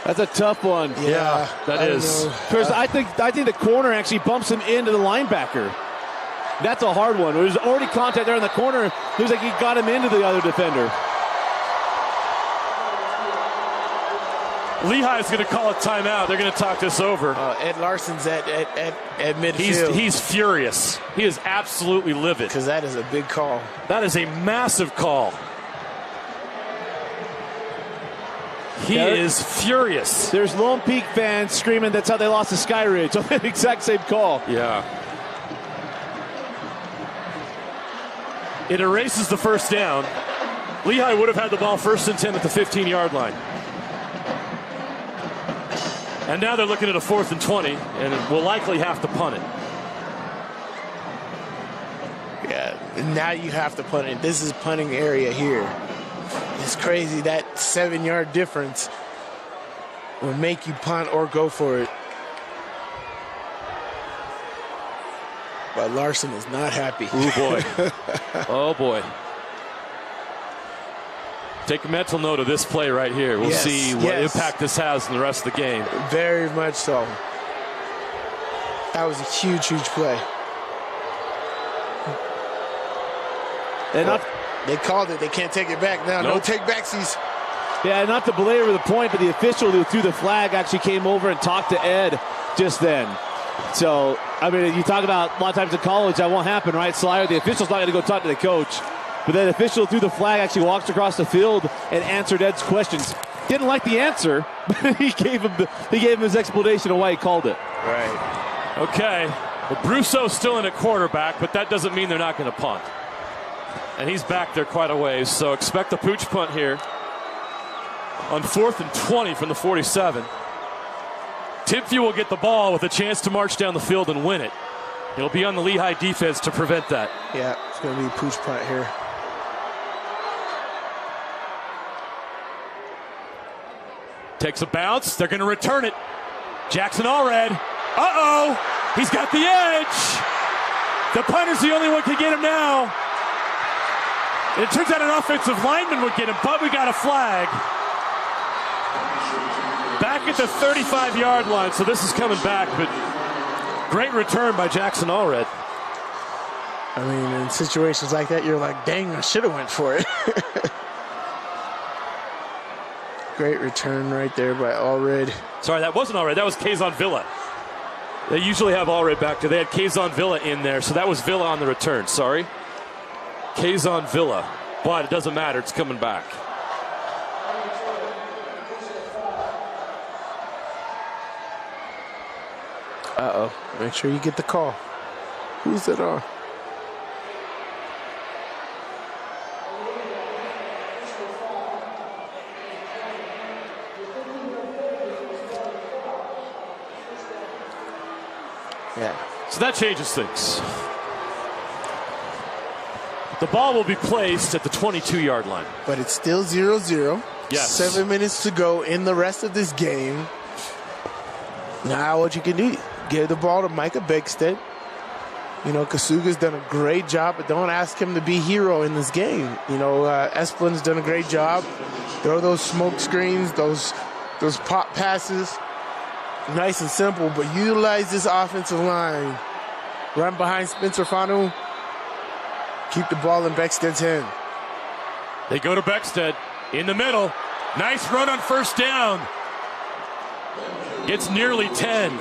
That's a tough one. Yeah, that is. Chris, I think the corner actually bumps him into the linebacker. That's a hard one. There's already contact there in the corner. Looks like he got him into the other defender. Lehi is going to call a timeout. They're going to talk this over. Ed Larson's at midfield. He's furious. He is absolutely livid. Because that is a big call. That is a massive call. He is furious. There's Lone Peak fans screaming that's how they lost to Sky Ridge on the exact same call. Yeah. It erases the first down. Lehi would have had the ball 1st and 10 at the 15-yard line. And now they're looking at a 4th and 20, and will likely have to punt it. Yeah, now you have to punt it. This is punting area here. It's crazy that 7-yard difference will make you punt or go for it. But Larson is not happy. Oh boy. Oh boy. Take a mental note of this play right here. We'll see what impact this has in the rest of the game. Very much so. That was a huge, huge play. They called it. They can't take it back now. Nope. No take backsies. Yeah, not to belabor the point, but the official who threw the flag actually came over and talked to Ed just then. So, I mean, you talk about a lot of times in college, that won't happen, right? Slyer, the official's not going to go talk to the coach. But then the official threw the flag, actually walks across the field and answered Ed's questions. Didn't like the answer, but he gave him his explanation of why he called it. Right. Okay. Well, Brusso's still in at quarterback, but that doesn't mean they're not going to punt. And he's back there quite a ways, so expect a pooch punt here on 4th and 20 from the 47. Timpview will get the ball with a chance to march down the field and win it. It'll be on the Lehi defense to prevent that. Yeah, it's going to be a pooch punt here. Takes a bounce. They're going to return it. Jackson Allred. Uh-oh. He's got the edge. The punter's the only one who can get him now. It turns out an offensive lineman would get him, but we got a flag. Back at the 35-yard line, so this is coming back, but great return by Jackson Allred. I mean, in situations like that, you're like, dang, I should have went for it. Great return right there by Allred. Sorry, that wasn't Allred. That was Kazon Villa. They usually have Allred back there. They had Kazon Villa in there, so that was Villa on the return. Sorry. Kazon Villa. But it doesn't matter. It's coming back. Uh-oh. Make sure you get the call. Who's that on? Yeah. So that changes things. The ball will be placed at the 22-yard line. But it's still 0-0. Yes. 7 minutes to go in the rest of this game. Now what you can do, give the ball to Micah Beckstead. You know, Kasuga's done a great job, but don't ask him to be hero in this game. You know, Esplin's done a great job. Throw those smoke screens, those pop passes. Nice and simple, but utilize this offensive line. Run behind Spencer Fanu. Keep the ball in Beckstead's hand. They go to Beckstead in the middle. Nice run on first down. Gets nearly 10.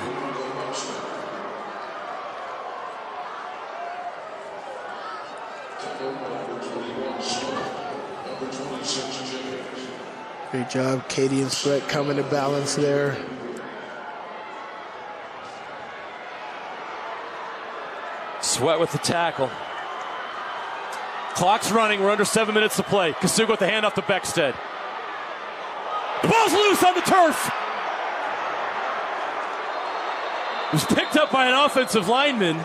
Great job, Katie and Sweat coming to balance there. Sweat with the tackle. Clock's running. We're under 7 minutes to play. Kasuga with the handoff to Beckstead. The ball's loose on the turf. It was picked up by an offensive lineman.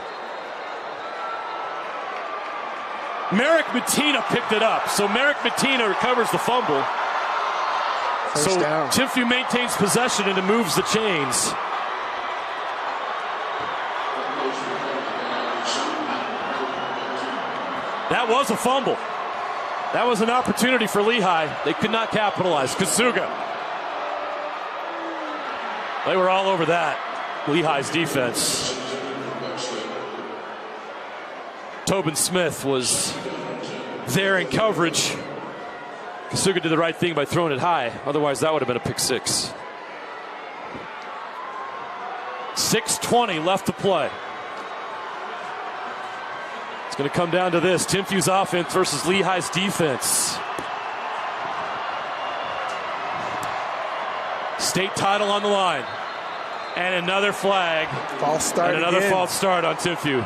Merrick Matina picked it up. So Merrick Matina recovers the fumble. First down. Timpview maintains possession and it moves the chains. That was a fumble. That was an opportunity for Lehi. They could not capitalize. Kasuga. They were all over that. Lehi's defense. Tobin Smith was there in coverage. Kasuga did the right thing by throwing it high. Otherwise, that would have been a pick six. 6:20 left to play. It's going to come down to this. Timpview's offense versus Lehi's defense. State title on the line. And another flag. False start. And another again. false start on Timpview.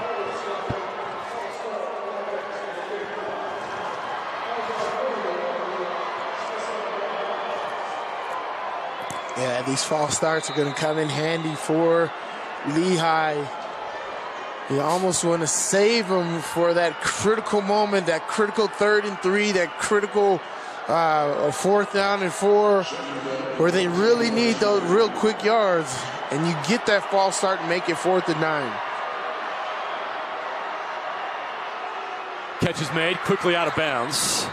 Yeah, these false starts are going to come in handy for Lehi. You almost want to save them for that critical moment, that critical 3rd and 3, that critical 4th down and 4, where they really need those real quick yards. And you get that false start and make it 4th and 9. Catch is made, quickly out of bounds.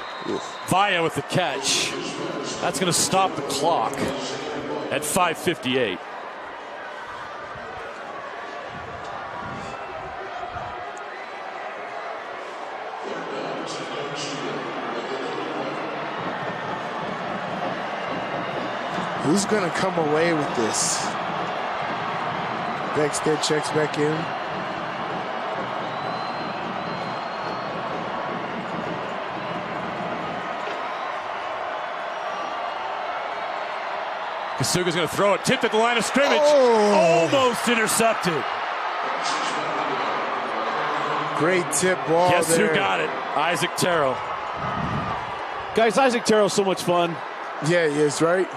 Vaya with the catch. That's going to stop the clock at 5:58. Who's going to come away with this? Beckstead checks back in. Kasuga's going to throw it. Tipped at the line of scrimmage. Almost intercepted. Great tip ball. Guess there. who got it? Isaac Terrell. Guys, Isaac Terrell's so much fun. Yeah, he is, right?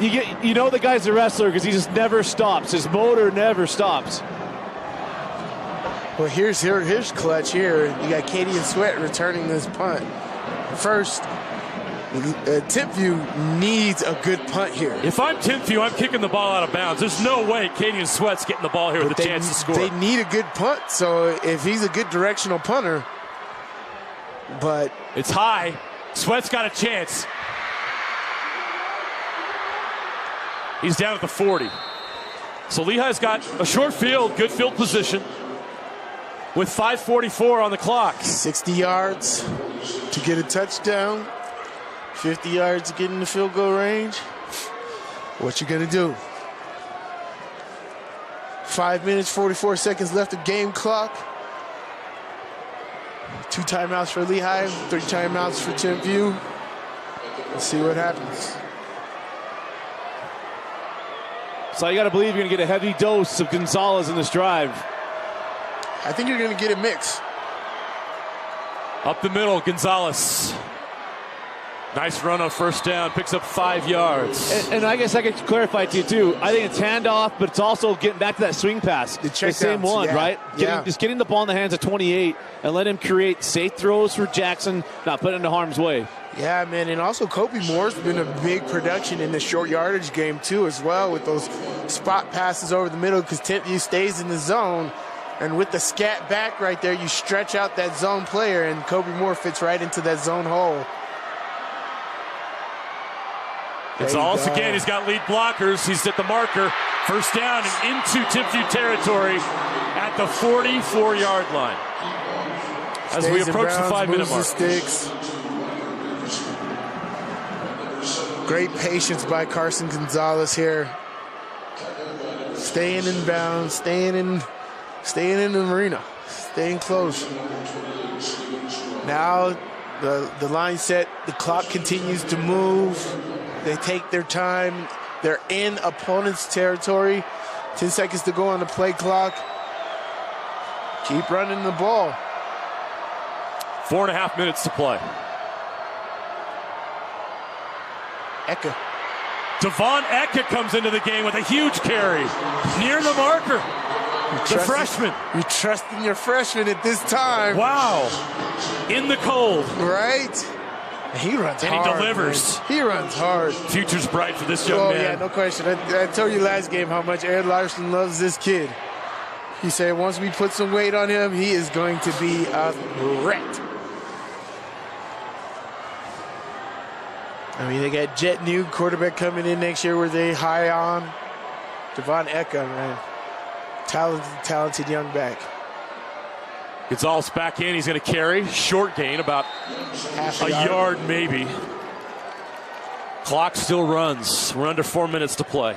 You know the guy's a wrestler because he just never stops. His motor never stops. Well, here's clutch here. You got Katie and Sweat returning this punt. First, Timpview needs a good punt here. If I'm Timpview, I'm kicking the ball out of bounds. There's no way Katie and Sweat's getting the ball here with a chance to score. They need a good punt, so if he's a good directional punter, but it's high. Sweat's got a chance. He's down at the 40. So Lehi's got a short field, good field position with 5:44 on the clock. 60 yards to get a touchdown. 50 yards to get in the field goal range. What you gonna do? 5 minutes, 44 seconds left of game clock. 2 timeouts for Lehi, 3 timeouts for Timpview. Let's see what happens. So you got to believe you're going to get a heavy dose of Gonzalez in this drive. I think you're going to get a mix. Up the middle, Gonzalez. Nice run on first down, picks up 5 yards. And I guess I could clarify to you too. I think it's handoff, but it's also getting back to that swing pass. The same one, yeah. right? Just getting the ball in the hands of 28 and let him create safe throws for Jackson, not put into harm's way. Yeah, man, and also Kobe Moore's been a big production in the short yardage game too as well, with those spot passes over the middle, because Timpview stays in the zone, and with the scat back right there, you stretch out that zone player, and Kobe Moore fits right into that zone hole. Gonzalez again, he's got lead blockers, he's at the marker, first down and into Timpview territory at the 44-yard line. As we approach the 5-minute mark. Sticks. Great patience by Carson Gonzalez here. Staying in bounds, staying in the arena, staying close. Now the line set, the clock continues to move. They take their time. They're in opponent's territory. 10 seconds to go on the play clock. Keep running the ball. 4.5 minutes to play. Eka. Devon Eka comes into the game with a huge carry near the marker. The freshman. You trust in your freshman at this time. Wow. In the cold. Right? He runs and hard. And he delivers. Man. He runs hard. Future's bright for this young man. Yeah, no question. I told you last game how much Aaron Larson loves this kid. He said once we put some weight on him, he is going to be a threat. I mean, they got Jet New quarterback coming in next year where they high on. Devon Eka, man. Talented young back. Gonzalez back in. He's going to carry. Short gain, about half a yard maybe. Clock still runs. We're under 4 minutes to play.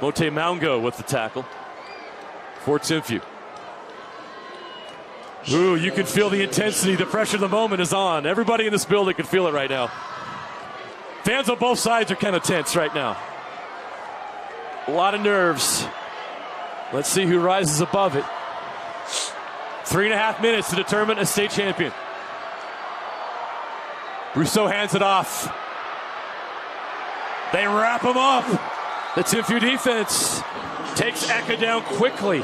Mote Maungo with the tackle for Timpview. Ooh, you can feel the intensity. The pressure of the moment is on. Everybody in this building can feel it right now. Fans on both sides are kind of tense right now. A lot of nerves. Let's see who rises above it. 3.5 minutes to determine a state champion. Rousseau hands it off. They wrap him up. The Timpview defense takes Eka down quickly.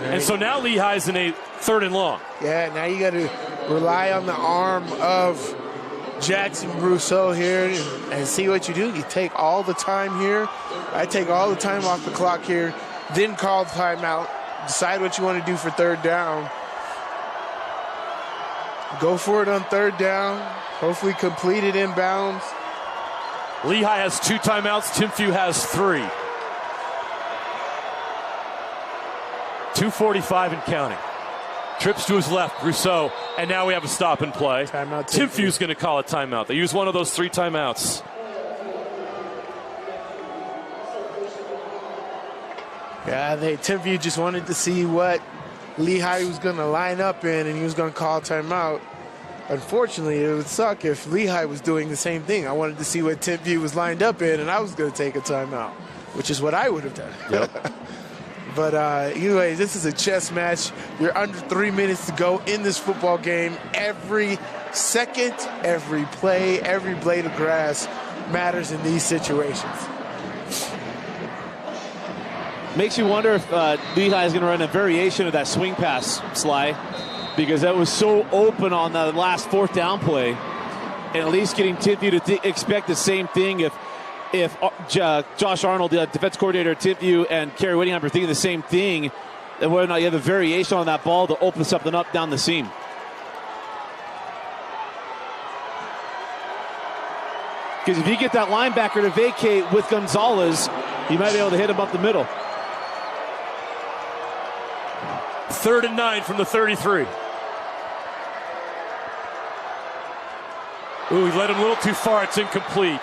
And so now Lehi's in a 3rd and long. Yeah, now you got to rely on the arm of Jackson Rousseau here and see what you do. You take all the time here. I take all the time off the clock here, then call timeout, decide what you want to do for 3rd down. Go for it on 3rd down. Hopefully complete it in bounds. Lehi has 2 timeouts. Timpview has 3. 2:45 and counting. Trips to his left, Rousseau, and now we have a stop and play. Timeout. Timpview's going to call a timeout. They use one of those 3 timeouts. Yeah, Timpview just wanted to see what Lehi was going to line up in, and he was going to call timeout. Unfortunately, it would suck if Lehi was doing the same thing. I wanted to see what Timpview was lined up in, and I was going to take a timeout, which is what I would have done. Yep. But anyway, this is a chess match. You're under 3 minutes to go in this football game. Every second, every play, every blade of grass matters in these situations. Makes you wonder if Lehi is going to run a variation of that swing pass, Sly, because that was so open on the last 4th down play. And at least getting Timpview to expect the same thing if Josh Arnold, the defense coordinator at Timpview, and Kerry Whittingham are thinking the same thing, then whether or not you have a variation on that ball to open something up down the seam. Because if you get that linebacker to vacate with Gonzalez, you might be able to hit him up the middle. 3rd and 9 from the 33. Ooh, he led him a little too far. It's incomplete.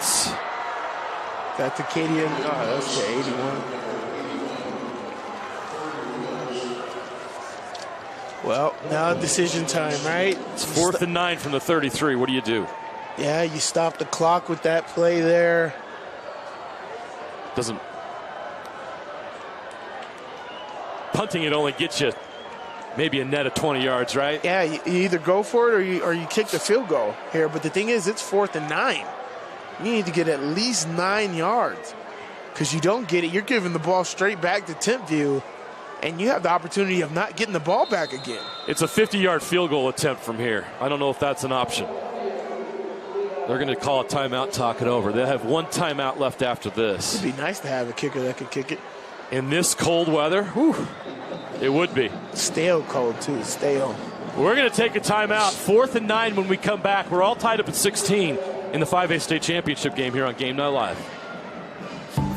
That's Acadian. Oh, that's the 81. Well, now decision time, right? It's 4th and 9 from the 33. What do you do? Yeah, you stop the clock with that play there. Doesn't. Punting it only gets you maybe a net of 20 yards, right? Yeah, you either go for it or you kick the field goal here. But the thing is, it's 4th and 9. You need to get at least 9 yards. Because you don't get it, you're giving the ball straight back to Timpview. and you have the opportunity of not getting the ball back again. It's a 50-yard field goal attempt from here. I don't know if that's an option. They're going to call a timeout, talk it over. They'll have one timeout left after this. It'd be nice to have a kicker that could kick it. In this cold weather, whew, it would be. Stale cold, too. Stale. We're going to take a timeout. 4th and 9 when we come back. We're all tied up at 16 in the 5A state championship game here on Game Night Live.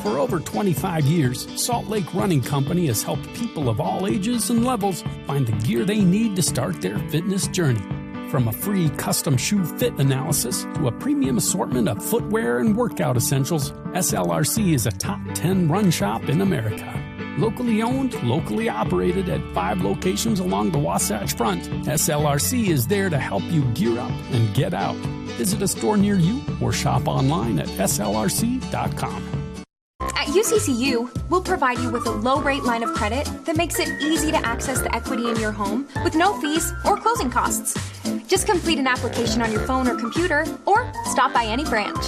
For over 25 years, Salt Lake Running Company has helped people of all ages and levels find the gear they need to start their fitness journey. From a free custom shoe fit analysis to a premium assortment of footwear and workout essentials, SLRC is a top 10 run shop in America. Locally owned, locally operated at 5 locations along the Wasatch Front, SLRC is there to help you gear up and get out. Visit a store near you or shop online at slrc.com. At UCCU, we'll provide you with a low-rate line of credit that makes it easy to access the equity in your home with no fees or closing costs. Just complete an application on your phone or computer, or stop by any branch.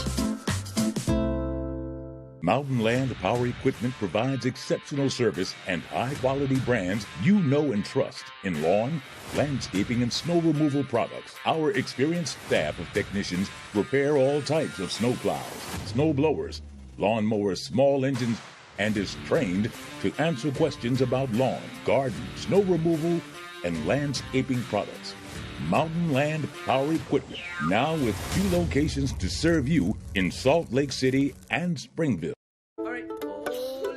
Mountain Land Power Equipment provides exceptional service and high-quality brands you know and trust in lawn, landscaping, and snow removal products. Our experienced staff of technicians repair all types of snow plows, snow blowers, lawn mowers, small engines, and is trained to answer questions about lawn, garden, snow removal, and landscaping products. Mountain Land Power Equipment, now with 2 locations to serve you in Salt Lake City and Springville. All right,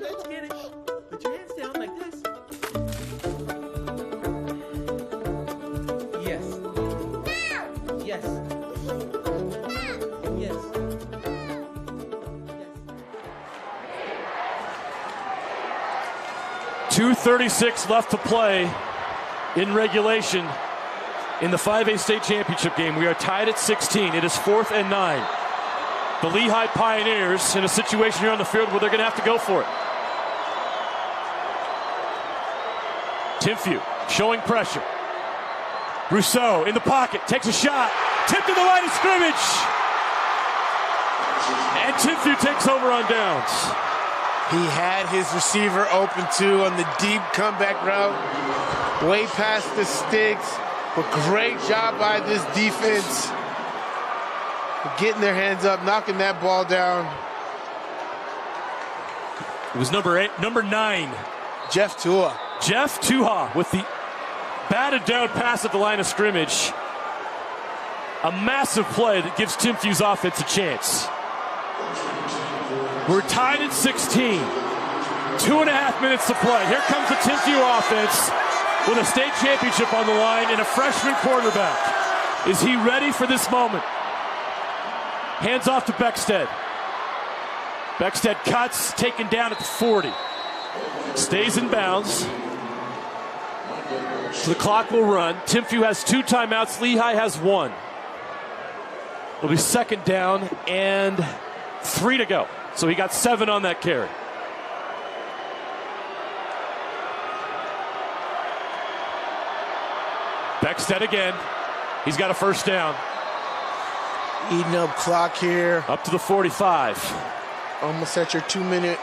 let's get it. Put your hands down like this. Yes. Yes. Yes. 2:36 left to play in regulation in the 5A state championship game. We are tied at 16. It is 4th and 9. The Lehi Pioneers in a situation here on the field where they're going to have to go for it. Timpview showing pressure. Rousseau in the pocket, takes a shot, tipped to the line of scrimmage. And Timpview takes over on downs. He had his receiver open too on the deep comeback route, way past the sticks. But great job by this defense, getting their hands up, knocking that ball down. It was number 9, Jeff Tua. Jeff Tua with the batted down pass at the line of scrimmage. A massive play that gives Timpview's offense a chance. We're tied at 16. 2.5 minutes to play. Here comes the Timpview offense with a state championship on the line and a freshman quarterback. Is he ready for this moment? Hands off to Beckstead. Beckstead cuts, taken down at the 40. Stays in bounds. So the clock will run. Timpview has 2 timeouts. Lehi has 1. It'll be 2nd down and 3 to go. So he got 7 on that carry. Beckstead again. He's got a 1st down. Eating up clock here. Up to the 45. Almost at your 2-minute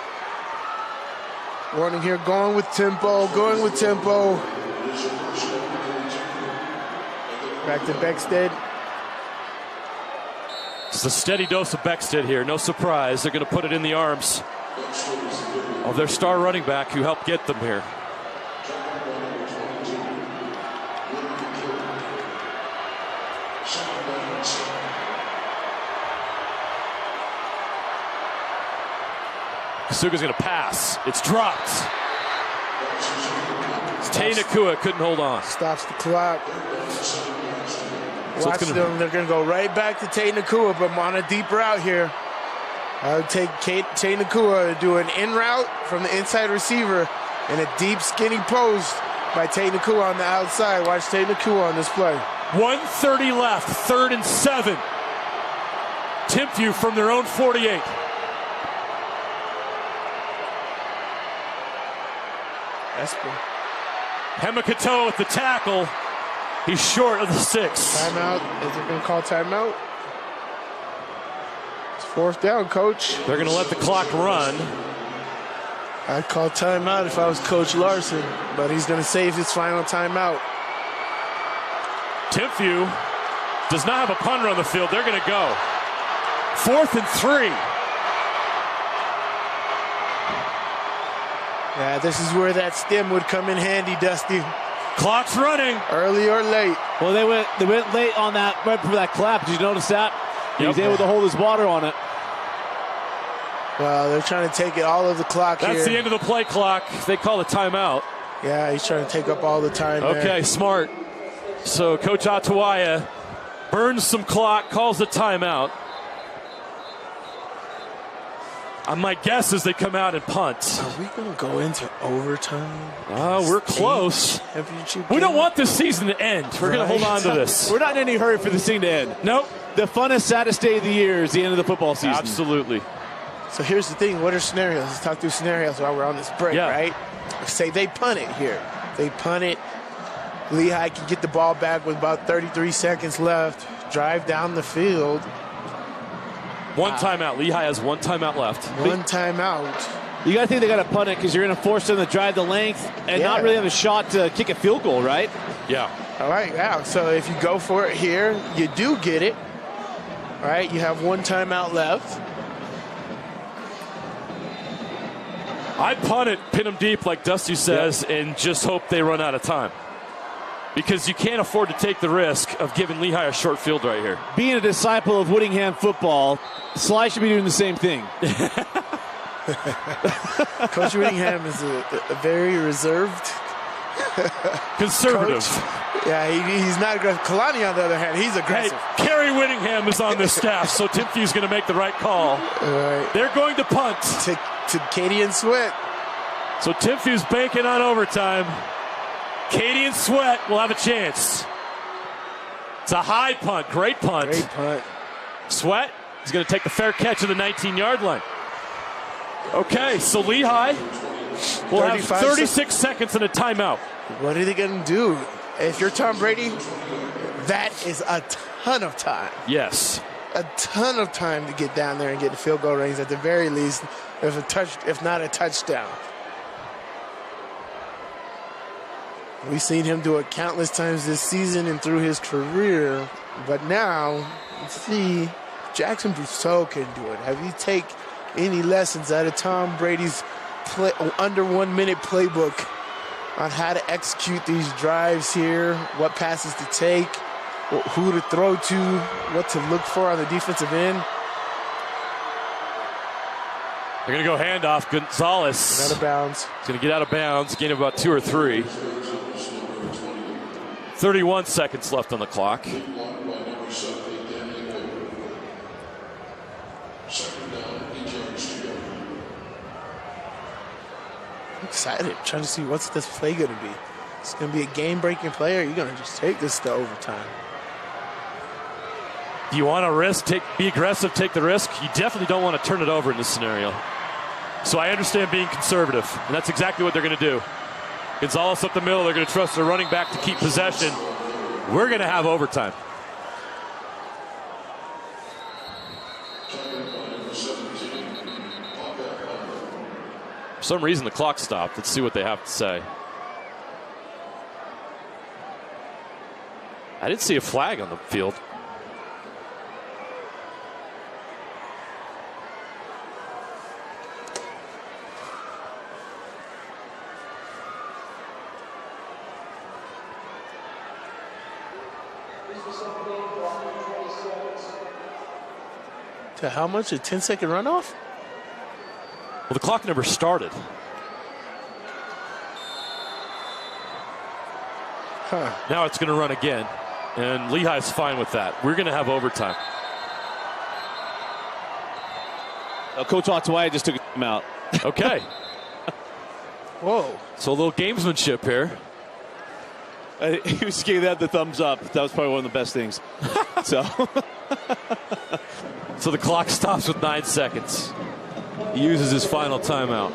warning here. Going with tempo. Back to Beckstead. It's a steady dose of Beckstead here. No surprise. They're going to put it in the arms of their star running back who helped get them here. Kasuga's going to pass. It's dropped. Tay Nakua couldn't hold on. Stops the clock. So Watch them. They're going to go right back to Tay Nakua, but on a deep route here. I would take Tay Nakua to do an in route from the inside receiver and a deep skinny post by Tay Nakua on the outside. Watch Tay Nakua on this play. 1:30 left. 3rd and 7. Timpview from their own 48. Esper. Hemakato with the tackle. He's short of the 6. Timeout. Is it going to call timeout? It's 4th down, coach. They're going to let the clock run. I'd call timeout if I was Coach Larson, but he's going to save his final timeout. Timpview does not have a punter on the field. They're going to go. 4th and 3. Yeah, this is where that stem would come in handy, Dusty. Clock's running. Early or late. Well, they went late on that, right for that clap. Did you notice that? He was able to hold his water on it. Well, they're trying to take it all of the clock here. That's the end of the play clock. They call a timeout. Yeah, he's trying to take up all the time. Okay, there. smart. So Coach Atawaya burns some clock, calls a timeout. My guess is they come out and punt. Are we going to go into overtime? We're close. We don't want this season to end. We're going to hold on to this. We're not in any hurry for this thing to end. Nope. The funnest, saddest day of the year is the end of the football season. Absolutely. So here's the thing. What are scenarios? Let's talk through scenarios while we're on this break, right? Say they punt it here. They punt it. Lehi can get the ball back with about 33 seconds left. Drive down the field. One timeout. Lehi has one timeout left. One timeout. You got to think they got to punt it because you're going to force them to drive the length and not really have a shot to kick a field goal, right? Yeah. All right, yeah. So if you go for it here, you do get it. All right, you have one timeout left. I'd punt it, pin them deep, like Dusty says, and just hope they run out of time. Because you can't afford to take the risk of giving Lehi a short field right here. Being a disciple of Whittingham football, Sly should be doing the same thing. Coach Whittingham is a very reserved, conservative. Coach. Yeah, he's not aggressive. Kalani, on the other hand, he's aggressive. Hey, Kerry Whittingham is on this staff, so Timpview's going to make the right call. Right. They're going to punt. To Katie and Sweat. So Timpview's banking on overtime. Katie and Sweat will have a chance. It's a high punt. Great punt. Great punt. Sweat is going to take the fair catch of the 19-yard line. Okay, so Lehi will have 36 seconds and a timeout. What are they going to do? If you're Tom Brady, that is a ton of time. Yes. A ton of time to get down there and get the field goal range at the very least, if not a touchdown. We've seen him do it countless times this season and through his career. But now, let's see, Jackson Brousseau can do it. Have you take any lessons out of Tom Brady's under 1 minute playbook on how to execute these drives here, what passes to take, who to throw to, what to look for on the defensive end? They're going to go handoff. Gonzalez. Out of bounds. He's going to get out of bounds, gain of about 2 or 3. 31 seconds left on the clock. I'm excited. Trying to see what's this play going to be. It's going to be a game-breaking play, or you're going to just take this to overtime. Do you want to risk, be aggressive, take the risk? You definitely don't want to turn it over in this scenario. So I understand being conservative, and that's exactly what they're going to do. Gonzalez up the middle. They're going to trust their running back to keep possession. We're going to have overtime. For some reason, the clock stopped. Let's see what they have to say. I didn't see a flag on the field. To how much? A 10-second runoff? Well, the clock never started. Now it's going to run again, and Lehi's fine with that. We're going to have overtime. Coach Atawaya just took him out. Okay. Whoa. So a little gamesmanship here. He was giving that the thumbs up. That was probably one of the best things. So the clock stops with 9 seconds. He uses his final timeout.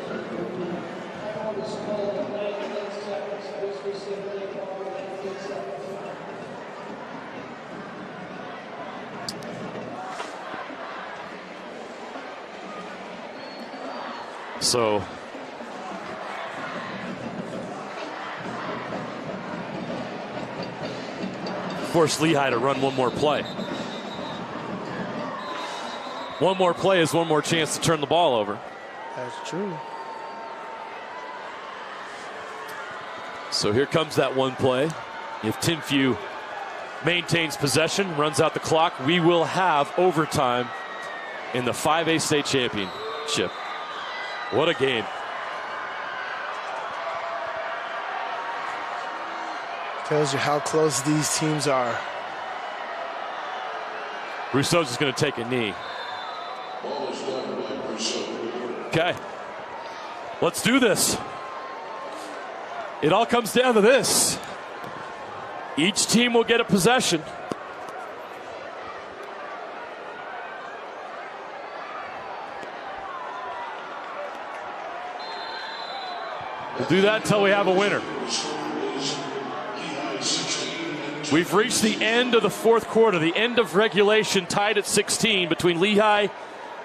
So force Lehi to run one more play. One more play is one more chance to turn the ball over. That's true. So here comes that one play. If Timpview maintains possession, runs out the clock, we will have overtime in the 5A state championship. What a game. Tells you how close these teams are. Rousseau's is going to take a knee. Okay. Let's do this. It all comes down to this. Each team will get a possession. We'll do that until we have a winner. We've reached the end of the fourth quarter, the end of regulation, tied at 16 between Lehi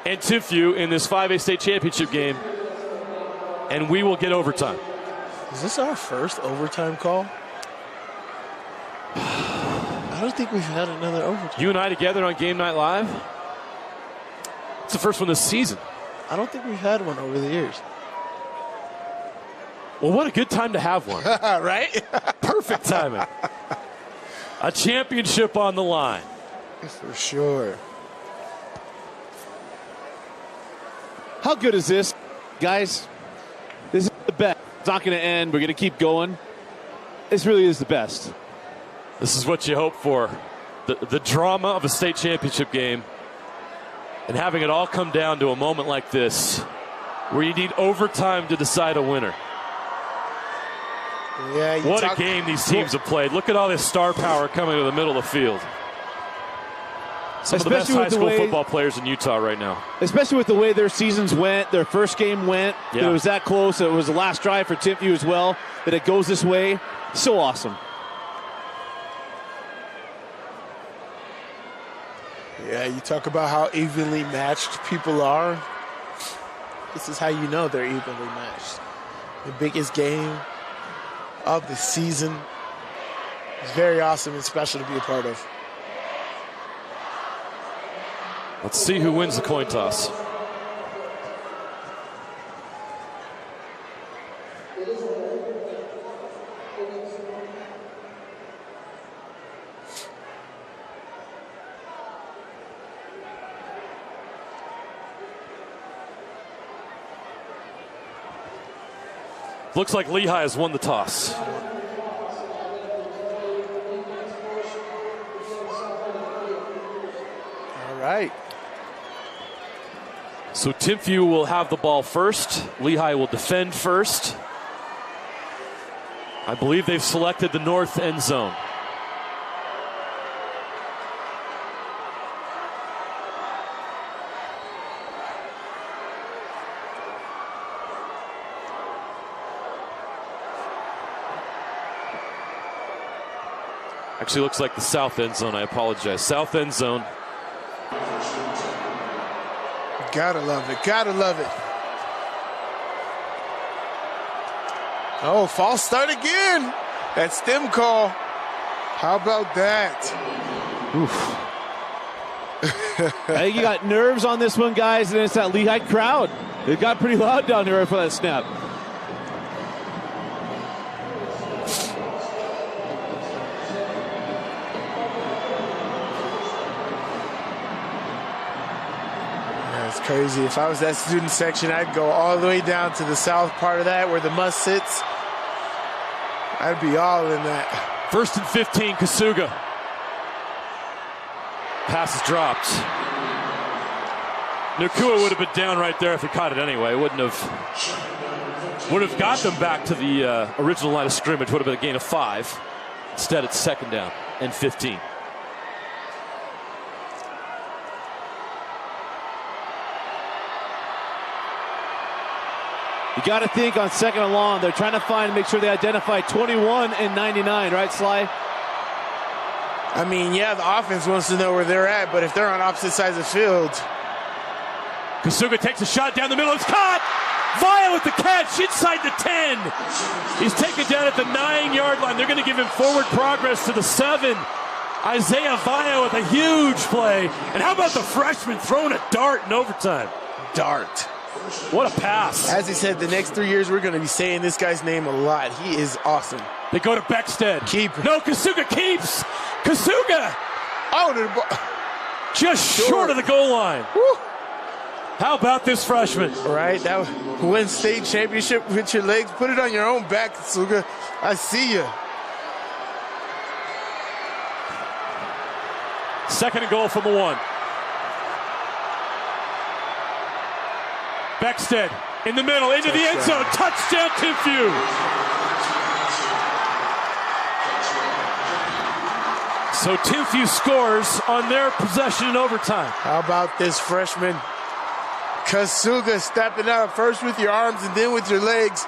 and Timpview in this 5A state championship game. And we will get overtime. Is this our first overtime call? I don't think we've had another overtime. You and I together on Game Night Live? It's the first one this season. I don't think we've had one over the years. Well, what a good time to have one. Right? Perfect timing. A championship on the line. For sure. How good is this, guys? This is the best. It's not going to end. We're going to keep going. This really is the best. This is what you hope for. The drama of a state championship game and having it all come down to a moment like this where you need overtime to decide a winner. Yeah, what a game these teams have played. Look at all this star power coming to the middle of the field. Some of the best high school football players in Utah right now. Especially with the way their seasons went, their first game went. Yeah. It was that close. It was the last drive for Timpview as well. That it goes this way. So awesome. Yeah, you talk about how evenly matched people are. This is how you know they're evenly matched. The biggest game of the season. It's very awesome and special to be a part of. Let's see who wins the coin toss. Looks like Lehi has won the toss. All right. So Timpview will have the ball first. Lehi will defend first. I believe they've selected the north end zone. Actually looks like the south end zone. I apologize. South end zone. Gotta love it. Gotta love it. Oh, false start again. That stem call. How about that? Oof. I think you got nerves on this one, guys, and it's that Lehi crowd. It got pretty loud down there for that snap. Crazy. If I was that student section, I'd go all the way down to the south part of that where the must sits. I'd be all in that. 1st and 15, Kasuga. Pass is dropped. Nakua would have been down right there if he caught it anyway. Would have got them back to the original line of scrimmage. Would have been a gain of 5. Instead, it's 2nd down and 15. You got to think on 2nd and long, they're trying to make sure they identify 21 and 99, right, Sly? I mean, yeah, the offense wants to know where they're at, but if they're on opposite sides of the field. Kasuga takes a shot down the middle. It's caught! Vaya with the catch inside the 10. He's taken down at the 9-yard line. They're going to give him forward progress to the 7. Isaiah Vaya with a huge play. And how about the freshman throwing a dart in overtime? Dart. What a pass. As he said, the next 3 years, we're going to be saying this guy's name a lot. He is awesome. They go to Beckstead. Keeper. No, Kasuga keeps. Kasuga. Oh, the ball. Just short of the goal line. Woo. How about this freshman? Right, that win state championship with your legs. Put it on your own back, Kasuga. I see you. Second and goal from the 1. Beckstead in the middle, into the end zone. Touchdown, Timpview. So Timpview scores on their possession in overtime. How about this freshman? Kasuga stepping out first with your arms and then with your legs.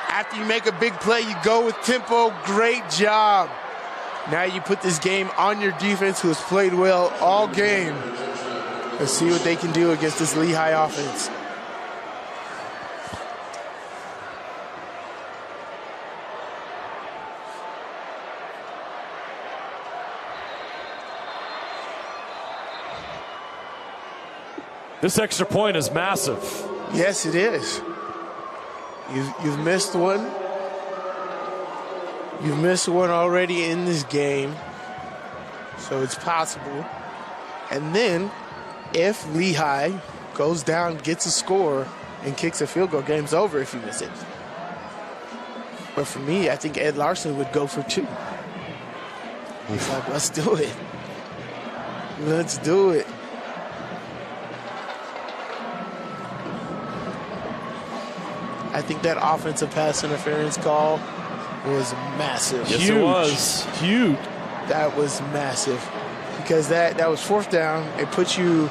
After you make a big play, you go with tempo. Great job. Now you put this game on your defense, who has played well all game. Let's see what they can do against this Lehi offense. This extra point is massive. Yes, it is. You've missed one. You've missed one already in this game, so it's possible. And then, if Lehi goes down, gets a score, and kicks a field goal, game's over if you miss it. But for me, I think Ed Larson would go for 2. He's like, let's do it. Let's do it. I think that offensive pass interference call was massive. Yes, it was. Huge. That was massive. Because that was 4th down. It puts you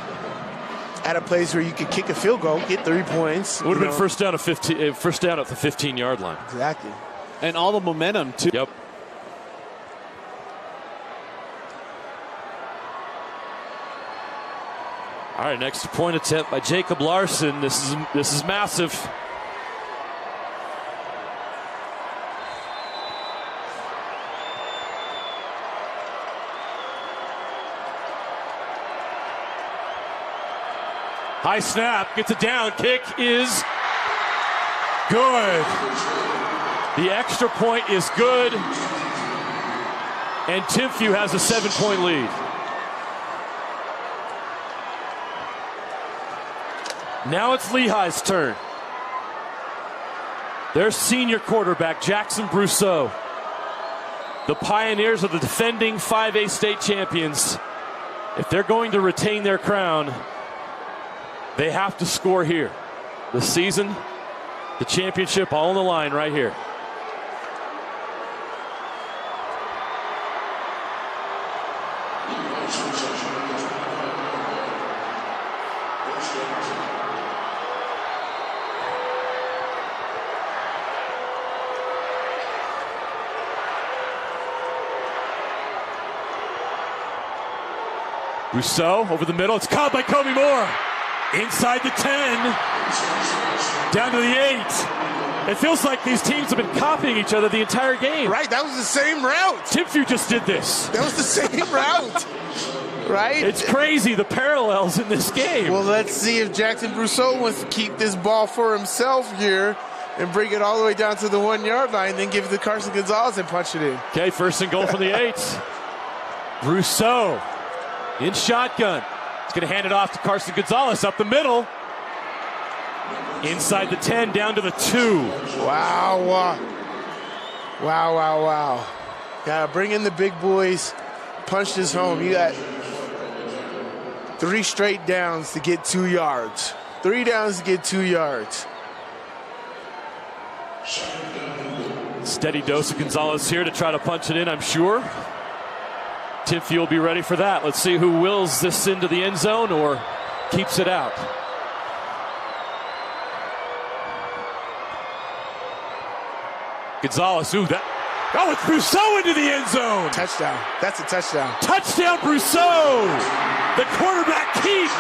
at a place where you could kick a field goal, get 3 points. It would have been first down at the 15-yard line. Exactly. And all the momentum, too. Yep. All right, next point attempt by Jacob Larson. This is massive. High snap, gets it down, kick is good. The extra point is good, and Timpview has a 7-point lead. Now it's Lehi's turn. Their senior quarterback, Jackson Brousseau. The Pioneers are the defending 5A state champions. If they're going to retain their crown, they have to score here. The season, the championship, all on the line right here. Rousseau over the middle. It's caught by Kobe Moore. Inside the 10, down to the 8. It feels like these teams have been copying each other the entire game. Right, that was the same route. Timpview just did this. That was the same route. Right? It's crazy, the parallels in this game. Well, let's see if Jackson Brousseau wants to keep this ball for himself here and bring it all the way down to the 1-yard line, then give it to Carson Gonzalez and punch it in. Okay, first and goal from the 8. Brousseau in shotgun. He's going to hand it off to Carson Gonzalez up the middle. Inside the 10, down to the 2. Wow. Wow. Gotta bring in the big boys. Punch this home. You got 3 straight downs to get 2 yards. 3 downs to get 2 yards. Steady dose of Gonzalez here to try to punch it in, I'm sure. Timpview will be ready for that. Let's see who wills this into the end zone or keeps it out. Gonzalez, it's Brousseau into the end zone. Touchdown. That's a touchdown. Touchdown, Brousseau. The quarterback keep.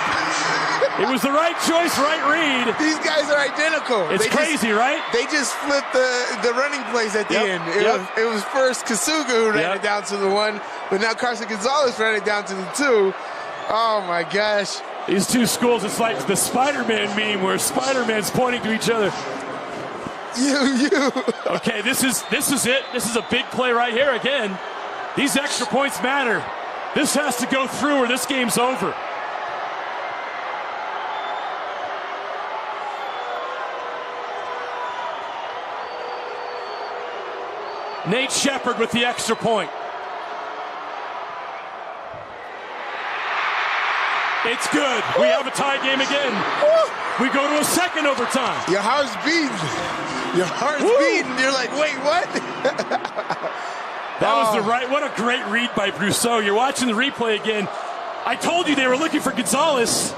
It was the right choice, right read. These guys are identical. It's crazy, right? They just flipped the running plays at the end. It was first Kasuga who ran it down to the 1, but now Carson Gonzalez ran it down to the 2. Oh my gosh. These two schools, it's like the Spider-Man meme where Spider-Man's pointing to each other. You. Okay, this is it. This is a big play right here again. These extra points matter. This has to go through or this game's over. Nate Shepard with the extra point. It's good. We have a tie game again. We go to a second overtime. Your heart's beating. Your heart's beating. You're like, wait, what? That was the right. What a great read by Brousseau. You're watching the replay again. I told you they were looking for Gonzalez.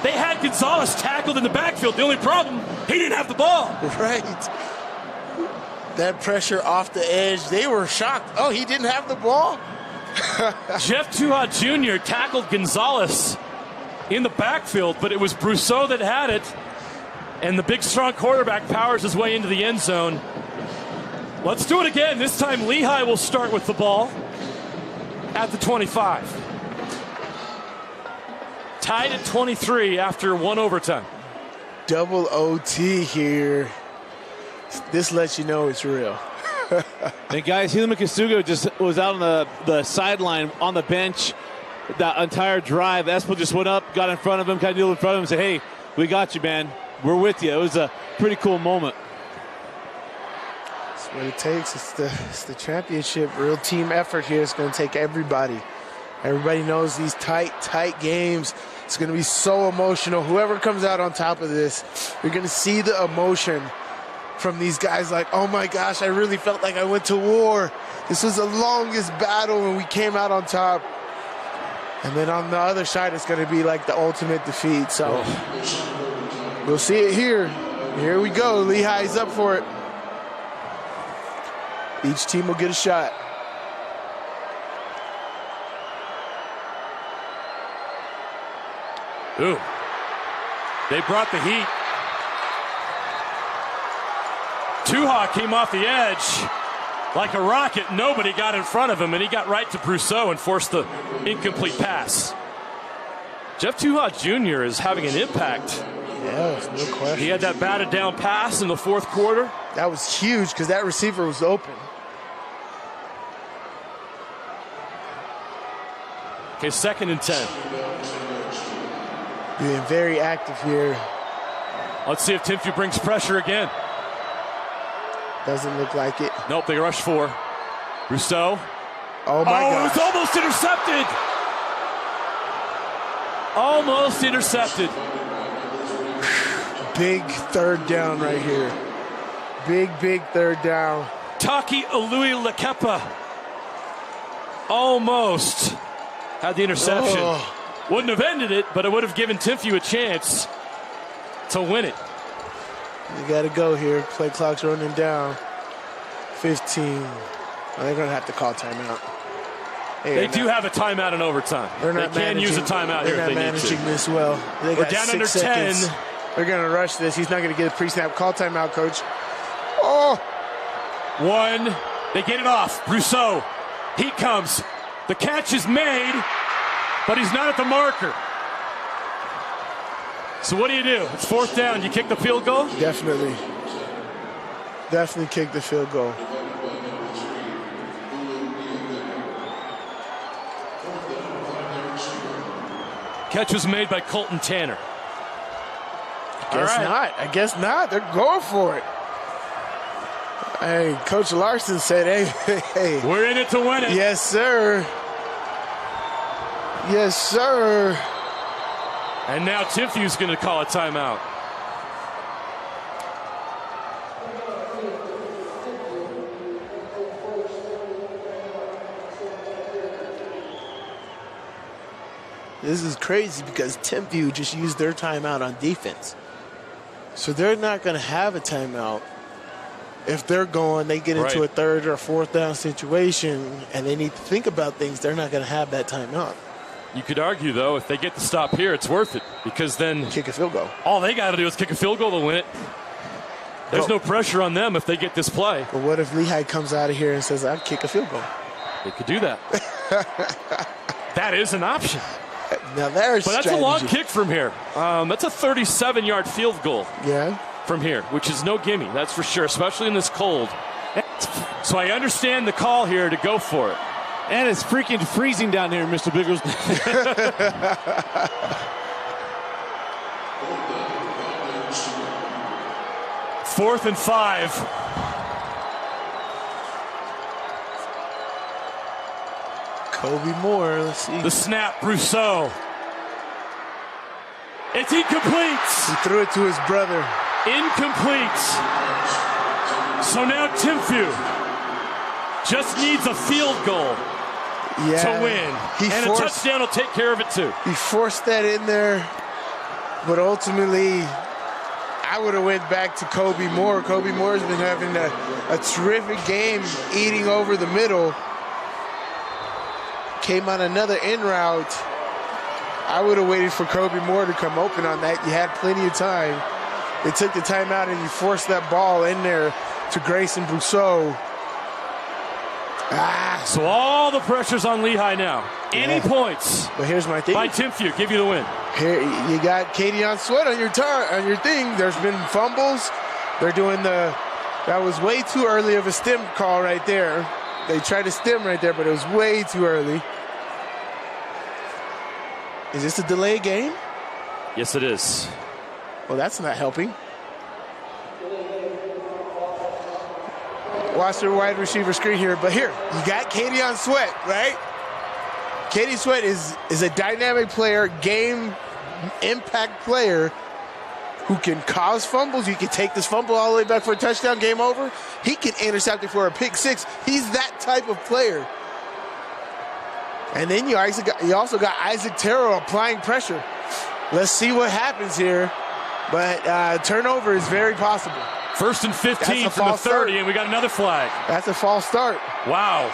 They had Gonzalez tackled in the backfield. The only problem, he didn't have the ball. Right. That pressure off the edge. They were shocked. Oh, he didn't have the ball? Jeff Tuhad Jr. tackled Gonzalez in the backfield, but it was Brousseau that had it. And the big, strong quarterback powers his way into the end zone. Let's do it again. This time, Lehi will start with the ball at the 25. Tied at 23 after one overtime. Double OT here. This lets you know it's real. And guys, Hila Kasuga just was out on the sideline on the bench that entire drive. Espel just went up, got in front of him, kind of kneeled in front of him and said, hey, we got you, man. We're with you. It was a pretty cool moment. That's what it takes. It's the championship. Real team effort here. It's going to take everybody. Everybody knows these tight games. It's going to be so emotional. Whoever comes out on top of this, you're going to see the emotion from these guys like, oh my gosh, I really felt like I went to war. This was the longest battle and we came out on top. And then on the other side, it's going to be like the ultimate defeat. So we'll see it here. Here we go. Lehi's up for it. Each team will get a shot. Ooh. They brought the heat. Tuhad came off the edge like a rocket. Nobody got in front of him, and he got right to Brousseau and forced the incomplete pass. Jeff Tuhad Jr. is having an impact. Yeah, no question. He had that batted down pass in the fourth quarter. That was huge because that receiver was open. Okay, 2nd and 10. Being very active here. Let's see if Timpview brings pressure again. Doesn't look like it. Nope, they rush 4. Brousseau. Oh, my God. It's almost intercepted. Almost intercepted. Big third down right here. Big third down. Taki Alui-Lekepa almost had the interception. Wouldn't have ended it, but it would have given Timpview a chance to win it. You got to go here. Play clock's running down. 15. Well, they're going to have to call timeout. They do have a timeout in overtime. They can use a timeout here if they need to. They're not managing this well. They We're got down 6 under seconds. 10. They're going to rush this. He's not going to get a pre-snap. Call timeout, coach. 1. They get it off. Brousseau. Heat comes. The catch is made, but he's not at the marker. So what do? It's 4th down. You kick the field goal? Definitely. Definitely kick the field goal. Catch was made by Colton Tanner. I guess not. They're going for it. Hey, Coach Larson said, hey. We're in it to win it. Yes, sir. Yes, sir. And now Timpview's going to call a timeout. This is crazy because Timpview just used their timeout on defense. So they're not going to have a timeout. If they're going, they get into a 3rd or 4th down situation and they need to think about things, they're not going to have that timeout. You could argue, though, if they get the stop here, it's worth it because then kick a field goal. All they got to do is kick a field goal to win it. There's no pressure on them if they get this play. But what if Lehi comes out of here and says, I'll kick a field goal? They could do that. That is an option. Now there's But that's strategy. a long kick from here. That's a 37-yard field goal. Yeah. From here, which is no gimme, that's for sure, especially in this cold. So I understand the call here to go for it. And it's freaking freezing down here, Mr. Biggles. 4th and 5. Kobe Moore, let's see. The snap, Brousseau. It's incomplete. He threw it to his brother. Incomplete. So now Timpview just needs a field goal to win. And a touchdown will take care of it too. He forced that in there, but ultimately I would have went back to Kobe Moore. Kobe Moore's been having a terrific game, eating over the middle. Came on another in route. I would have waited for Kobe Moore to come open on that. You had plenty of time. They took the timeout and you forced that ball in there to Grayson Brousseau. So all the pressure's on Lehi now. Any points? But here's my thing. By Timpview, give you the win. Here you got Kadion Sweat on your thing. There's been fumbles. They're doing that was way too early of a stem call right there. They tried to stem right there, but it was way too early. Is this a delay game? Yes, it is. Well, that's not helping. Watch the wide receiver screen here, but here, you got Kadion Sweat, right? Kadion Sweat is a dynamic player, game impact player who can cause fumbles. He can take this fumble all the way back for a touchdown, game over. He can intercept it for a pick six. He's that type of player. And then you also got Isaac Terrell applying pressure. Let's see what happens here. But turnover is very possible. 1st and 15 from the 30, and we got another flag. That's a false start. Wow.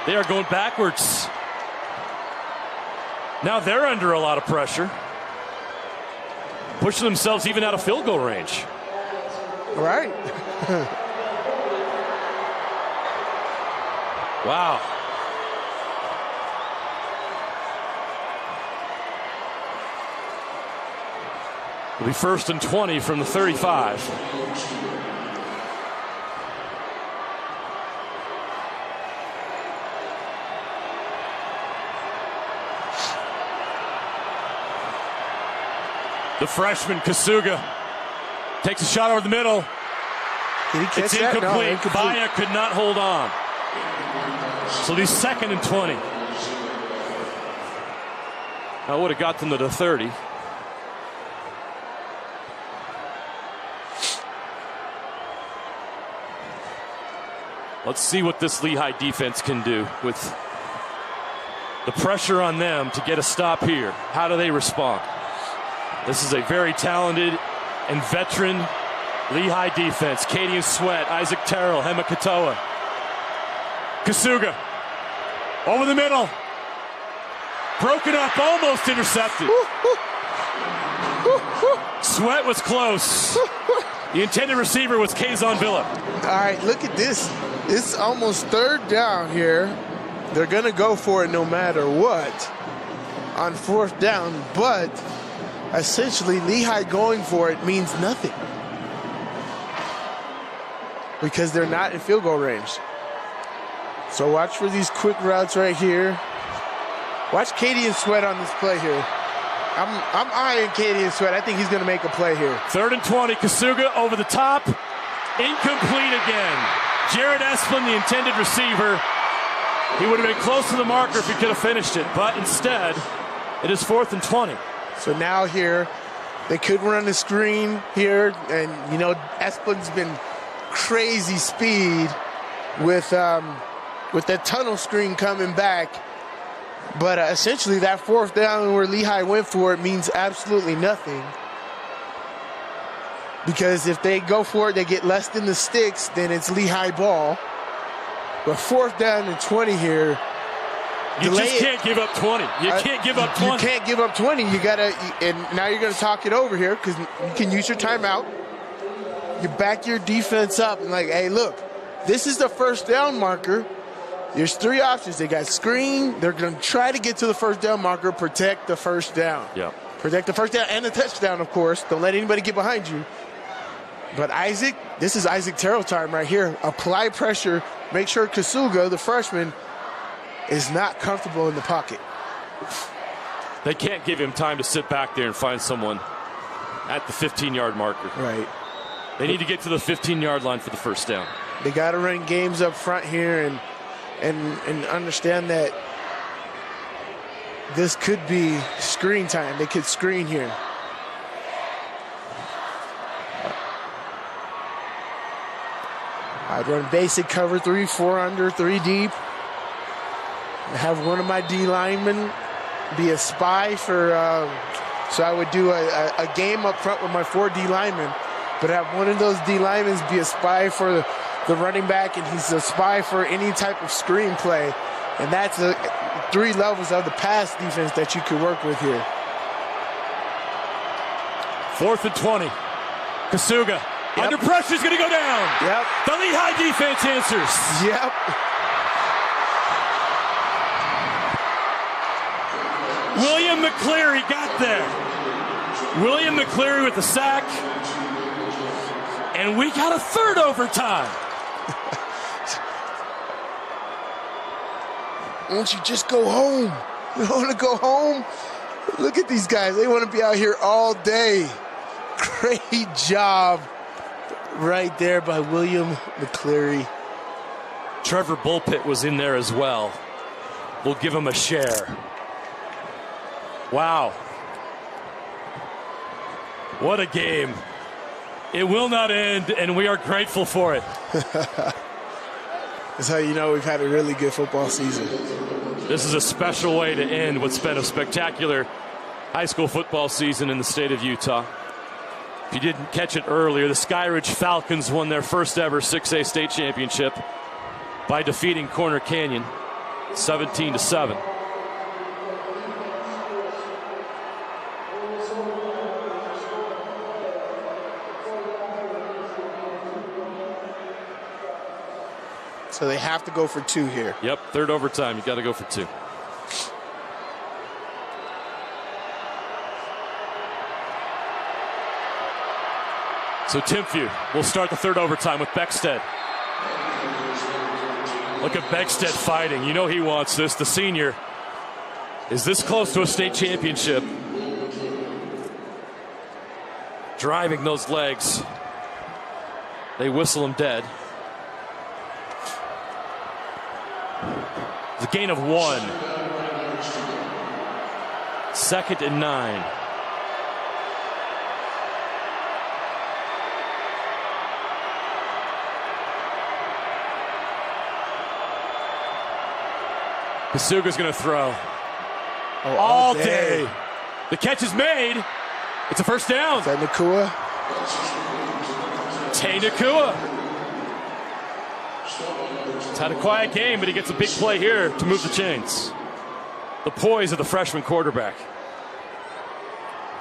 They are going backwards. Now they're under a lot of pressure. Pushing themselves even out of field goal range. Right. Wow. It'll be 1st and 20 from the 35. The freshman, Kasuga, takes a shot over the middle. Did he catch it's that? incomplete. No, incomplete. Baya could not hold on. So these 2nd and 20. That would have got them to the 30. Let's see what this Lehi defense can do with the pressure on them to get a stop here. How do they respond? This is a very talented and veteran Lehi defense. Kadion Sweat, Isaac Terrell, Hema Katoa. Kasuga over the middle. Broken up, almost intercepted. Sweat was close. The intended receiver was Kazon Villa. All right, look at this. It's almost 3rd down here. They're going to go for it no matter what on 4th down, but essentially Lehi going for it means nothing because they're not in field goal range. So watch for these quick routes right here. Watch Kadion Sweat on this play here. I'm eyeing Kadion Sweat. I think he's going to make a play here. 3rd and 20. Kasuga over the top. Incomplete again. Jared Esplin, the intended receiver. He would have been close to the marker if he could have finished it, but instead, it is 4th and 20. So now here, they could run the screen here, and you know Esplin's been crazy speed with that tunnel screen coming back. But essentially, that 4th down where Lehi went for it means absolutely nothing. Because if they go for it, they get less than the sticks, then it's Lehi ball. But 4th down and 20 here, You just can't give up 20. You can't give up 20. You can't give up 20. You gotta, and now you're gonna talk it over here because you can use your timeout. You back your defense up and like, hey, look, this is the first down marker. There's 3 options. They got screen. They're gonna try to get to the first down marker. Protect the first down. Yeah. Protect the first down and the touchdown, of course. Don't let anybody get behind you. But Isaac, this is Isaac Terrell time right here. Apply pressure. Make sure Kasuga, the freshman, is not comfortable in the pocket. They can't give him time to sit back there and find someone at the 15-yard marker. Right. They need to get to the 15-yard line for the first down. They got to run games up front here and understand that this could be screen time. They could screen here. I'd run basic cover 3, 4 under, 3 deep. Have one of my D linemen be a spy for, so I would do a game up front with my 4 D linemen, but have one of those D linemen be a spy for the running back, and he's a spy for any type of screen play. And that's the 3 levels of the pass defense that you could work with here. 4th and 20. Kasuga. Yep. Under pressure is going to go down. Yep. The Lehi defense answers. Yep. William McCleary got there. William McCleary with the sack. And we got a 3rd overtime. Won't you just go home? You want to go home? Look at these guys. They want to be out here all day. Great job right there by William McCleary. Trevor Bullpit was in there as well. We'll give him a share. Wow. What a game. It will not end, and we are grateful for it. That's how you know we've had a really good football season. This is a special way to end what's been a spectacular high school football season in the state of Utah. If you didn't catch it earlier, the Skyridge Falcons won their first ever 6A state championship by defeating Corner Canyon 17-7. So they have to go for 2 here. Yep, 3rd overtime. You got to go for 2. So Timpview will start the 3rd overtime with Beckstead. Look at Beckstead fighting. You know he wants this. The senior is this close to a state championship. Driving those legs. They whistle him dead. The gain of 1. 2nd and 9. Kasuga's going to throw. All day. The catch is made. It's a first down. Is that Nakua? Tay Nakua. It's had a quiet game, but he gets a big play here to move the chains. The poise of the freshman quarterback.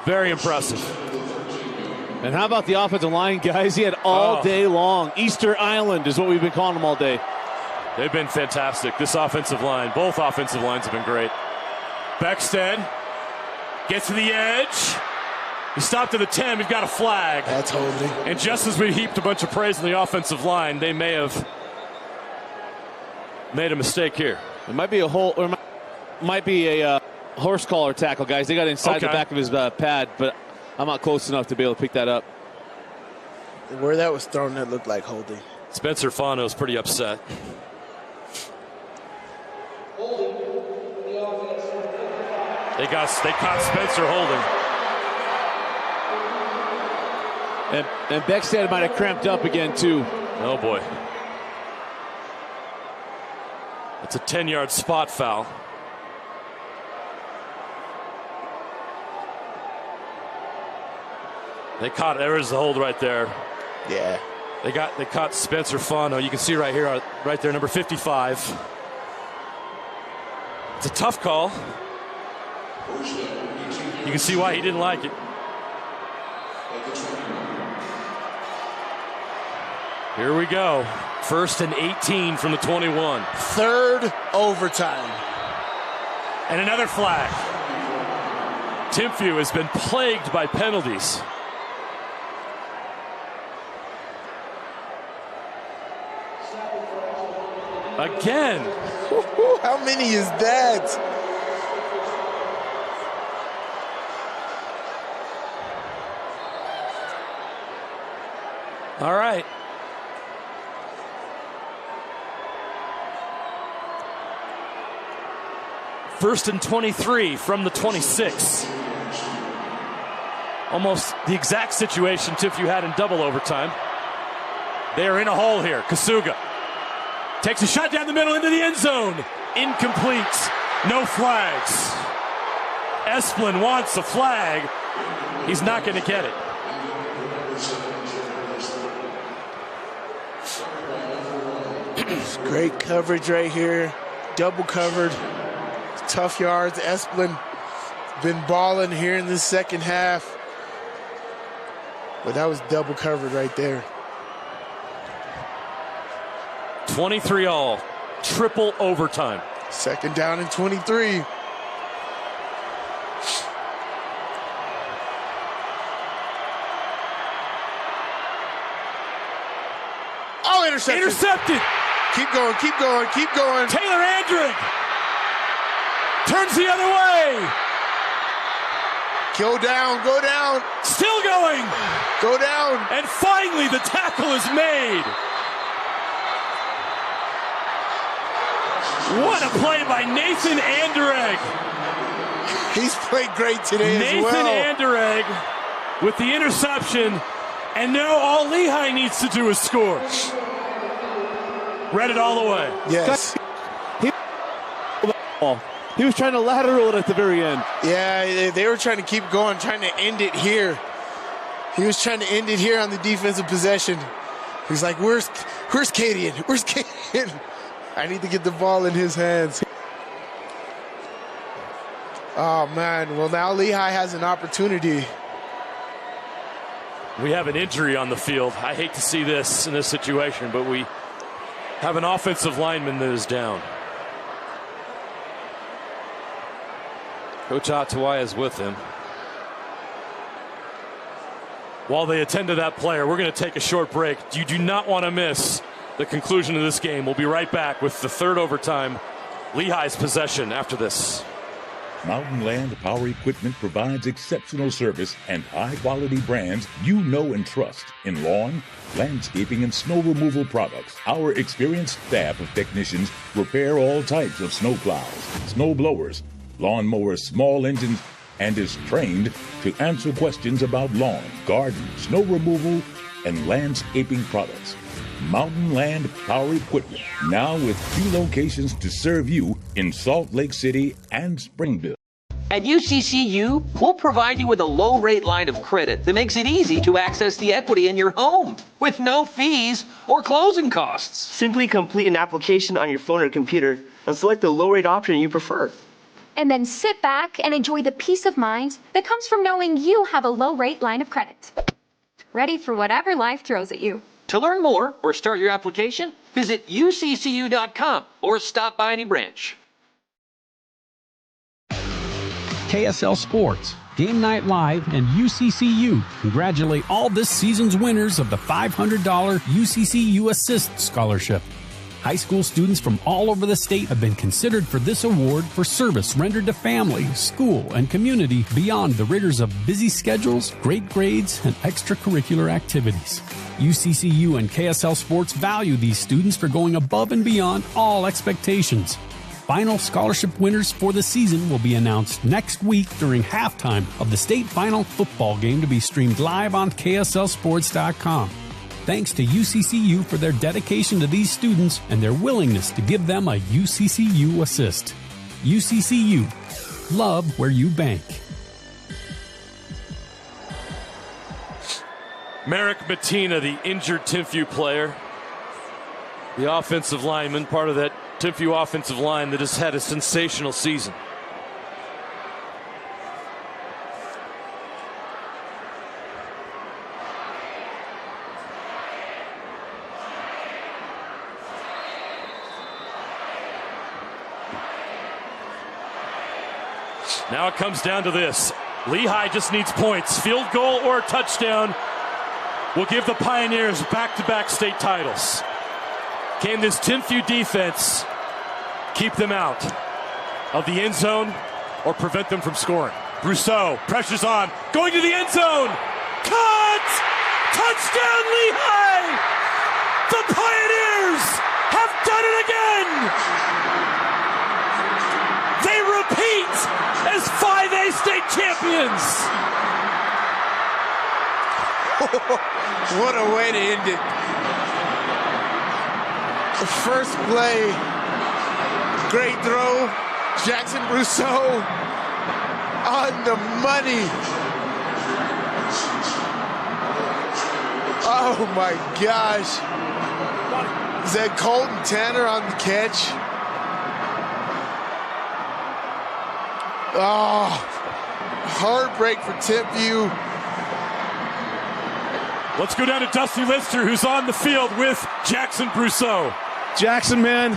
Very impressive. And how about the offensive line, guys? He had all day long. Easter Island is what we've been calling them all day. They've been fantastic. This offensive line, both offensive lines have been great. Beckstead gets to the edge. He stopped at the 10. We've got a flag. That's holding. And just as we heaped a bunch of praise on the offensive line, they may have made a mistake here. It might be a hole, or might be a horse collar tackle, guys. They got inside the back of his pad, but I'm not close enough to be able to pick that up. Where that was thrown, that looked like holding. Spencer Fano's pretty upset. They caught Spencer holding. And Beckstead might have cramped up again, too. Oh, boy. It's a 10-yard spot foul. There is the hold right there. Yeah. They caught Spencer Fano. You can see right here, right there, number 55. It's a tough call. You can see why he didn't like it. Here we go. 1st and 18 from the 21. 3rd overtime. And another flag. Timpview has been plagued by penalties. Again. How many is that? All right. First and 23 from the 26. Almost the exact situation Timpview had in double overtime. They are in a hole here. Kasuga takes a shot down the middle into the end zone. Incomplete. No flags. Esplin wants a flag. He's not going to get it. Great coverage right here. Double covered. Tough yards. Esplin been balling here in the second half. But that was double covered right there. 23 all. Triple overtime. 2nd down and 23. Oh, intercepted. Intercepted. Keep going, keep going, keep going. Taylor Andrick turns the other way. Go down, go down. Still going. Go down. And finally the tackle is made. What a play by Nathan Anderegg. He's played great today as well. Nathan Anderegg with the interception. And now all Lehi needs to do is score. Read it all the way. Yes. He was trying to lateral it at the very end. Yeah, they were trying to keep going, trying to end it here. He was trying to end it here on the defensive possession. He's like, where's Cadian? Where's Cadian? I need to get the ball in his hands. Oh, man. Well, now Lehi has an opportunity. We have an injury on the field. I hate to see this in this situation, but we have an offensive lineman that is down. Coach Atawai is with him. While they attend to that player, we're going to take a short break. You do not want to miss the conclusion of this game. We'll be right back with the 3rd overtime. Lehi's possession after this. Mountain Land Power Equipment provides exceptional service and high-quality brands you know and trust in lawn, landscaping, and snow removal products. Our experienced staff of technicians repair all types of snow plows, snow blowers, lawn mowers, small engines, and is trained to answer questions about lawn, garden, snow removal, and landscaping products. Mountain Land Power Equipment, now with 2 locations to serve you in Salt Lake City and Springville. At UCCU, we'll provide you with a low-rate line of credit that makes it easy to access the equity in your home with no fees or closing costs. Simply complete an application on your phone or computer and select the low-rate option you prefer. And then sit back and enjoy the peace of mind that comes from knowing you have a low-rate line of credit. Ready for whatever life throws at you. To learn more or start your application, visit uccu.com or stop by any branch. KSL Sports, Game Night Live, and UCCU congratulate all this season's winners of the $500 UCCU Assist Scholarship. High school students from all over the state have been considered for this award for service rendered to family, school, and community beyond the rigors of busy schedules, great grades, and extracurricular activities. UCCU and KSL Sports value these students for going above and beyond all expectations. Final scholarship winners for the season will be announced next week during halftime of the state final football game to be streamed live on KSLSports.com. Thanks to UCCU for their dedication to these students and their willingness to give them a UCCU assist. UCCU. Love where you bank. Merrick Matina, the injured Timpview player, The offensive lineman, part of that Timpview offensive line that has had a sensational season. Now it comes down to this. Lehi just needs points. Field goal or touchdown will give the Pioneers back-to-back state titles. Can this Timpview defense keep them out of the end zone or prevent them from scoring? Brousseau, pressure's on, going to the end zone. Cut! Touchdown Lehi! The Pioneers have done it again! They repeat as 5A state champions! What a way to end it. The first play, great throw, Jackson Brousseau on the money. Oh my gosh. Is that Colton Tanner on the catch? Oh, heartbreak for Timpview. Let's go down to Dusty Lister, who's on the field with Jackson Brousseau. Jackson, man,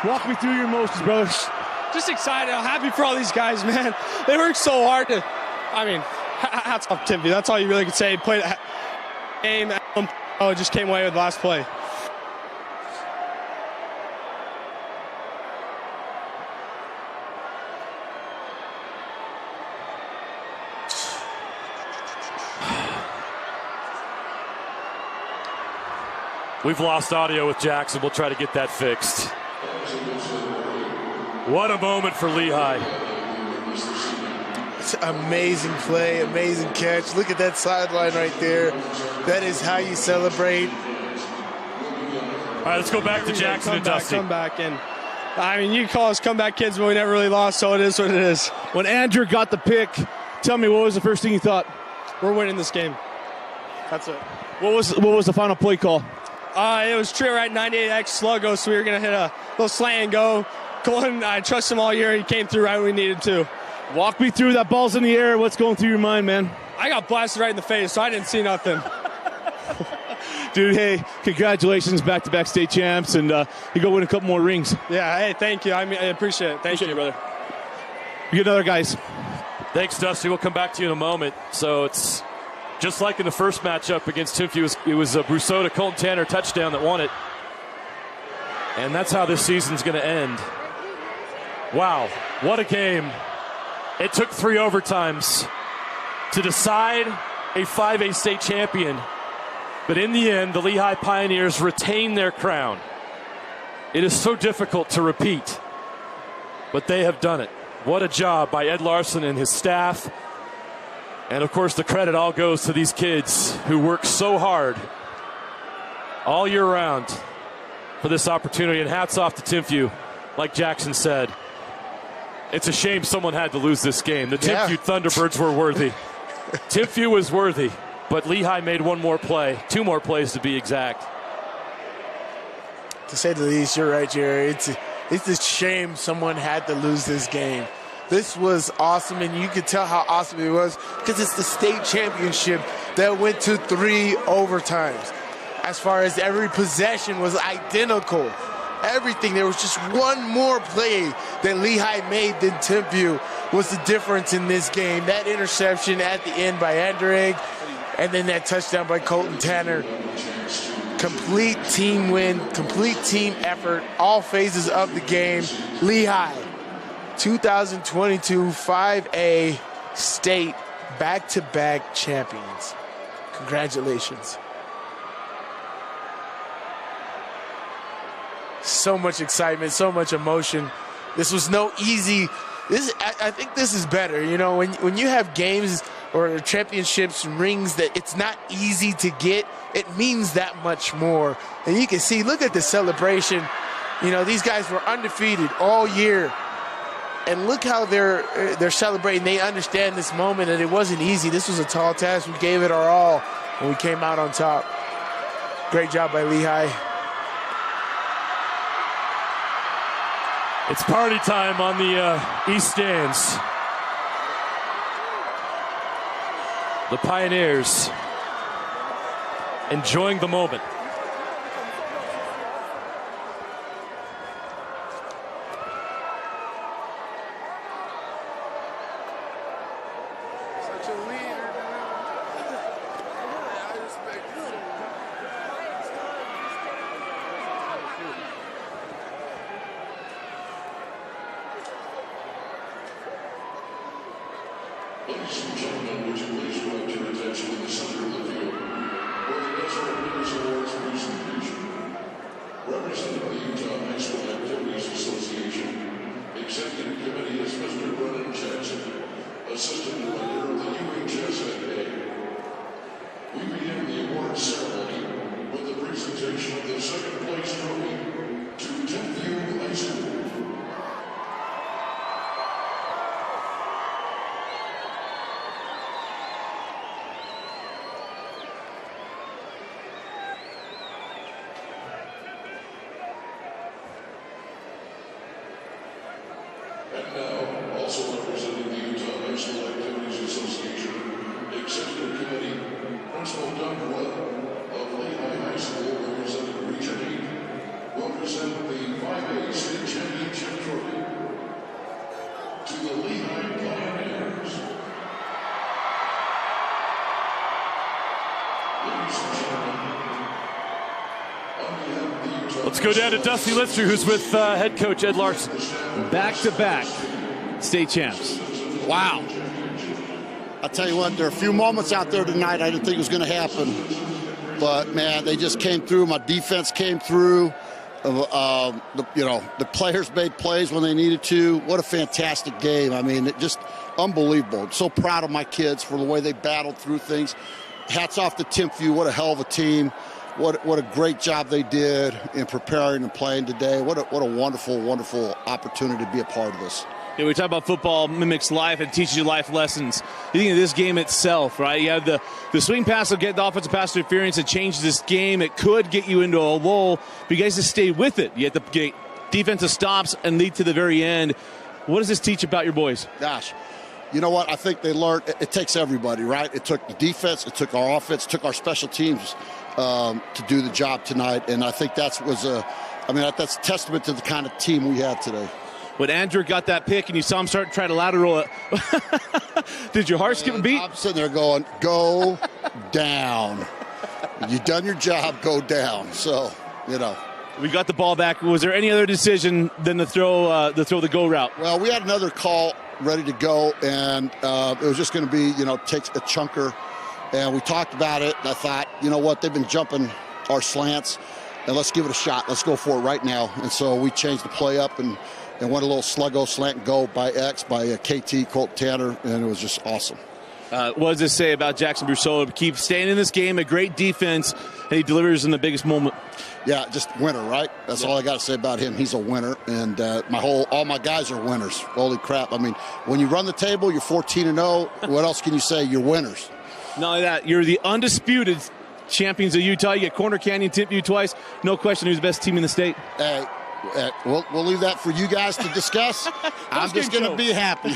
walk me through your emotions, brother. Just excited. I'm happy for all these guys, man. They worked so hard to, hats off Timpview. That's all you really could say. Played a game, just came away with the last play. We've lost audio with Jackson. We'll try to get that fixed. What a moment for Lehi. It's an amazing play, amazing catch. Look at that sideline right there. That is how you celebrate. All right, let's go back to Jackson and Dusty. Come back, and you can call us comeback kids, but we never really lost, so it is what it is. When Andrew got the pick, tell me, what was the first thing you thought? We're winning this game. That's it. What was the final play call? It was trio right 98X sluggo, so we were going to hit a little slant and go. Colton, I trust him all year. He came through right when we needed to. Walk me through that. Ball's in the air. What's going through your mind, man? I got blasted right in the face, so I didn't see nothing. Dude, hey, congratulations, back-to-back state champs, and you go win a couple more rings. Yeah, hey, thank you. I appreciate it. Thank you, brother. You get another, guys. Thanks, Dusty. We'll come back to you in a moment. So it's just like in the first matchup against Timpview, it was Brousseau to Colton Tanner touchdown that won it. And that's how this season's going to end. Wow, what a game. It took 3 overtimes to decide a 5A state champion. But in the end, the Lehi Pioneers retain their crown. It is so difficult to repeat, but they have done it. What a job by Ed Larson and his staff. And, of course, the credit all goes to these kids who work so hard all year round for this opportunity. And hats off to Timpview. Like Jackson said, it's a shame someone had to lose this game. The Timpview Thunderbirds were worthy. Timpview was worthy, but Lehi made one more play, 2 more plays to be exact. To say the least, you're right, Jerry. It's a shame someone had to lose this game. This was awesome, and you could tell how awesome it was because it's the state championship that went to 3 overtimes. As far as every possession was identical. Everything. There was just one more play that Lehi made than Timpview was the difference in this game. That interception at the end by Andreg, and then that touchdown by Colton Tanner. Complete team win, complete team effort, all phases of the game. Lehi, 2022 5A state back-to-back champions. Congratulations. So much excitement, so much emotion. This was no easy. I think this is better. You know, when you have games or championships, rings that it's not easy to get, it means that much more. And you can see, look at the celebration. You know, these guys were undefeated all year. And look how they're celebrating. They understand this moment that it wasn't easy. This was a tall task. We gave it our all and we came out on top. Great job by Lehi. It's party time on the East Stands. The Pioneers enjoying the moment. Ladies and gentlemen, would you please direct your attention to the center of the field, where the Desert Winners Awards presentation. Representing the Utah High School Activities Association, Executive Committee is Mr. Brennan Jackson, Assistant Director of the UHSAA. We begin the awards ceremony with the presentation of the second place trophy to Timpview High School. And now, also representing the Utah High School Activities Association, Executive Committee, Principal Doug Webb of Lehi High School, representing Region 8, will present the 5A State Championship Trophy to the Lehi Pioneers. Ladies and gentlemen, on behalf of the Utah Let's go down to Dusty Litzer, who's with head coach Ed Larson. Back-to-back state champs. Wow. I'll tell you what, there are a few moments out there tonight I didn't think it was going to happen. But, man, they just came through. My defense came through. The players made plays when they needed to. What a fantastic game. I mean, it just unbelievable. I'm so proud of my kids for the way they battled through things. Hats off to Timpview. What a hell of a team. What a great job they did in preparing and playing today. What a wonderful, wonderful opportunity to be a part of this. Yeah, we talk about football mimics life and teaches you life lessons. You think of this game itself, right? You have the swing pass will get the offensive pass interference. It changes this game. It could get you into a lull, but you guys just stay with it. You have to get defensive stops and lead to the very end. What does this teach about your boys? Gosh, you know what? I think they learned it takes everybody, right? It took the defense, it took our offense, it took our special teams to do the job tonight, and I think that's a testament to the kind of team we had today. When Andrew got that pick and you saw him start trying to lateral it, did your heart skip a beat? I'm sitting there going, go down. You've done your job, go down. So, we got the ball back. Was there any other decision than to throw the go route? Well, we had another call ready to go, and it was just going to be, takes a chunker. And we talked about it, and I thought, you know what, they've been jumping our slants, and let's give it a shot. Let's go for it right now. And so we changed the play up and went a little sluggo slant and go by KT, Colt Tanner, and it was just awesome. What does this say about Jackson Brousseau? Keep staying in this game, a great defense, and he delivers in the biggest moment. Yeah, just winner, right? That's all I got to say about him. He's a winner, and all my guys are winners. Holy crap. I mean, when you run the table, you're 14-0. What else can you say? You're winners. Not only that, you're the undisputed champions of Utah. You get Corner Canyon, Timpview twice. No question who's the best team in the state. Hey, we'll leave that for you guys to discuss. I'm just going to be happy.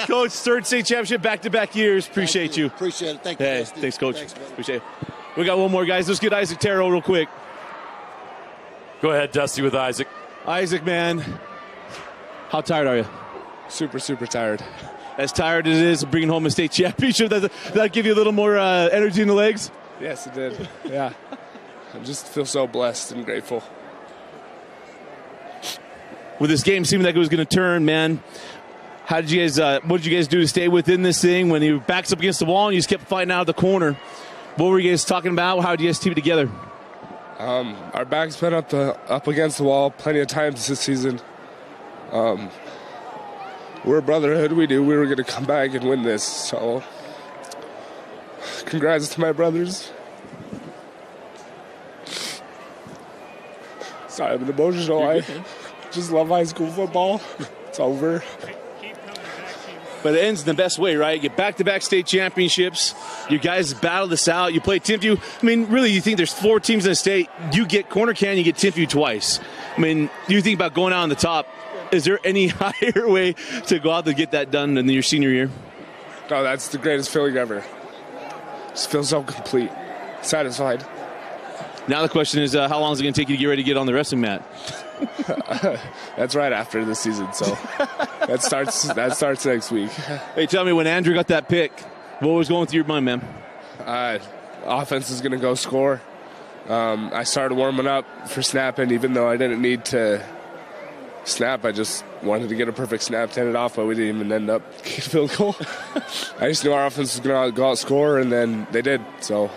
Coach, third state championship, back-to-back years. Appreciate you. Appreciate it. Thank you. Hey, thanks, Coach. Thanks, appreciate it. We got one more, guys. Let's get Isaac Terrell real quick. Go ahead, Dusty, with Isaac. Isaac, man, how tired are you? Super, super tired. As tired as it is of bringing home a state championship, that give you a little more energy in the legs? Yes, it did. Yeah. I just feel so blessed and grateful. With this game seeming like it was going to turn, man, what did you guys do to stay within this thing when your back's up against the wall and you just kept fighting out of the corner? What were you guys talking about? How did you guys team it together? Our back's been up against the wall plenty of times this season. We're a brotherhood. We knew we were going to come back and win this. So, congrats to my brothers. Sorry, I'm emotional. I just love high school football. It's over. But it ends in the best way, right? You get back-to-back state championships. You guys battle this out. You play Timpview. I mean, really, you think there's 4 teams in the state. You get Corner Canyon, you get Timpview twice. I mean, you think about going out on the top. Is there any higher way to go out to get that done than your senior year? No, that's the greatest feeling ever. Just feel so complete, satisfied. Now the question is, how long is it going to take you to get ready to get on the wrestling mat? That's right after the season, so that starts next week. Hey, tell me, when Andrew got that pick, what was going through your mind, man? Offense is going to go score. I started warming up for snapping, even though I didn't need to snap. I just wanted to get a perfect snap, 10 it off, but we didn't even end up getting a field goal. I just knew our offense was going to go out score, and then they did. So,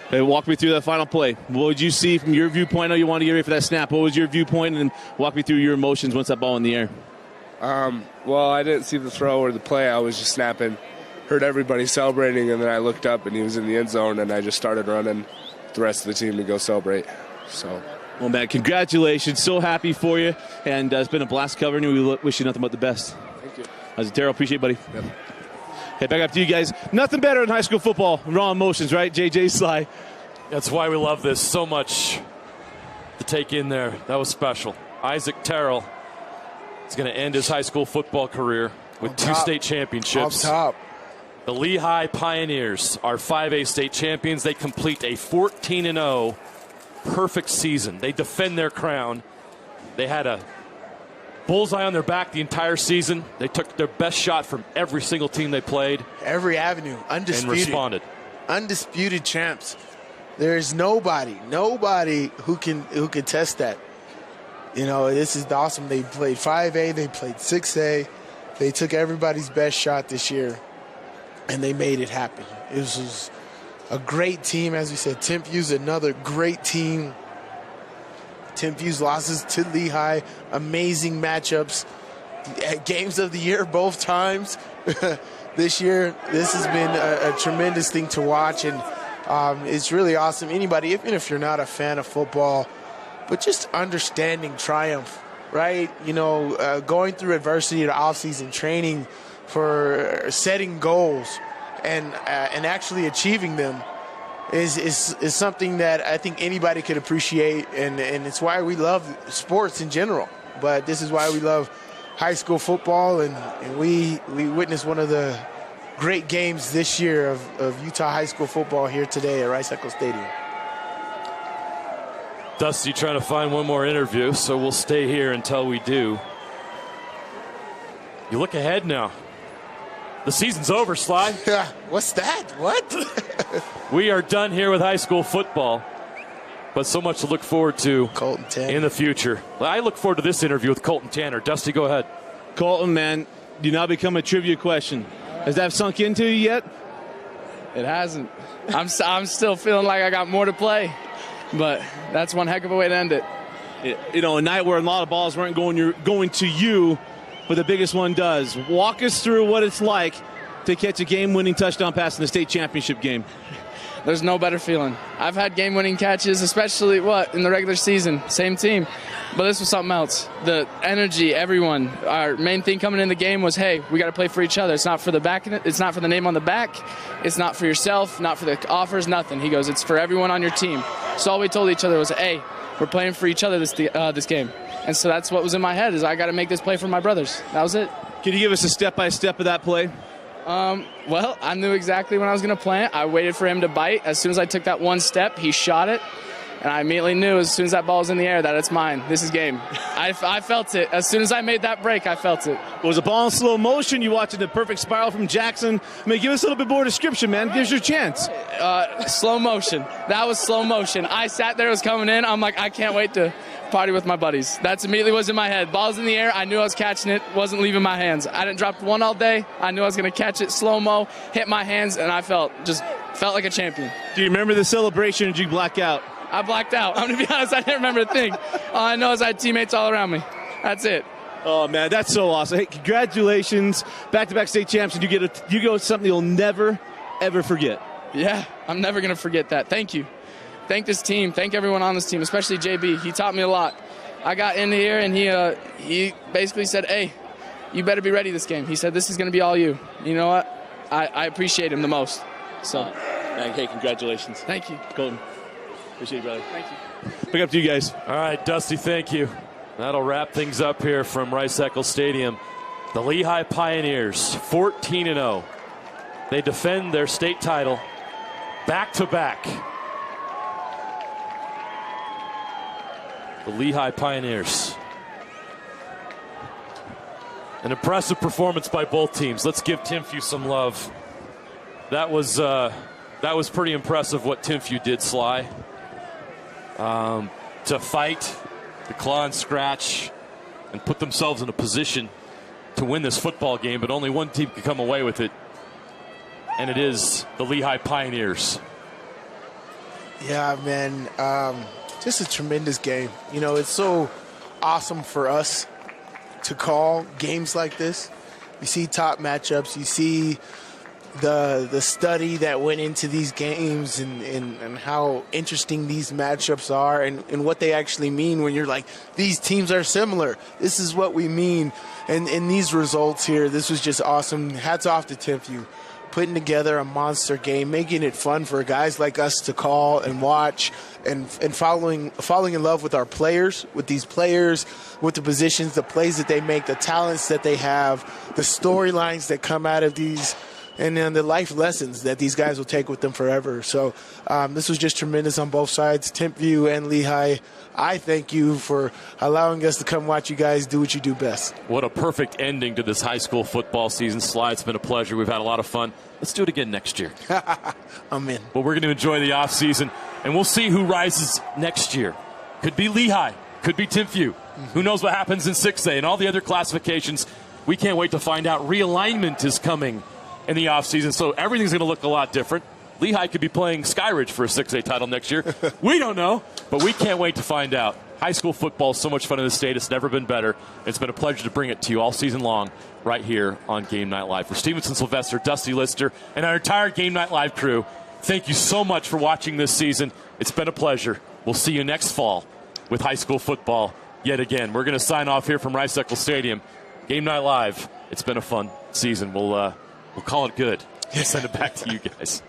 hey, walk me through that final play. What would you see from your viewpoint? I know you want to get ready for that snap. What was your viewpoint? And walk me through your emotions once that ball in the air. Well, I didn't see the throw or the play. I was just snapping. Heard everybody celebrating, and then I looked up, and he was in the end zone, and I just started running the rest of the team to go celebrate. So, well, man, congratulations. So happy for you. And it's been a blast covering you. We wish you nothing but the best. Thank you. How's it, Terrell? Appreciate it, buddy. Yep. Hey, back up to you guys. Nothing better than high school football. Raw emotions, right? JJ, Sly. That's why we love this so much to take in there. That was special. Isaac Terrell is going to end his high school football career with two state championships. Off top. The Lehi Pioneers are 5A state champions. They complete a 14-0 perfect season. They defend their crown. They had a bullseye on their back the entire season. They took their best shot from every single team they played. Every avenue, undisputed. And responded. Undisputed champs. There's nobody who can test that. You know, this is awesome. They played 5A, they played 6A. They took everybody's best shot this year, and they made it happen. It was a great team, as we said. Timpview's another great team. Timpview's losses to Lehi, amazing matchups. Games of the year both times. This year, this has been a tremendous thing to watch, and it's really awesome. Anybody, even if you're not a fan of football, but just understanding triumph, right? You know, going through adversity to offseason training for setting goals and actually achieving them is something that I think anybody could appreciate, and it's why we love sports in general. But this is why we love high school football, and we witnessed one of the great games this year of Utah high school football here today at Rice-Eccles Stadium. Dusty trying to find one more interview, so we'll stay here until we do. You look ahead now. The season's over, Sly. What's that? What? We are done here with high school football, but so much to look forward to Colton Tanner in the future. I look forward to this interview with Colton Tanner. Dusty, go ahead. Colton, man, you now become a trivia question. Has that sunk into you yet? It hasn't. I'm still feeling like I got more to play, but that's one heck of a way to end it. You know, a night where a lot of balls weren't going to you, but the biggest one does. Walk us through what it's like to catch a game-winning touchdown pass in the state championship game. There's no better feeling. I've had game-winning catches, especially in the regular season, same team. But this was something else. The energy, everyone. Our main thing coming in the game was, hey, we got to play for each other. It's not for the back. It's not for the name on the back. It's not for yourself. Not for the offers. Nothing. He goes, it's for everyone on your team. So all we told each other was, hey, we're playing for each other this game. And so that's what was in my head, is I got to make this play for my brothers. That was it. Can you give us a step-by-step of that play? Well, I knew exactly when I was going to plant. I waited for him to bite. As soon as I took that one step, he shot it. And I immediately knew as soon as that ball was in the air that it's mine. This is game. I felt it. As soon as I made that break, I felt it. Was the ball in slow motion? You watching the perfect spiral from Jackson? I mean, give us a little bit more description, man. Here's your chance. Slow motion. That was slow motion. I sat there, it was coming in. I'm like, I can't wait to party with my buddies. That's immediately what was in my head. Ball's in the air. I knew I was catching it. Wasn't leaving my hands. I didn't drop one all day. I knew I was going to catch it slow-mo, hit my hands, and I felt like a champion. Do you remember the celebration, or did you black out? I blacked out. I'm going to be honest, I didn't remember a thing. All I know is I had teammates all around me. That's it. Oh, man, that's so awesome. Hey, congratulations. Back-to-back state champs, and you go something you'll never, ever forget. Yeah, I'm never going to forget that. Thank you. Thank this team. Thank everyone on this team, especially JB. He taught me a lot. I got in here, and he basically said, hey, you better be ready this game. He said, this is going to be all you. You know what? I appreciate him the most. So, hey, congratulations. Thank you. Colton. Appreciate you, brother. Thank you. Look up to you guys. All right, Dusty, thank you. That'll wrap things up here from Rice-Eccles Stadium. The Lehi Pioneers, 14-0. They defend their state title back-to-back. The Lehi Pioneers. An impressive performance by both teams. Let's give Timpview some love. That was pretty impressive what Timpview did, Sly. To fight, to claw and scratch, and put themselves in a position to win this football game, but only one team could come away with it, and it is the Lehi Pioneers. Yeah, man, just a tremendous game. You know, it's so awesome for us to call games like this. You see top matchups, you see the study that went into these games and how interesting these matchups are and what they actually mean when you're like, these teams are similar. This is what we mean. And in these results here, this was just awesome. Hats off to Timpview, putting together a monster game, making it fun for guys like us to call and watch and falling in love with our players, with these players, with the positions, the plays that they make, the talents that they have, the storylines that come out of these, and then the life lessons that these guys will take with them forever. So this was just tremendous on both sides. Timpview and Lehi, I thank you for allowing us to come watch you guys do what you do best. What a perfect ending to this high school football season. Sly, it's been a pleasure. We've had a lot of fun. Let's do it again next year. I'm in. Well, we're going to enjoy the offseason, and we'll see who rises next year. Could be Lehi. Could be Timpview. Who knows what happens in 6A and all the other classifications. We can't wait to find out. Realignment is coming in the offseason, so everything's going to look a lot different. Lehi could be playing Skyridge for a 6A title next year. We don't know, but we can't wait to find out. High school football is so much fun in the state. It's never been better. It's been a pleasure to bring it to you all season long right here on Game Night Live. For Stevenson Sylvester, Dusty Lister, and our entire Game Night Live crew, thank you so much for watching this season. It's been a pleasure. We'll see you next fall with high school football yet again. We're going to sign off here from Rice-Eccles Stadium. Game Night Live. It's been a fun season. We'll call it good. Send it back to you guys.